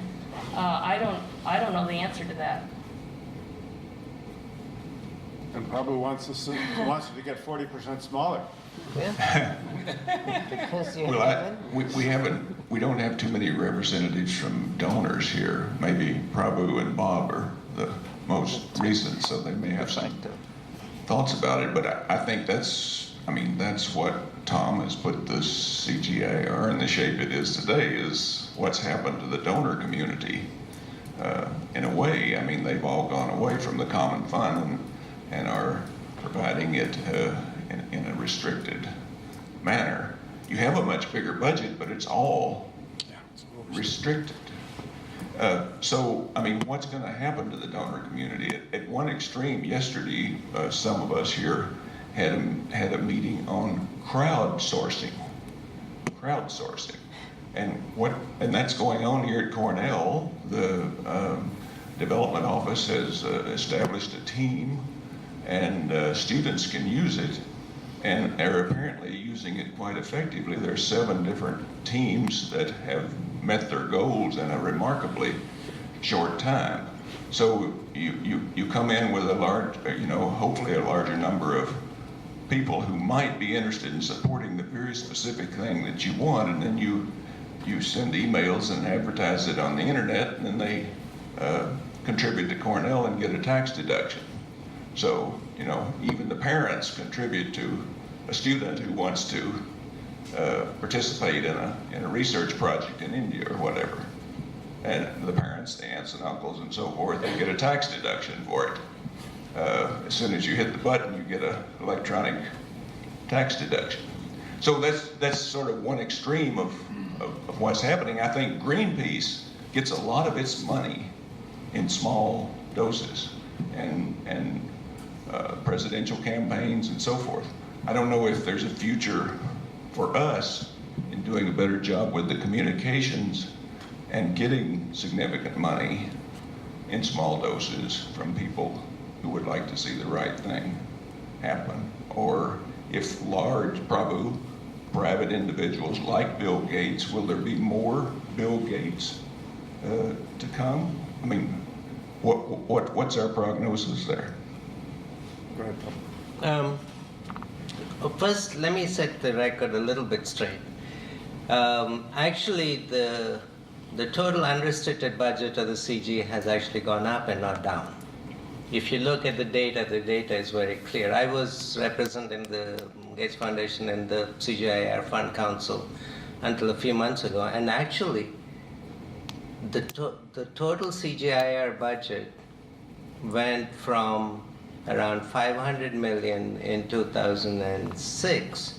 I don't know the answer to that. And Prabhu wants it to get 40% smaller. Well, we don't have too many representatives from donors here. Maybe Prabhu and Bob are the most recent, so they may have some thoughts about it. But I think that's what Tom has put the CGIAR in the shape it is today, is what's happened to the donor community. In a way, I mean, they've all gone away from the common fund and are providing it in a restricted manner. You have a much bigger budget, but it's all restricted. So, I mean, what's going to happen to the donor community? At one extreme, yesterday, some of us here had a meeting on crowdsourcing, and that's going on here at Cornell. The development office has established a team, and students can use it, and are apparently using it quite effectively. There are 7 different teams that have met their goals in a remarkably short time. So you come in with a large, hopefully a larger number of people who might be interested in supporting the very specific thing that you want, and then you send emails and advertise it on the internet, and then they contribute to Cornell and get a tax deduction. So, even the parents contribute to a student who wants to participate in a research project in India or whatever. And the parents, the aunts and uncles and so forth, they get a tax deduction for it. As soon as you hit the button, you get an electronic tax deduction. So that's sort of one extreme of what's happening. I think Greenpeace gets a lot of its money in small doses and presidential campaigns and so forth. I don't know if there's a future for us in doing a better job with the communications and getting significant money in small doses from people who would like to see the right thing happen. Or if large, Prabhu, private individuals like Bill Gates, will there be more Bill Gates to come? I mean, what's our prognosis there? First, let me set the record a little bit straight. Actually, the total unrestricted budget of the CG has actually gone up and not down. If you look at the data is very clear. I was representing the Gates Foundation and the CGIAR Fund Council until a few months ago, and actually, the total CGIAR budget went from around 500 million in 2006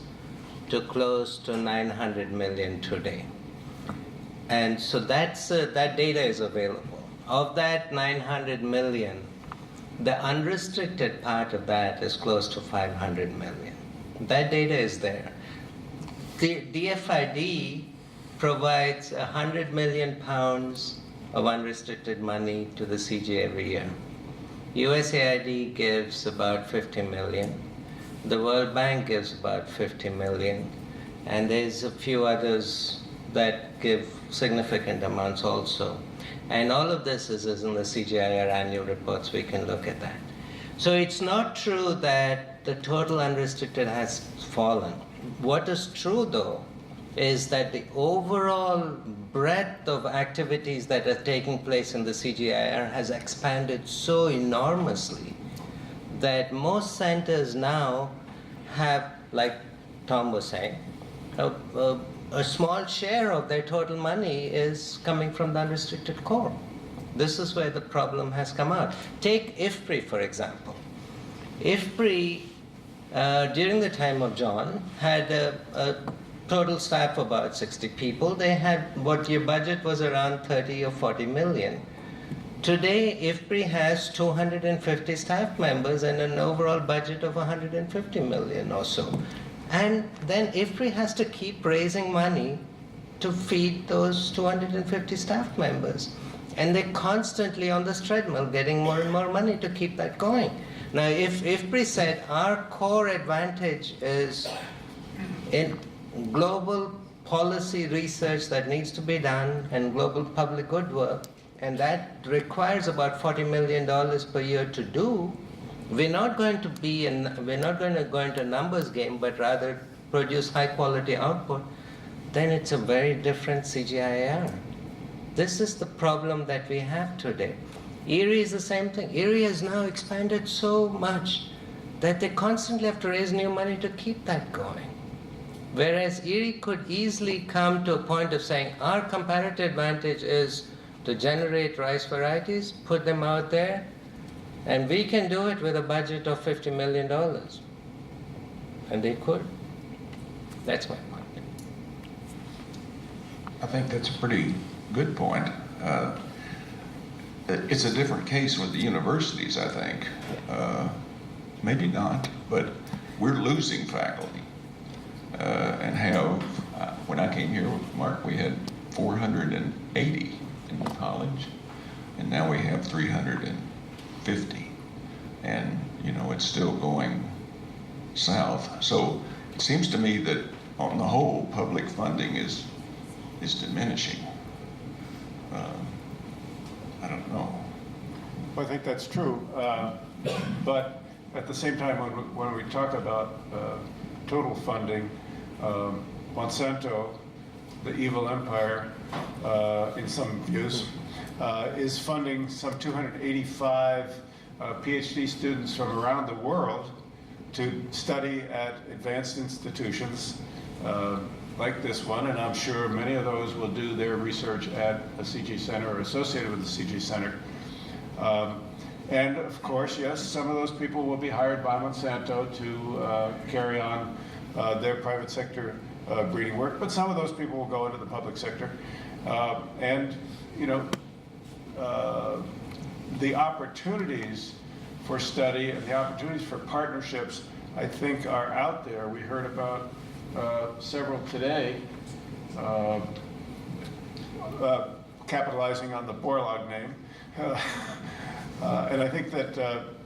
to close to 900 million today. And so that data is available. Of that 900 million, the unrestricted part of that is close to 500 million. That data is there. The DFID provides 100 million pounds of unrestricted money to the CG every year. USAID gives about 50 million. The World Bank gives about 50 million. And there's a few others that give significant amounts also. And all of this is in the CGIAR annual reports. We can look at that. So it's not true that the total unrestricted has fallen. What is true, though, is that the overall breadth of activities that are taking place in the CGIAR has expanded so enormously that most centers now have, like Tom was saying, a small share of their total money is coming from the unrestricted core. This is where the problem has come out. Take IFPRI, for example. IFPRI, during the time of John, had a total staff of about 60 people. They had what your budget was around 30 or 40 million. Today, IFPRI has 250 staff members and an overall budget of 150 million or so. And then IFPRI has to keep raising money to feed those 250 staff members. And they're constantly on this treadmill getting more and more money to keep that going. Now, if IFPRI said our core advantage is in global policy research that needs to be done and global public good work, and that requires about $40 million per year to do, we're not going to go into a numbers game, but rather produce high quality output, then it's a very different CGIAR. This is the problem that we have today. IRRI is the same thing. IRRI has now expanded so much that they constantly have to raise new money to keep that going. Whereas IRRI could easily come to a point of saying our comparative advantage is to generate rice varieties, put them out there, and we can do it with a budget of $50 million. And they could. That's my point. I think that's a pretty good point. It's a different case with the universities, I think. Maybe not, but we're losing faculty. And have, when I came here with Mark, we had 480 in the college, and now we have 350. And, you know, it's still going south. So it seems to me that on the whole, public funding is diminishing. I don't know. Well, I think that's true. But at the same time, when we talk about total funding, Monsanto, the evil empire, in some views, is funding some 285 PhD students from around the world to study at advanced institutions like this one, and I'm sure many of those will do their research at a CG Center or associated with the CG Center. And of course, yes, some of those people will be hired by Monsanto to carry on their private sector breeding work, but some of those people will go into the public sector. And, you know, the opportunities for study and the opportunities for partnerships, I think, are out there. We heard about several today, capitalizing on the Borlaug name. And I think that,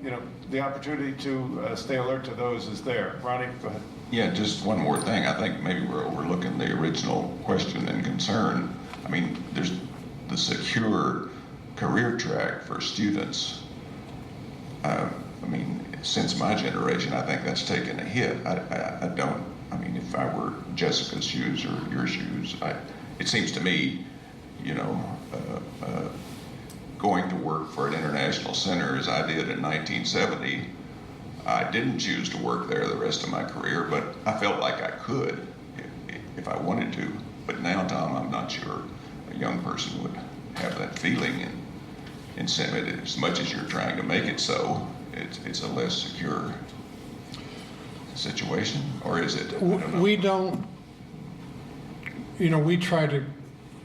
you know, the opportunity to stay alert to those is there. Ronnie, go ahead. Yeah, just one more thing. I think maybe we're overlooking the original question and concern. I mean, there's the secure career track for students. I mean, since my generation, I think that's taken a hit. I mean, if I were Jessica's shoes or your shoes, it seems to me, you know, going to work for an international center as I did in 1970, I didn't choose to work there the rest of my career, but I felt like I could if I wanted to. But now, Tom, I'm not sure a young person would have that feeling in CIMMYT. As much as you're trying to make it so, it's a less secure situation, or is it? We don't, you know, we try to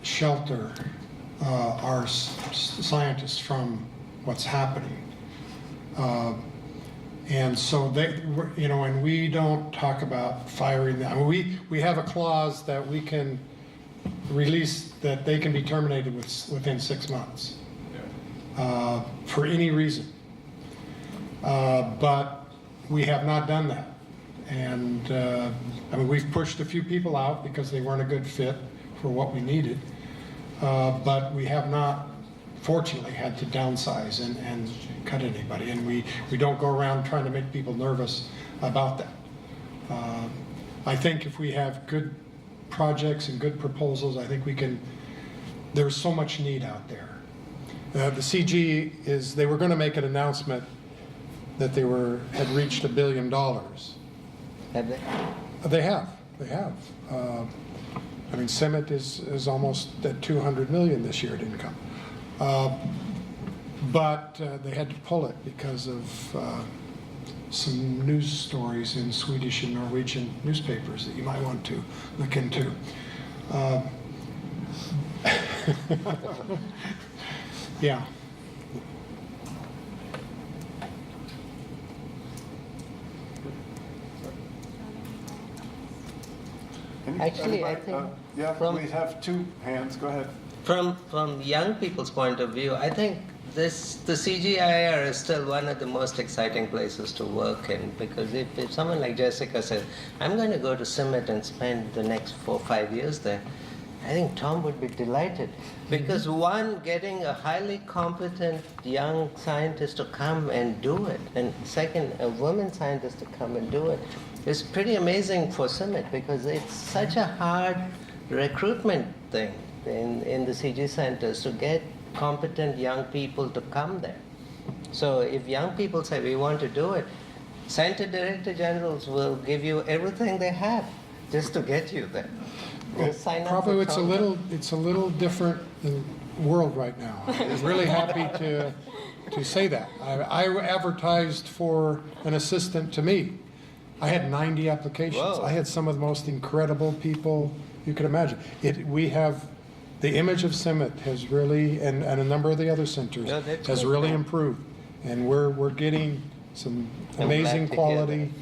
shelter our scientists from what's happening. And so they, you know, and we don't talk about firing them. I mean, we have a clause that we can release that they can be terminated within 6 months for any reason. But we have not done that. And I mean, we've pushed a few people out because they weren't a good fit for what we needed. But we have not, fortunately, had to downsize and cut anybody. And we don't go around trying to make people nervous about that. I think if we have good projects and good proposals, I think we can, there's so much need out there. The CG they were going to make an announcement that they had reached $1 billion. Have they? They have. I mean, CIMMYT is almost at 200 million this year in income. But they had to pull it because of some news stories in Swedish and Norwegian newspapers that you might want to look into. Yeah. Actually, I think we have two hands. Go ahead. From young people's point of view, I think the CGIAR is still one of the most exciting places to work in, because if someone like Jessica says, I'm going to go to CIMMYT and spend the next 4 or 5 years there, I think Tom would be delighted. Because one, getting a highly competent young scientist to come and do it, and second, a woman scientist to come and do it, is pretty amazing for CIMMYT, because it's such a hard recruitment thing in the CG centers to get competent young people to come there. So if young people say we want to do it, center director generals will give you everything they have just to get you there. Prabhu, it's a little different world right now. I'm really happy to say that. I advertised for an assistant to me. I had 90 applications. Whoa. I had some of the most incredible people you could imagine. We have the image of CIMMYT has really, and a number of the other centers, has really improved. And we're getting some amazing quality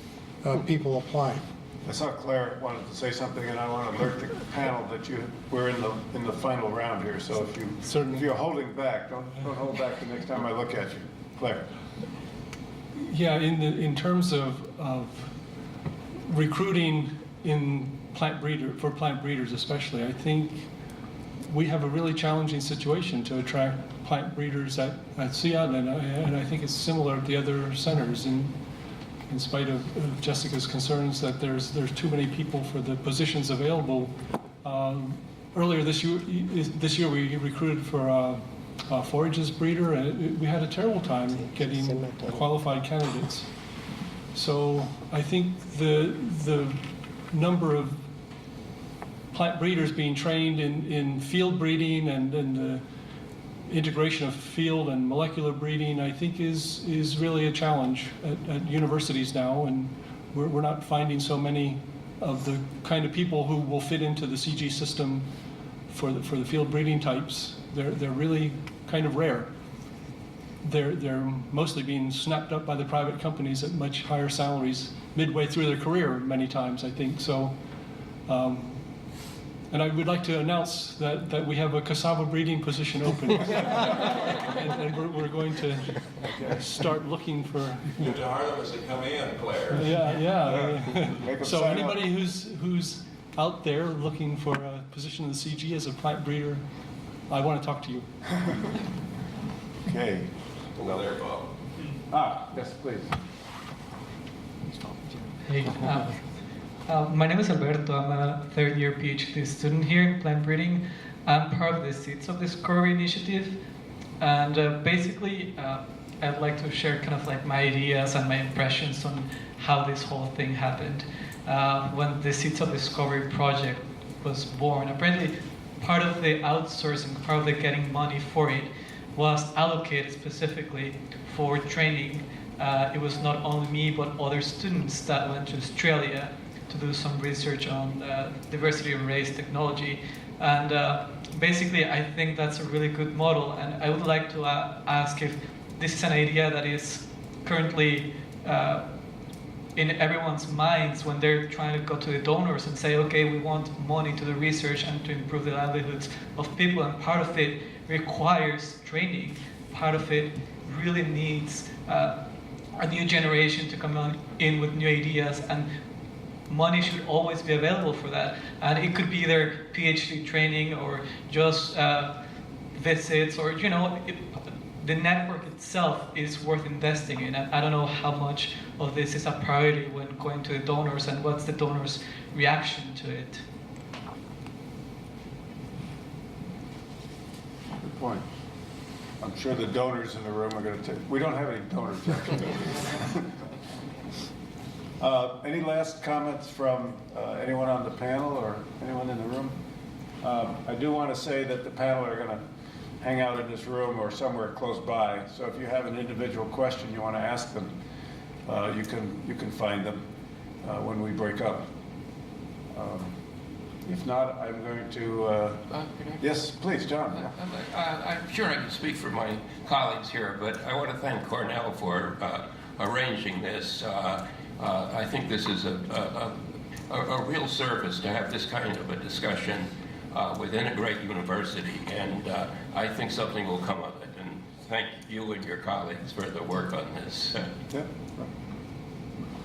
people applying. I saw Claire wanted to say something, and I want to alert the panel that we're in the final round here. So if you're holding back, don't hold back the next time I look at you, Claire. Yeah, in terms of recruiting for plant breeders especially, I think we have a really challenging situation to attract plant breeders at CIAT, and I think it's similar at the other centers. In spite of Jessica's concerns that there's too many people for the positions available. Earlier this year we recruited for a forages breeder, and we had a terrible time getting qualified candidates. So I think the number of plant breeders being trained in field breeding and the integration of field and molecular breeding, I think is really a challenge at universities now, and we're not finding so many of the kind of people who will fit into the CG system for the field breeding types. They're really kind of rare. They're mostly being snapped up by the private companies at much higher salaries midway through their career many times, I think. So, and I would like to announce that we have a cassava breeding position open. and we're going to start looking for... The harvest that come in, Claire. Yeah. So anybody who's out there looking for a position in the CG as a plant breeder, I want to talk to you. Okay. Over there, Bob. Yes, please. Hey, my name is Alberto. I'm a third-year PhD student here in plant breeding. I'm part of the Seeds of Discovery initiative, and basically, I'd like to share kind of like my ideas and my impressions on how this whole thing happened. When the Seeds of Discovery project was born, apparently part of the outsourcing, part of the getting money for it, was allocated specifically for training. It was not only me, but other students that went to Australia to do some research on diversity of race technology. And basically, I think that's a really good model. And I would like to ask if this is an idea that is currently in everyone's minds when they're trying to go to the donors and say, okay, we want money to the research and to improve the livelihoods of people. And part of it requires training. Part of it really needs a new generation to come in with new ideas, and money should always be available for that. And it could be either PhD training or just visits, or the network itself is worth investing in. And I don't know how much of this is a priority when going to the donors, and what's the donors' reaction to it. Good point. I'm sure the donors in the room are going to take... We don't have any donors, actually. Any last comments from anyone on the panel or anyone in the room? I do want to say that the panel are going to hang out in this room or somewhere close by. So if you have an individual question you want to ask them, you can find them when we break up. If not, I'm going to... yes, please, John. I'm sure I can speak for my colleagues here, but I want to thank Cornell for arranging this. I think this is a real service to have this kind of a discussion within a great university, and I think something will come of it. And thank you and your colleagues for the work on this.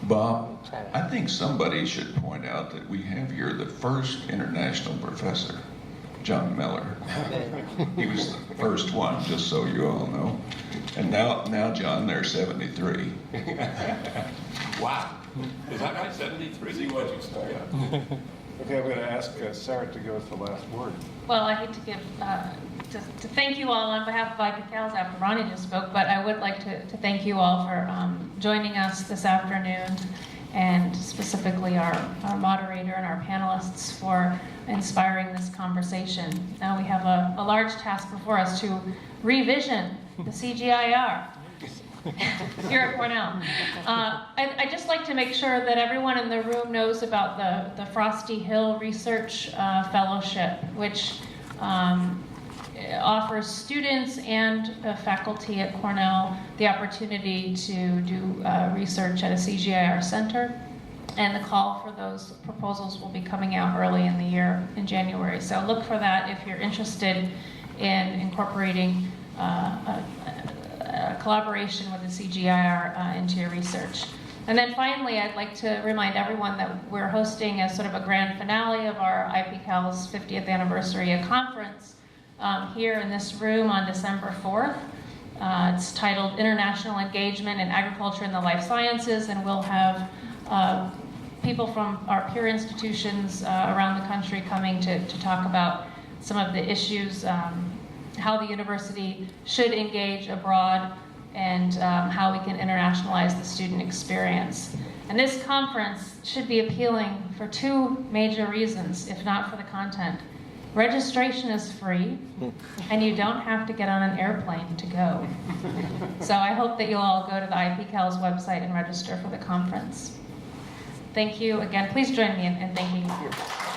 Bob, I think somebody should point out that we have here the first international professor, John Mellor. He was the first one, just so you all know. And now John, they're 73. Wow. Is that right, 73? See what you start. Okay, I'm going to ask Sarah to give us the last word. Well, I hate to give to thank you all on behalf of IPCALS after Ronnie just spoke, but I would like to thank you all for joining us this afternoon, and specifically our moderator and our panelists for inspiring this conversation. Now we have a large task before us to revision the CGIAR here at Cornell. I'd just like to make sure that everyone in the room knows about the Frosty Hill Research Fellowship, which offers students and faculty at Cornell the opportunity to do research at a CGIAR center. And the call for those proposals will be coming out early in the year in January. So look for that if you're interested in incorporating a collaboration with the CGIAR into your research. And then finally, I'd like to remind everyone that we're hosting a sort of a grand finale of our IPCALS 50th anniversary, a conference here in this room on December 4th. It's titled International Engagement in Agriculture and the Life Sciences, and we'll have people from our peer institutions around the country coming to talk about some of the issues, how the university should engage abroad, and how we can internationalize the student experience. And this conference should be appealing for two major reasons, if not for the content. Registration is free, and you don't have to get on an airplane to go. So I hope that you'll all go to the IPCALS website and register for the conference. Thank you again. Please join me in thanking you.